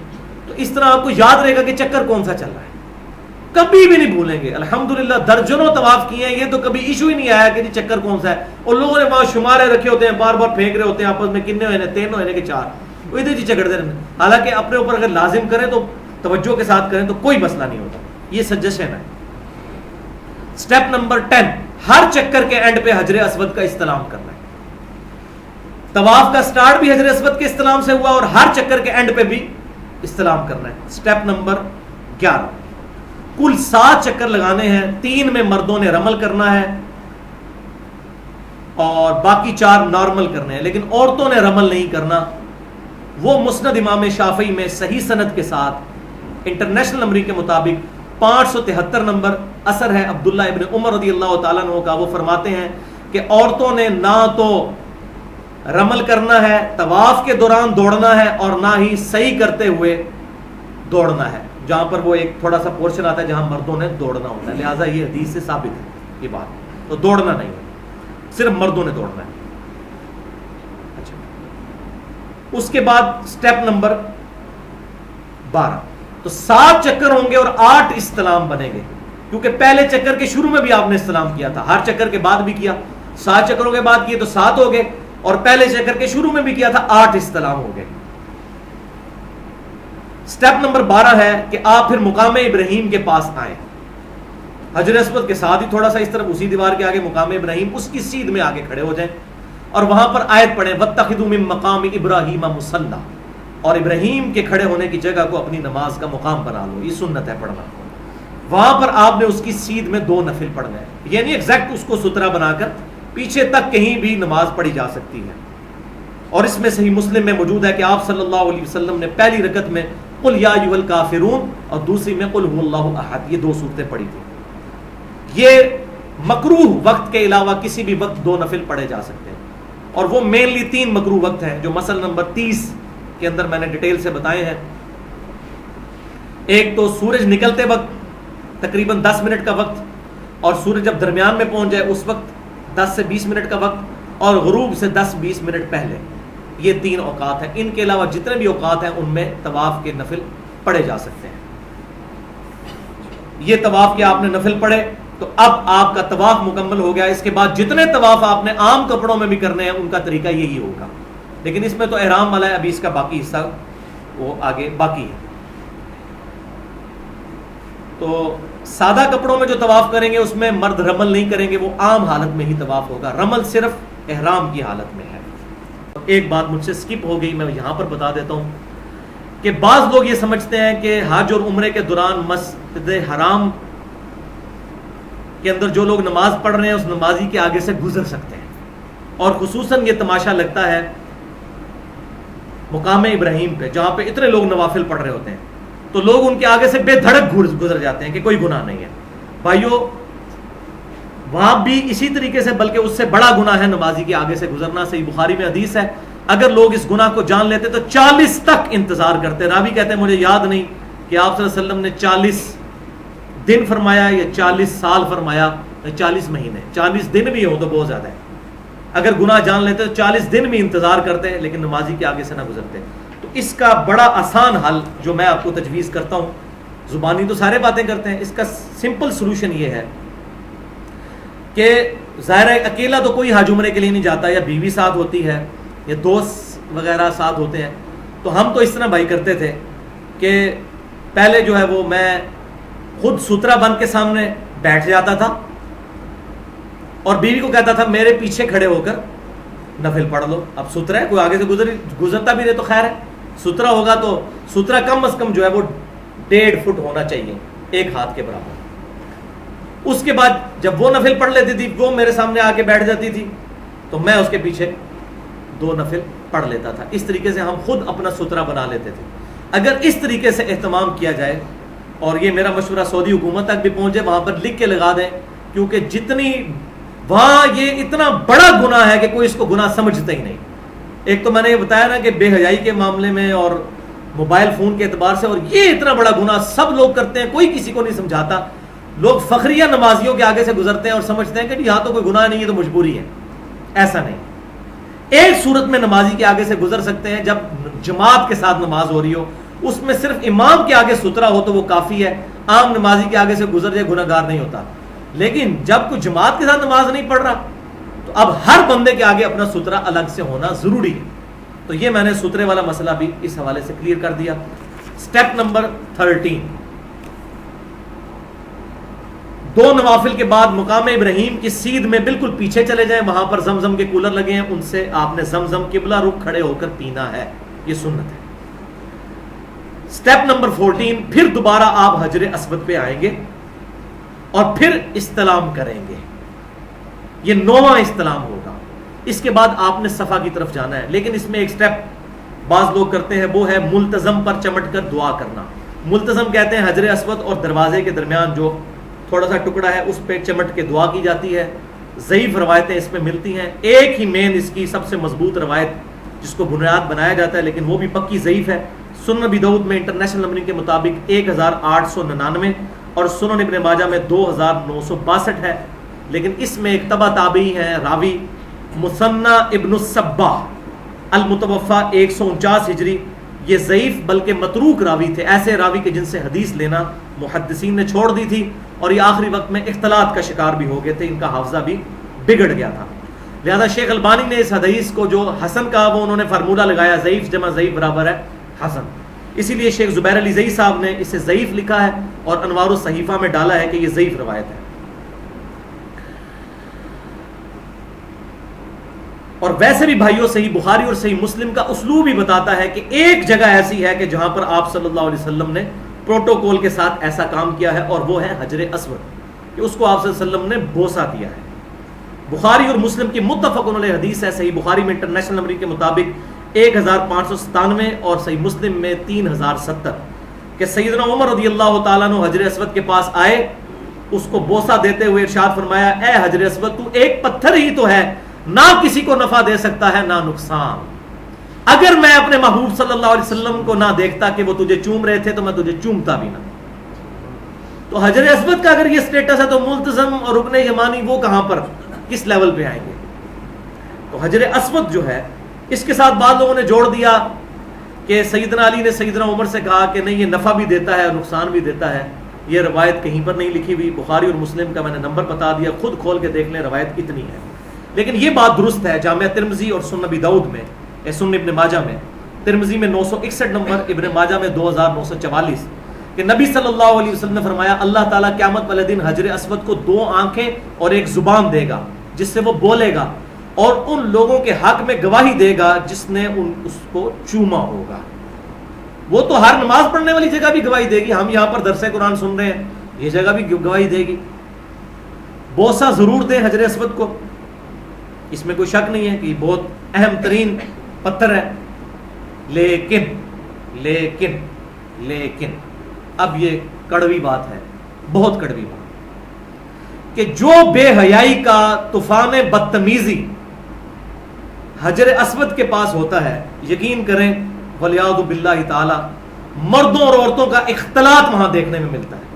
A: تو اس طرح آپ کو یاد رہے گا کہ چکر کون سا چل رہا ہے, کبھی بھی نہیں بھولیں گے. الحمدللہ درجنوں طواف کیے ہیں, یہ تو کبھی ایشو ہی نہیں آیا کہ جی چکر کون سا ہے. اور لوگوں نے وہاں شمارے رکھے ہوتے ہیں, بار بار پھینک رہے ہوتے ہیں آپس میں, کتنے ہوئے ہیں, 3 ہوئے ہیں کہ 4, وہ ادھر جی چکڑتے رہتے ہیں. حالانکہ اپنے اوپر اگر لازم کریں تو توجہ کے ساتھ کریں تو کوئی مسئلہ نہیں ہوتا. یہ سجیشن ہے. سٹیپ نمبر 10, ہر چکر کے اینڈ پہ حجر اسود کا استلام کرنا ہے. طواف کا سٹارٹ بھی حجر اسود کے استلام سے ہوا اور ہر چکر کے اینڈ پہ بھی استلام کرنا ہے. سٹیپ نمبر 11, کل 7 چکر لگانے ہیں. 3 میں مردوں نے رمل کرنا ہے اور باقی 4 نارمل کرنے ہیں, لیکن عورتوں نے رمل نہیں کرنا. وہ مسند امام شافعی میں صحیح سند کے ساتھ انٹرنیشنل نمبر کے مطابق 573 نمبر اثر ہے عبداللہ ابن عمر رضی اللہ تعالیٰ عنہ کا. وہ فرماتے ہیں کہ عورتوں نے نہ تو رمل کرنا ہے, طواف کے دوران دوڑنا ہے, اور نہ ہی صحیح کرتے ہوئے دوڑنا ہے. جہاں پر وہ ایک تھوڑا سا پورشن آتا ہے جہاں مردوں نے دوڑنا ہوتا ہے, لہٰذا یہ حدیث سے ثابت ہے یہ بات. تو دوڑنا نہیں ہے, صرف مردوں نے دوڑنا ہے. اچھا, اس کے بعد سٹیپ نمبر 12, تو 7 چکر ہوں گے اور 8 استلام بنیں گے, کیونکہ پہلے چکر کے شروع میں بھی آپ نے استلام کیا تھا, ہر چکر کے بعد بھی کیا. 7 چکروں کے بعد کیے تو 7 ہو گئے, اور پہلے چکر کے شروع میں بھی کیا تھا, 8 استلام ہو گئے. سٹیپ نمبر 12 ہے کہ آپ پھر مقام ابراہیم کے پاس آئیں, حجر اسود کے ساتھ ہی تھوڑا سا اس طرف اسی دیوار کے آگے مقام ابراہیم, اس کی سیدھ میں آگے کھڑے ہو جائیں اور وہاں پر آیت پڑھیں وَاتَّخِذُوا مِن مَّقَامِ إِبْرَاهِيمَ مُصَلًّى, اور ابراہیم کے کھڑے ہونے کی جگہ کو اپنی نماز کا مقام بنا لو. یہ سنت ہے پڑھنا. وہاں پر آپ نے اس کی سیدھ میں 2 نفل پڑھنا ہے, یعنی ایگزیکٹ اس کو سترا بنا کر پیچھے تک کہیں بھی نماز پڑھی جا سکتی ہے. اور اس میں صحیح مسلم میں موجود ہے کہ آپ صلی اللہ علیہ وسلم نے پہلی رکعت میں قل یا ایھا الکافرون اور دوسری میں قل ھو اللہ احد, یہ 2 صورتیں پڑھی تھیں. یہ مکروہ وقت کے علاوہ کسی بھی وقت 2 نفل پڑھے جا سکتے ہیں, اور وہ مینلی 3 مکروہ وقت ہیں جو مسئلہ نمبر 30 کے اندر میں نے ڈیٹیل سے بتائے ہیں. ایک تو سورج نکلتے وقت تقریباً 10 منٹ کا وقت, اور سورج جب درمیان میں پہنچ جائے اس وقت 10 سے 20 منٹ کا وقت, اور غروب سے 10-20 منٹ پہلے. یہ 3 اوقات ہیں. ان کے علاوہ جتنے بھی اوقات ہیں ان میں طواف کے نفل پڑھے جا سکتے ہیں. یہ طواف کے آپ نے نفل پڑھے تو اب آپ کا طواف مکمل ہو گیا. اس کے بعد جتنے طواف آپ نے عام کپڑوں میں بھی کرنے ہیں ان کا طریقہ یہی ہوگا, لیکن اس میں تو احرام والا ہے, ابھی اس کا باقی حصہ وہ آگے باقی ہے. تو سادہ کپڑوں میں جو طواف کریں گے اس میں مرد رمل نہیں کریں گے, وہ عام حالت میں ہی طواف ہوگا. رمل صرف احرام کی حالت میں ہے. ایک بات مجھ سے سکپ ہو گئی, میں یہاں پر بتا دیتا ہوں کہ بعض لوگ یہ سمجھتے ہیں کہ حج اور عمرے کے دوران مسجد حرام کے اندر جو لوگ نماز پڑھ رہے ہیں اس نمازی کے آگے سے گزر سکتے ہیں, اور خصوصاً یہ تماشا لگتا ہے مقام ابراہیم پہ جہاں پہ اتنے لوگ نوافل پڑھ رہے ہوتے ہیں, تو لوگ ان کے آگے سے بے دھڑک گزر جاتے ہیں کہ کوئی گناہ نہیں ہے. بھائیو, وہاں بھی اسی طریقے سے بلکہ اس سے بڑا گناہ ہے نمازی کے آگے سے گزرنا. صحیح بخاری میں حدیث ہے, اگر لوگ اس گناہ کو جان لیتے تو 40 تک انتظار کرتے. راوی کہتے ہیں مجھے یاد نہیں کہ آپ صلی اللہ علیہ وسلم نے 40 دن فرمایا یا 40 سال فرمایا, 40 مہینے. 40 دن بھی ہو تو بہت زیادہ ہے. اگر گناہ جان لیتے تو 40 دن بھی انتظار کرتے لیکن نمازی کے آگے سے نہ گزرتے. تو اس کا بڑا آسان حل جو میں آپ کو تجویز کرتا ہوں, زبانی تو سارے باتیں کرتے ہیں, اس کا سمپل سلوشن یہ ہے کہ ظاہر ہے اکیلا تو کوئی حج عمرے کے لیے نہیں جاتا, یا بیوی ساتھ ہوتی ہے یا دوست وغیرہ ساتھ ہوتے ہیں. تو ہم تو اس طرح بھائی کرتے تھے کہ پہلے جو ہے وہ میں خود سترا بن کے سامنے بیٹھ جاتا تھا اور بیوی کو کہتا تھا میرے پیچھے کھڑے ہو کر نفل پڑھ لو. اب سترا ہے, کوئی آگے سے گزرتا بھی رہے تو خیر ہے, سترا ہوگا تو سترا کم از کم جو ہے وہ 1.5 فٹ ہونا چاہیے, 1 ہاتھ کے برابر. اس کے بعد جب وہ نفل پڑھ لیتی تھی، وہ میرے سامنے آ کے بیٹھ جاتی تھی تو میں اس کے پیچھے 2 نفل پڑھ لیتا تھا. اس طریقے سے ہم خود اپنا سترہ بنا لیتے تھے. اگر اس طریقے سے اہتمام کیا جائے، اور یہ میرا مشورہ سعودی حکومت تک بھی پہنچے، وہاں پر لکھ کے لگا دیں، کیونکہ جتنی وہاں یہ اتنا بڑا گناہ ہے کہ کوئی اس کو گناہ سمجھتا ہی نہیں. ایک تو میں نے یہ بتایا نا کہ بے حیائی کے معاملے میں اور موبائل فون کے اعتبار سے، اور یہ اتنا بڑا گناہ سب لوگ کرتے ہیں، کوئی کسی کو نہیں سمجھاتا. لوگ فخریہ نمازیوں کے آگے سے گزرتے ہیں اور سمجھتے ہیں کہ یہاں تو کوئی گناہ نہیں ہے، تو مجبوری ہے. ایسا نہیں. ایک صورت میں نمازی کے آگے سے گزر سکتے ہیں، جب جماعت کے ساتھ نماز ہو رہی ہو، اس میں صرف امام کے آگے سترا ہو تو وہ کافی ہے. عام نمازی کے آگے سے گزر جائے گناہ گار نہیں ہوتا. لیکن جب کوئی جماعت کے ساتھ نماز نہیں پڑھ رہا تو اب ہر بندے کے آگے اپنا سترا الگ سے ہونا ضروری ہے. تو یہ میں نے سترے والا مسئلہ بھی اس حوالے سے کلیئر کر دیا. سٹیپ نمبر 13، 2 نوافل کے بعد مقام ابراہیم کی سیدھ میں بالکل پیچھے چلے جائیں، وہاں پر زمزم کے کولر لگے ہیں، ان سے آپ نے زمزم قبلہ رخ کھڑے ہو کر پینا ہے. یہ سنت ہے. سٹیپ نمبر 14، پھر دوبارہ آپ حجر اسود پہ آئیں گے اور پھر استلام کریں گے. یہ 9واں استلام ہوگا. اس کے بعد آپ نے صفا کی طرف جانا ہے. لیکن اس میں ایک سٹیپ بعض لوگ کرتے ہیں، وہ ہے ملتزم پر چمٹ کر دعا کرنا. ملتزم کہتے ہیں حجر اسود اور دروازے کے درمیان جو تھوڑا سا ٹکڑا ہے، اس پہ چمٹ کے دعا کی جاتی ہے. ضعیف روایتیں اس میں ملتی ہیں. ایک ہی مین اس کی سب سے مضبوط روایت جس کو بنیاد بنایا جاتا ہے، لیکن وہ بھی پکی ضعیف ہے، سنن ابی داؤد میں انٹرنیشنل نمبرنگ کے مطابق 1899 اور سنن ابن ماجہ میں 2962 ہے. لیکن اس میں ایک تبع تابعی ہے راوی مثنى ابن الصباح المتوفى 149 ہجری. یہ ضعیف بلکہ متروک راوی تھے، ایسے راوی کے جن سے حدیث لینا محدثین نے چھوڑ دی تھی، اور یہ آخری وقت میں اختلاط کا شکار بھی ہو گئے تھے، ان کا حافظہ بھی بگڑ گیا تھا. لہذا شیخ البانی نے اس حدیث کو جو حسن کہا، وہ انہوں نے فارمولہ لگایا ضعیف جمع ضعیف برابر ہے حسن. اسی لیے شیخ زبیر علی زئی صاحب نے اسے ضعیف لکھا ہے اور انوار الصحیفہ میں ڈالا ہے کہ یہ ضعیف روایت ہے. اور ویسے بھی بھائیوں صحیح بخاری اور صحیح مسلم کا اسلوب ہی بتاتا ہے کہ ایک جگہ ایسی ہے کہ جہاں پر آپ صلی اللہ علیہ وسلم نے پروٹوکول کے ساتھ ایسا کام کیا ہے، اور وہ ہے حجر اسود، کہ اس کو آپ صلی اللہ علیہ وسلم نے بوسہ دیا ہے. بخاری اور مسلم کی متفق علیہ حدیث ہے. صحیح بخاری میں انٹرنیشنل نمبر کے مطابق 1597 اور صحیح مسلم میں 3070 کہ سیدنا عمر رضی اللہ تعالیٰ عنہ حجر اسود کے پاس آئے، اس کو بوسہ دیتے ہوئے ارشاد فرمایا، اے حجر اسود، تو ایک پتھر ہی تو ہے، نہ کسی کو نفع دے سکتا ہے نہ نقصان. اگر میں اپنے محبوب صلی اللہ علیہ وسلم کو نہ دیکھتا کہ وہ تجھے چوم رہے تھے تو میں تجھے چومتا بھی نہ. تو حجر اسود کا اگر یہ سٹیٹس ہے تو ملتزم اور رکن یمانی وہ کہاں پر کس لیول پہ آئیں گے؟ تو حجر اسود جو ہے، اس کے ساتھ بعض لوگوں نے جوڑ دیا کہ سیدنا علی نے سیدنا عمر سے کہا کہ نہیں، یہ نفع بھی دیتا ہے اور نقصان بھی دیتا ہے. یہ روایت کہیں پر نہیں لکھی ہوئی. بخاری اور مسلم کا میں نے نمبر بتا دیا، خود کھول کے دیکھ لیں، روایت اتنی ہے. لیکن یہ بات درست ہے جامعہ ترمذی اور سنن ابی داؤد میں، سنن ابن ماجہ میں، ترمذی میں 961 نمبر، ابن ماجہ میں 2944 کہ نبی صلی اللہ علیہ وسلم نے فرمایا، اللہ تعالیٰ قیامت والے دن حجر اسود کو 2 آنکھیں اور ایک زبان دے گا جس سے وہ بولے گا، اور ان لوگوں کے حق میں گواہی دے گا جس نے اس کو چوما ہوگا. وہ تو ہر نماز پڑھنے والی جگہ بھی گواہی دے گی. ہم یہاں پر درس قرآن سن رہے ہیں، یہ جگہ بھی گواہی دے گی. بوسہ ضرور دیں حجر اسود کو، اس میں کوئی شک نہیں ہے کہ یہ بہت اہم ترین پتھر ہے. لیکن لیکن لیکن اب یہ کڑوی بات ہے، بہت کڑوی بات، کہ جو بے حیائی کا طوفان بدتمیزی حجر اسود کے پاس ہوتا ہے، یقین کریں ولیعوذ باللہ تعالی، مردوں اور عورتوں کا اختلاط وہاں دیکھنے میں ملتا ہے.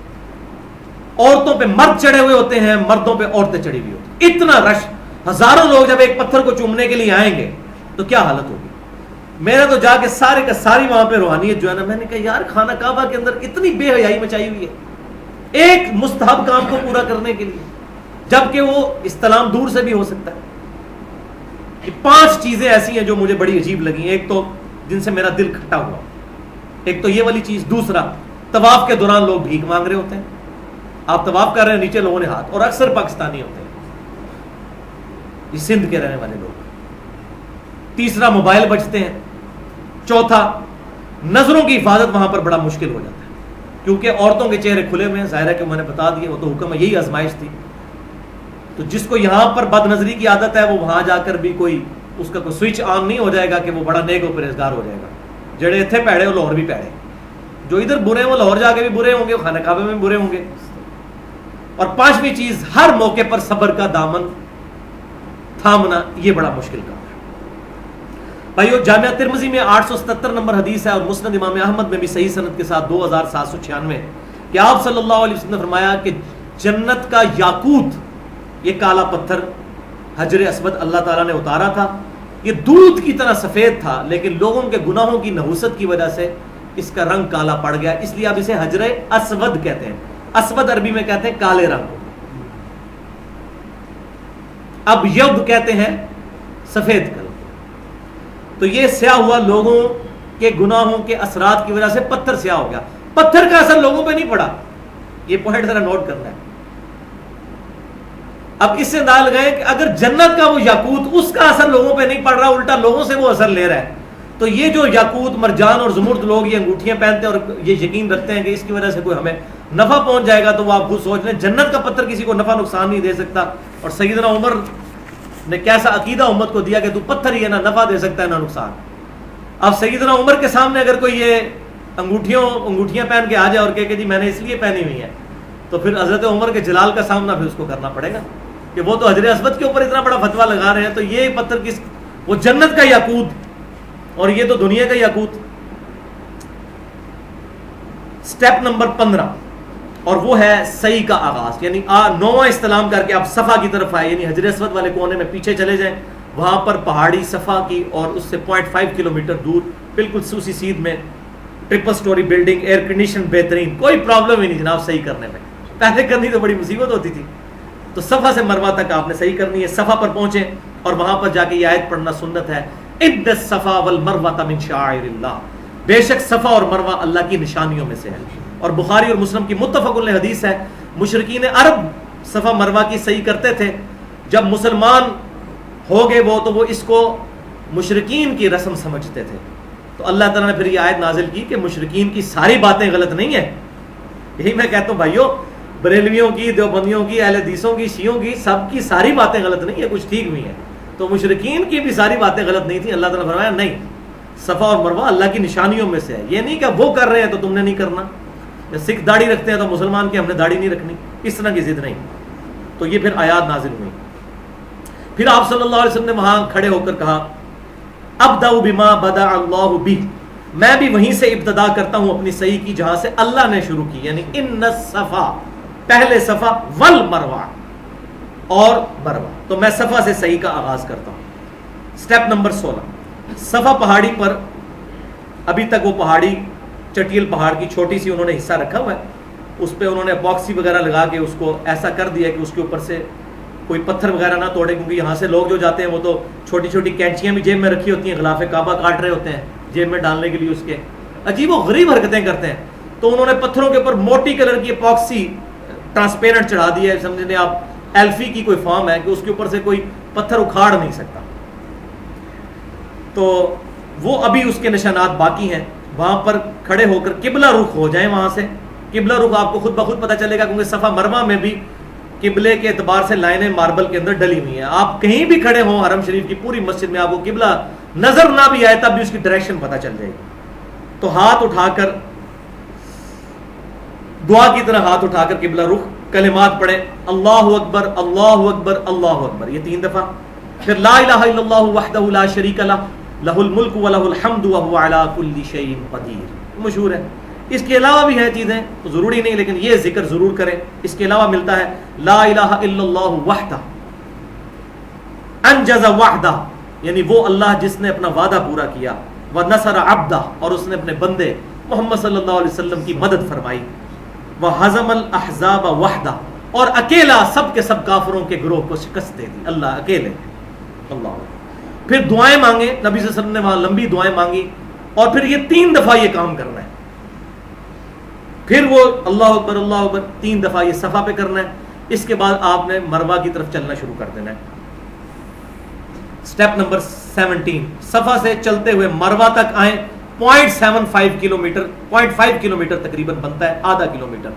A: عورتوں پہ مرد چڑھے ہوئے ہوتے ہیں، مردوں پہ عورتیں چڑھی ہوئی ہوتی ہیں. اتنا رش، ہزاروں لوگ جب ایک پتھر کو چومنے کے لیے آئیں گے تو کیا حالت ہوگی. میرا تو جا کے سارے کا ساری وہاں پہ روحانیت جو ہے نا، میں نے کہا یار خانہ کعبہ کے اندر اتنی بے حیائی مچائی ہوئی ہے ایک مستحب کام کو پورا کرنے کے لیے، جبکہ وہ استلام دور سے بھی ہو سکتا ہے. یہ 5 چیزیں ایسی ہیں جو مجھے بڑی عجیب لگی. ایک تو جن سے میرا دل کھٹا ہوا، ایک تو یہ والی چیز. دوسرا، طواف کے دوران لوگ بھیک مانگ رہے ہوتے ہیں. آپ طواف کر رہے ہیں، نیچے لوگوں نے ہاتھ، اور اکثر پاکستانی ہوتے ہیں، یہ سندھ کے رہنے والے لوگ. تیسرا، موبائل بجتے ہیں. چوتھا، نظروں کی حفاظت وہاں پر بڑا مشکل ہو جاتا ہے. کیونکہ عورتوں کے چہرے کھلے ہوئے ہیں، ظاہر ہے کہ میں نے بتا دیا، وہ تو حکم ہے، یہی آزمائش تھی. تو جس کو یہاں پر بد نظری کی عادت ہے وہ وہاں جا کر بھی کوئی اس کا کوئی سوئچ آن نہیں ہو جائے گا کہ وہ بڑا نیک و پرہیزگار ہو جائے گا. جڑے اتنے پیڑے وہ لاہور بھی پیڑے، جو ادھر برے ہیں وہ لاہور جا کے بھی برے ہوں گے، خانہ کعبہ میں بھی برے ہوں گے. اور پانچویں چیز، ہر موقع پر صبر کا دامن تھامنا، یہ بڑا مشکل کام ہے. بھائیو، جامعہ ترمذی میں 877 نمبر حدیث ہے، اور مسند امام احمد میں بھی صحیح سند کے ساتھ 2796 کہ آپ صلی اللہ علیہ وسلم نے فرمایا کہ جنت کا یاقوت، یہ کالا پتھر حجر اسود اللہ تعالیٰ نے اتارا تھا، یہ دودھ کی طرح سفید تھا، لیکن لوگوں کے گناہوں کی نحوست کی وجہ سے اس کا رنگ کالا پڑ گیا، اس لیے اب اسے حجر اسود کہتے ہیں. اسود عربی میں کہتے ہیں کالے رنگ. اب یب کہتے ہیں سفید کلر. تو یہ سیاہ ہوا لوگوں کے گناہوں کے اثرات کی وجہ سے پتھر سیاہ ہو گیا. پتھر کا اثر لوگوں پہ نہیں پڑا، یہ پوائنٹ ذرا نوٹ کرنا ہے. اب اس سے انداز لگائیں کہ اگر جنت کا وہ یاقوت، اس کا اثر لوگوں پہ نہیں پڑ رہا، الٹا لوگوں سے وہ اثر لے رہا ہے، تو یہ جو یاقوت، مرجان اور زمرد لوگ یہ انگوٹھیاں پہنتے ہیں اور یہ یقین رکھتے ہیں کہ اس کی وجہ سے کوئی ہمیں نفع پہنچ جائے گا، تو وہ آپ خود سوچ لیں جنت کا پتھر کسی کو نفع نقصان نہیں دے سکتا. اور سیدنا عمر نے کیسا عقیدہ امت کو دیا کہ تو پتھر ہی ہے، نہ نفع دے سکتا ہے نہ نقصان. اب سیدنا عمر کے سامنے اگر کوئی یہ انگوٹھیاں پہن کے آ جائے اور کہے کہ جی میں نے اس لیے پہنی ہوئی ہے، تو پھر حضرت عمر کے جلال کا سامنا بھی اس کو کرنا پڑے گا کہ وہ تو حجر اسود کے اوپر اتنا بڑا فتویٰ لگا رہے ہیں، تو یہ پتھر کس، وہ جنت کا یاقوت اور یہ تو دنیا کا یاقوت. سٹیپ نمبر 15، اور وہ ہے صحیح کا آغاز، یعنی 9واں استلام کر کے آپ صفا کی طرف آئے، یعنی حجر اسود والے کونے میں پیچھے چلے جائیں، وہاں پر پہاڑی صفا کی اور اس سے 0.5 کلومیٹر دور بالکل سوسی سیدھ میں triple story building, air condition بہترین، کوئی پرابلم ہی نہیں جناب صحیح کرنے میں. پہلے کرنی تو بڑی مصیبت ہوتی تھی. تو صفا سے مروہ تک آپ نے صحیح کرنی ہے. صفا پر پہنچے اور وہاں پر جا کے یہ آیت پڑھنا سنت ہے، ان الصفا والمروہ من شعائر اللہ، بے شک صفا اور مروہ اللہ کی نشانیوں میں سے ہے. اور بخاری اور مسلم کی متفق علیہ حدیث ہے، مشرکین عرب صفا مروہ کی صحیح کرتے تھے، جب مسلمان ہو گئے وہ تو وہ اس کو مشرکین کی رسم سمجھتے تھے. تو اللہ تعالیٰ نے پھر یہ آیت نازل کی کہ مشرکین کی ساری باتیں غلط نہیں ہیں. یہی میں کہتا ہوں بھائیو، بریلویوں کی، دیوبندیوں کی، اہل حدیثوں کی، شیعوں کی، سب کی ساری باتیں غلط نہیں ہیں، کچھ ٹھیک بھی ہیں. تو مشرکین کی بھی ساری باتیں غلط نہیں تھیں. اللہ تعالیٰ نے فرمایا نہیں، صفا اور مروہ اللہ کی نشانیوں میں سے ہے. یہ نہیں کہ وہ کر رہے ہیں تو تم نے نہیں کرنا، یا سکھ داڑھی رکھتے ہیں تو مسلمان کی ہم نے داڑھی نہیں رکھنی، اس طرح کی ضد نہیں. تو یہ پھر آیات نازل ہوئی. پھر آپ صلی اللہ علیہ وسلم نے وہاں کھڑے ہو کر کہا، ابدأ بما بدأ اللہ بہ، میں بھی وہیں سے ابتدا کرتا ہوں اپنی صحیح کی جہاں سے اللہ نے شروع کی، یعنی ان الصفا، پہلے صفا، والمروہ، اور مروہ. تو میں صفا سے صحیح کا آغاز کرتا ہوں. سٹیپ نمبر 16، صفا پہاڑی پر ابھی تک وہ پہاڑی چٹیل پہاڑ کی چھوٹی سی انہوں نے حصہ رکھا ہوا ہے، اس پہ انہوں نے اپاکسی وغیرہ لگا کے اس کو ایسا کر دیا کہ اس کے اوپر سے کوئی پتھر وغیرہ نہ توڑے، کیونکہ یہاں سے لوگ جو جاتے ہیں وہ تو چھوٹی چھوٹی کینچیاں بھی جیب میں رکھی ہوتی ہیں، غلاف کعبہ کاٹ رہے ہوتے ہیں جیب میں ڈالنے کے لیے، اس کے عجیب و غریب حرکتیں کرتے ہیں. تو انہوں نے پتھروں کے اوپر موٹی کلر کی اپاکسی ٹرانسپیرنٹ چڑھا دی ہے، سمجھیں آپ ایلفی کی کوئی فارم ہے کہ اس کے اوپر سے کوئی پتھر اکھاڑ نہیں سکتا. تو وہ ابھی اس کے نشانات باقی ہیں. وہاں پر کھڑے ہو کر قبلہ رخ ہو جائیں، وہاں سے قبلہ رخ آپ کو خود بخود پتہ چلے گا، کیونکہ صفا مروہ میں بھی قبلے کے اعتبار سے لائنیں ماربل کے اندر ڈلی ہوئی ہیں. آپ کہیں بھی کھڑے ہوں حرم شریف کی پوری مسجد میں، آپ کو قبلہ نظر نہ بھی آئے تب بھی اس کی ڈائریکشن پتہ چل جائے گی. تو ہاتھ اٹھا کر دعا کی طرح ہاتھ اٹھا کر قبلہ رخ، کلمات پڑھیں، اللہ اکبر اللہ اکبر اللہ اکبر، یہ 3 دفعہ. پھر لا الہ الا اللہ وحدہ لا شریک لہ لہ الملک ولہ الحمد وہو علی کل شیء قدیر، مشہور ہے. اس کے علاوہ بھی ہیں چیزیں، تو ضروری نہیں، لیکن یہ ذکر ضرور کریں. اس کے علاوہ ملتا ہے لا الہ الا اللہ وحدہ انجز وعدہ، یعنی وہ اللہ جس نے اپنا وعدہ پورا کیا، ونصر عبدہ، اور اس نے اپنے بندے محمد صلی اللہ علیہ وسلم کی مدد فرمائی، وہزم الاحزاب وحدہ، اور اکیلا سب کے سب کافروں کے گروہ کو شکست دے دی. اللہ اکیلے. اللہ. پھر دعائیں مانگیں، نبی صلی اللہ علیہ وسلم نے وہاں لمبی دعائیں مانگی، اور پھر یہ 3 دفعہ یہ کام کرنا ہے. پھر وہ اللہ اکبر 3 دفعہ یہ صفا پہ کرنا ہے. اس کے بعد آپ نے مروہ کی طرف چلنا شروع کر دینا ہے. سٹیپ نمبر 17، صفا سے چلتے ہوئے مروہ تک آئیں، 0.75 کلومیٹر 0.5 کلومیٹر تقریباً بنتا ہے، آدھا کلومیٹر.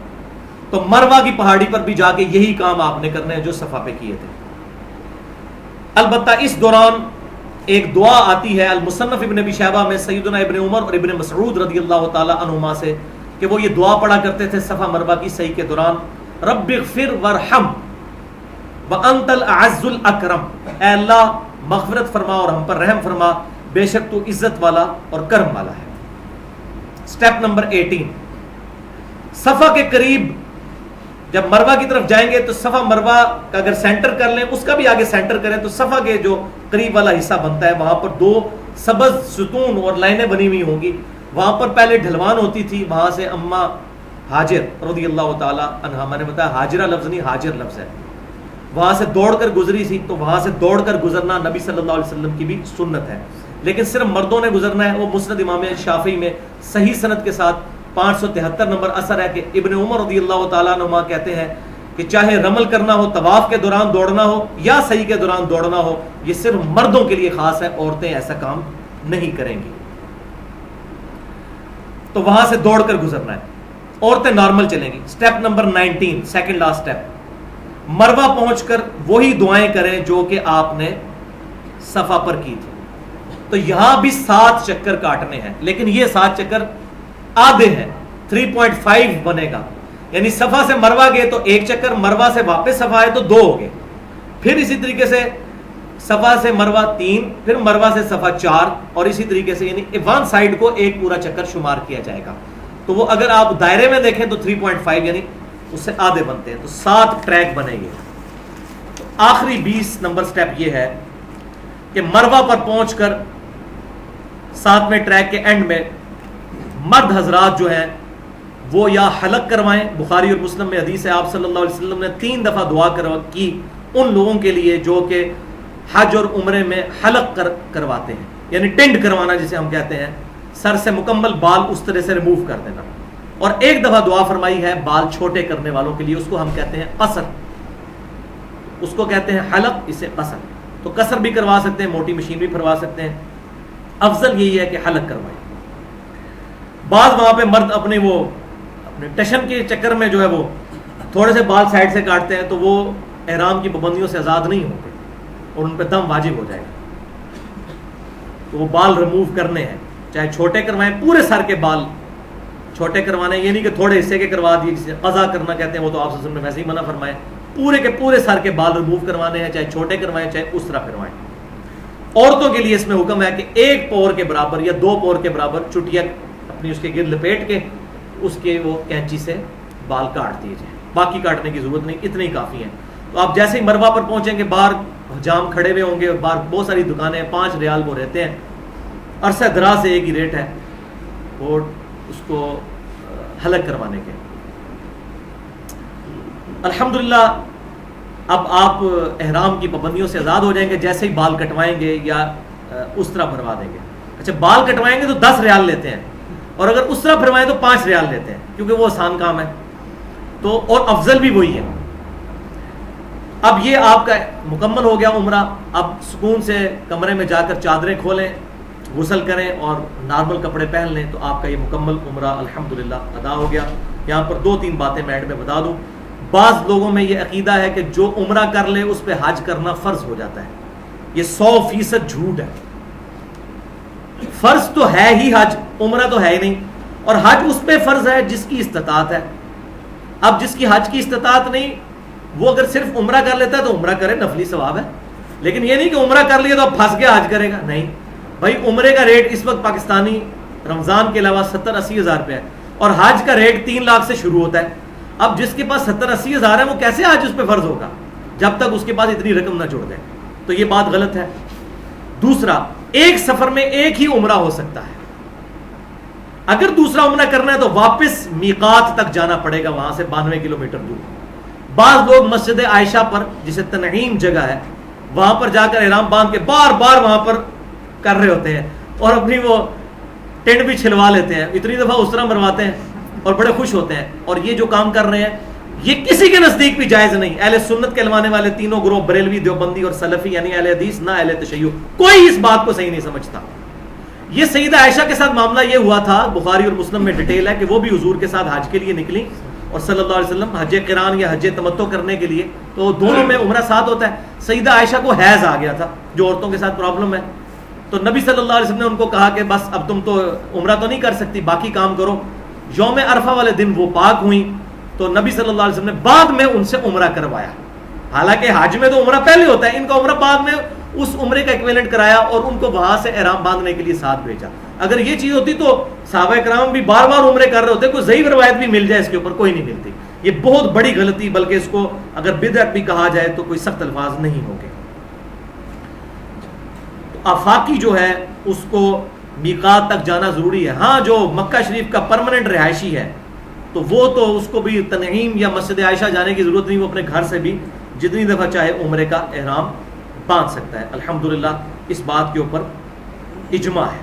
A: تو مروہ کی پہاڑی پر بھی جا کے یہی کام آپ نے کرنے ہیں جو صفا پہ کیے تھے. البتہ اس دوران ایک دعا آتی ہے المصنف ابن ابی شیبہ میں سیدنا ابن عمر اور ابن مسعود رضی اللہ تعالی عنہما سے کہ وہ یہ دعا پڑھا کرتے تھے صفا مروہ کی سعی کے دوران، رب اغفر وارحم وانت الاعز الاکرم، اے اللہ مغفرت فرما اور ہم پر رحم فرما، بے شک تو عزت والا اور کرم والا ہے. سٹیپ نمبر 18، صفا کے قریب جب مروہ کی طرف جائیں گے تو صفا مروہ کا اگر سینٹر کر لیں، اس کا بھی آگے سینٹر کریں تو صفا کے جو قریب والا حصہ بنتا ہے وہاں پر 2 سبز ستون اور لائنیں بنی ہوئی ہوں گی. وہاں پر پہلے ڈھلوان ہوتی تھی، وہاں سے اما ہاجر رضی اللہ تعالی عنہا، میں نے بتایا ہاجرہ لفظ نہیں ہاجر لفظ ہے، وہاں سے دوڑ کر گزری تھی. تو وہاں سے دوڑ کر گزرنا نبی صلی اللہ علیہ وسلم کی بھی سنت ہے، لیکن صرف مردوں نے گزرنا ہے. وہ مسند امام شافعی میں صحیح سند کے ساتھ 573 نمبر اثر ہے کہ ابن عمر رضی اللہ تعالیٰ عنہما کہتے ہیں کہ چاہے رمل کرنا ہو، طواف کے دوران دوڑنا ہو یا سعی کے دوران دوڑنا ہو، یہ صرف مردوں کے لیے خاص ہے، عورتیں ایسا کام نہیں کریں گی. تو وہاں سے دوڑ کر گزرنا ہے، عورتیں نارمل چلیں گی. Step number 19، second last step, Marwa پہنچ کر وہی دعائیں کریں جو کہ آپ نے صفا پر کی تھی. تو یہاں بھی 7 چکر کاٹنے ہیں، لیکن یہ 7 چکر آدھے ہیں، 3.5 بنے گا. یعنی صفا سے مروہ گئے تو 1 چکر، مروہ سے واپس صفا آئے تو 2 ہو گئے. پھر اسی طریقے سے صفا سے مروہ 3، پھر مروہ سے صفا 4، اور اسی طریقے سے یعنی ون سائڈ کو ایک پورا چکر شمار کیا جائے گا. تو وہ اگر آپ دائرے میں دیکھیں تو 3.5 یعنی اس سے آدھے بنتے ہیں، تو 7 ٹریک بنے گے. تو آخری 20 نمبر سٹیپ یہ ہے کہ مروہ پر پہنچ کر 7ویں ٹریک کے اینڈ میں مرد حضرات جو ہیں وہ یا حلق کروائیں. بخاری اور مسلم میں حدیث ہے، آپ صلی اللہ علیہ وسلم نے 3 دفعہ دعا کی ان لوگوں کے لیے جو کہ حج اور عمرے میں حلق کرواتے ہیں، یعنی ٹنڈ کروانا جسے ہم کہتے ہیں، سر سے مکمل بال اس طرح سے ریموو کر دینا. اور ایک دفعہ دعا فرمائی ہے بال چھوٹے کرنے والوں کے لیے، اس کو ہم کہتے ہیں قصر، اس کو کہتے ہیں حلق، اسے قصر. تو قصر بھی کروا سکتے ہیں، موٹی مشین بھی پھروا سکتے ہیں، افضل یہی ہے کہ حلق کروائیں. بعض وہاں پہ مرد اپنے ٹشن کے چکر میں جو ہے وہ تھوڑے سے بال سائڈ سے کاٹتے ہیں تو وہ احرام کی پابندیوں سے آزاد نہیں ہوں گے اور ان پہ دم واجب ہو جائے گا. تو وہ بال ریموو کرنے ہیں، چاہے چھوٹے کروائیں، پورے سر کے بال چھوٹے کروانے، یہ نہیں کہ تھوڑے حصے کے کروا دیے جسے قضا کرنا کہتے ہیں، وہ تو آپ صلی اللہ علیہ وسلم نے ویسے ہی منع فرمائے. پورے کے پورے سر کے بال ریموو کروانے ہیں، چاہے چھوٹے کروائیں چاہے اس طرح کروائیں. عورتوں کے لیے اس میں حکم ہے کہ 1 پور کے برابر یا 2 پور کے برابر چٹیا اپنی اس کے گرد لپیٹ کے اس کے وہ کینچی سے بال کاٹ دیے جائیں، باقی کاٹنے کی ضرورت نہیں، اتنے ہی کافی ہیں. تو آپ جیسے ہی مروہ پر پہنچیں گے باہر جام کھڑے ہوئے ہوں گے، باہر بہت ساری دکانیں، 5 ریال وہ رہتے ہیں، عرصہ دراز سے ایک ہی ریٹ ہے وہ اس کو حلق کروانے کے. الحمدللہ اب آپ احرام کی پابندیوں سے آزاد ہو جائیں گے جیسے ہی بال کٹوائیں گے یا اس طرح بھروا دیں گے. اچھا بال کٹوائیں گے تو 10 ریال لیتے ہیں، اور اگر اس طرح بھروائیں تو 5 ریال لیتے ہیں، کیونکہ وہ آسان کام ہے تو، اور افضل بھی وہی ہے. اب یہ آپ کا مکمل ہو گیا عمرہ. اب سکون سے کمرے میں جا کر چادریں کھولیں، غسل کریں اور نارمل کپڑے پہن لیں، تو آپ کا یہ مکمل عمرہ الحمدللہ ادا ہو گیا. یہاں پر 2-3 باتیں میں اینڈ میں بتا دوں. بعض لوگوں میں یہ عقیدہ ہے کہ جو عمرہ کر لے اس پہ حج کرنا فرض ہو جاتا ہے. یہ 100% جھوٹ ہے. فرض تو ہے ہی حج، عمرہ تو ہے ہی نہیں، اور حج اس پہ فرض ہے جس کی استطاعت ہے. اب جس کی حج کی استطاعت نہیں وہ اگر صرف عمرہ کر لیتا ہے تو عمرہ کرے، نفلی ثواب ہے. لیکن یہ نہیں کہ عمرہ کر لیا تو اب پھنس گیا حج کرے گا، نہیں بھائی. عمرے کا ریٹ اس وقت پاکستانی رمضان کے علاوہ 70-80 ہزار روپے ہے، اور حج کا ریٹ 3 لاکھ سے شروع ہوتا ہے. اب جس کے پاس 70-80 ہزار ہے وہ کیسے حج اس پہ فرض ہوگا جب تک اس کے پاس اتنی رقم نہ جوڑ دے؟ تو یہ بات غلط ہے. دوسرا، ایک سفر میں ایک ہی عمرہ ہو سکتا ہے. اگر دوسرا عمرہ کرنا ہے تو واپس میقات تک جانا پڑے گا، وہاں سے 92 کلومیٹر دور. بعض لوگ مسجد عائشہ پر جسے تنعیم جگہ ہے وہاں پر جا کر احرام باندھ کے بار بار وہاں پر کر رہے ہوتے ہیں اور اپنی وہ ٹینٹ بھی چھلوا لیتے ہیں، اتنی دفعہ اس طرح مرواتے ہیں اور بڑے خوش ہوتے ہیں. اور یہ جو کام کر رہے ہیں یہ کسی کے نزدیک بھی جائز نہیں. اہل سنت کہلوانے والے تینوں گروہ، بریلوی، دیوبندی اور سلفی، یعنی اہل حدیث نہ اہل تشیع، کوئی اس بات کو صحیح نہیں سمجھتا. یہ سیدہ عائشہ کے ساتھ معاملہ یہ ہوا تھا، بخاری اور مسلم میں ڈیٹیل ہے کہ وہ بھی حضور کے ساتھ حج کے لیے نکلی، اور صلی اللہ علیہ وسلم حج قران یا حج تمتع کرنے کے لیے، تو دونوں میں عمرہ ساتھ ہوتا ہے۔ سیدہ عائشہ کو حیض آ گیا تھا، جو عورتوں کے ساتھ پرابلم ہے، تو نبی صلی اللہ علیہ وسلم نے ان کو کہا کہ بس اب تم تو عمرہ تو نہیں کر سکتی، باقی کام کرو۔ یوم عرفہ والے دن وہ پاک ہوئیں، تو نبی صلی اللہ علیہ وسلم نے بعد میں ان سے عمرہ کروایا۔ حالانکہ حج میں تو عمرہ پہلے ہوتا ہے، ان کا عمرہ بعد میں اس عمرے کا ایکویلنٹ کرایا اور ان کو وہاں سے احرام باندھنے کے لیے ساتھ بھیجا۔ اگر یہ چیز ہوتی تو صحابہ کرام بھی بار بار عمرے کر رہے ہوتے، کوئی ضعیف روایت بھی مل جائے اس کے اوپر، کوئی نہیں ملتی۔ یہ بہت بڑی غلطی، بلکہ اس کو اگر بدعت بھی کہا جائے تو کوئی سخت الفاظ نہیں ہوں گے۔ آفاقی جو ہے اس کو میقات تک جانا ضروری ہے۔ ہاں جو مکہ شریف کا پرماننٹ رہائشی ہے تو وہ تو اس کو بھی تنعیم یا مسجد عائشہ جانے کی ضرورت نہیں، وہ اپنے گھر سے بھی جتنی دفعہ چاہے عمرے کا احرام باندھ سکتا ہے۔ الحمدللہ اس بات کے اوپر اجماع ہے۔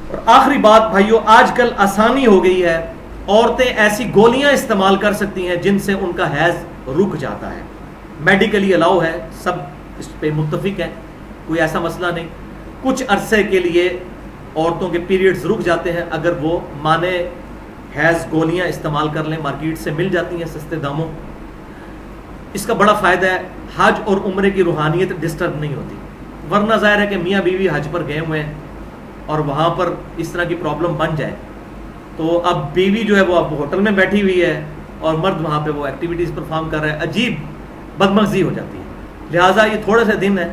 A: اور آخری بات بھائیو، آج کل آسانی ہو گئی ہے، عورتیں ایسی گولیاں استعمال کر سکتی ہیں جن سے ان کا حیض رک جاتا ہے، میڈیکلی الاؤ ہے، سب اس پہ متفق ہیں، کوئی ایسا مسئلہ نہیں۔ کچھ عرصے کے لیے عورتوں کے پیریڈز رک جاتے ہیں اگر وہ مانے حیض گولیاں استعمال کر لیں، مارکیٹ سے مل جاتی ہیں سستے داموں۔ اس کا بڑا فائدہ ہے، حج اور عمرے کی روحانیت ڈسٹرب نہیں ہوتی، ورنہ ظاہر ہے کہ میاں بیوی حج پر گئے ہوئے ہیں اور وہاں پر اس طرح کی پرابلم بن جائے تو اب بیوی جو ہے وہ اب ہوٹل میں بیٹھی ہوئی ہے اور مرد وہاں پہ وہ ایکٹیویٹیز پرفارم کر رہا ہے، عجیب بدمغزی ہو جاتی ہے۔ لہٰذا یہ تھوڑے سے دن ہے،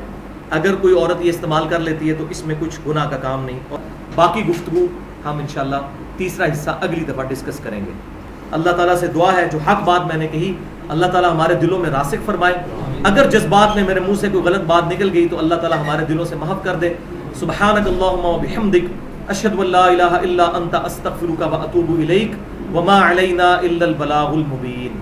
A: اگر کوئی عورت یہ استعمال کر لیتی ہے تو اس میں کچھ گناہ کا کام نہیں، اور باقی گفتگو ہم انشاءاللہ تیسرا حصہ اگلی دفعہ ڈسکس کریں گے۔ اللہ تعالیٰ سے دعا ہے جو حق بات میں نے کہی اللہ تعالیٰ ہمارے دلوں میں راسخ فرمائے، اگر جذبات میں میرے منہ سے کوئی غلط بات نکل گئی تو اللہ تعالیٰ ہمارے دلوں سے محو کر دے۔ سبحانک اللہم و بحمدک، اشہد ان لا الہ الا انت، استغفرک و اتوب الیک، وما علینا الا البلاغ المبین۔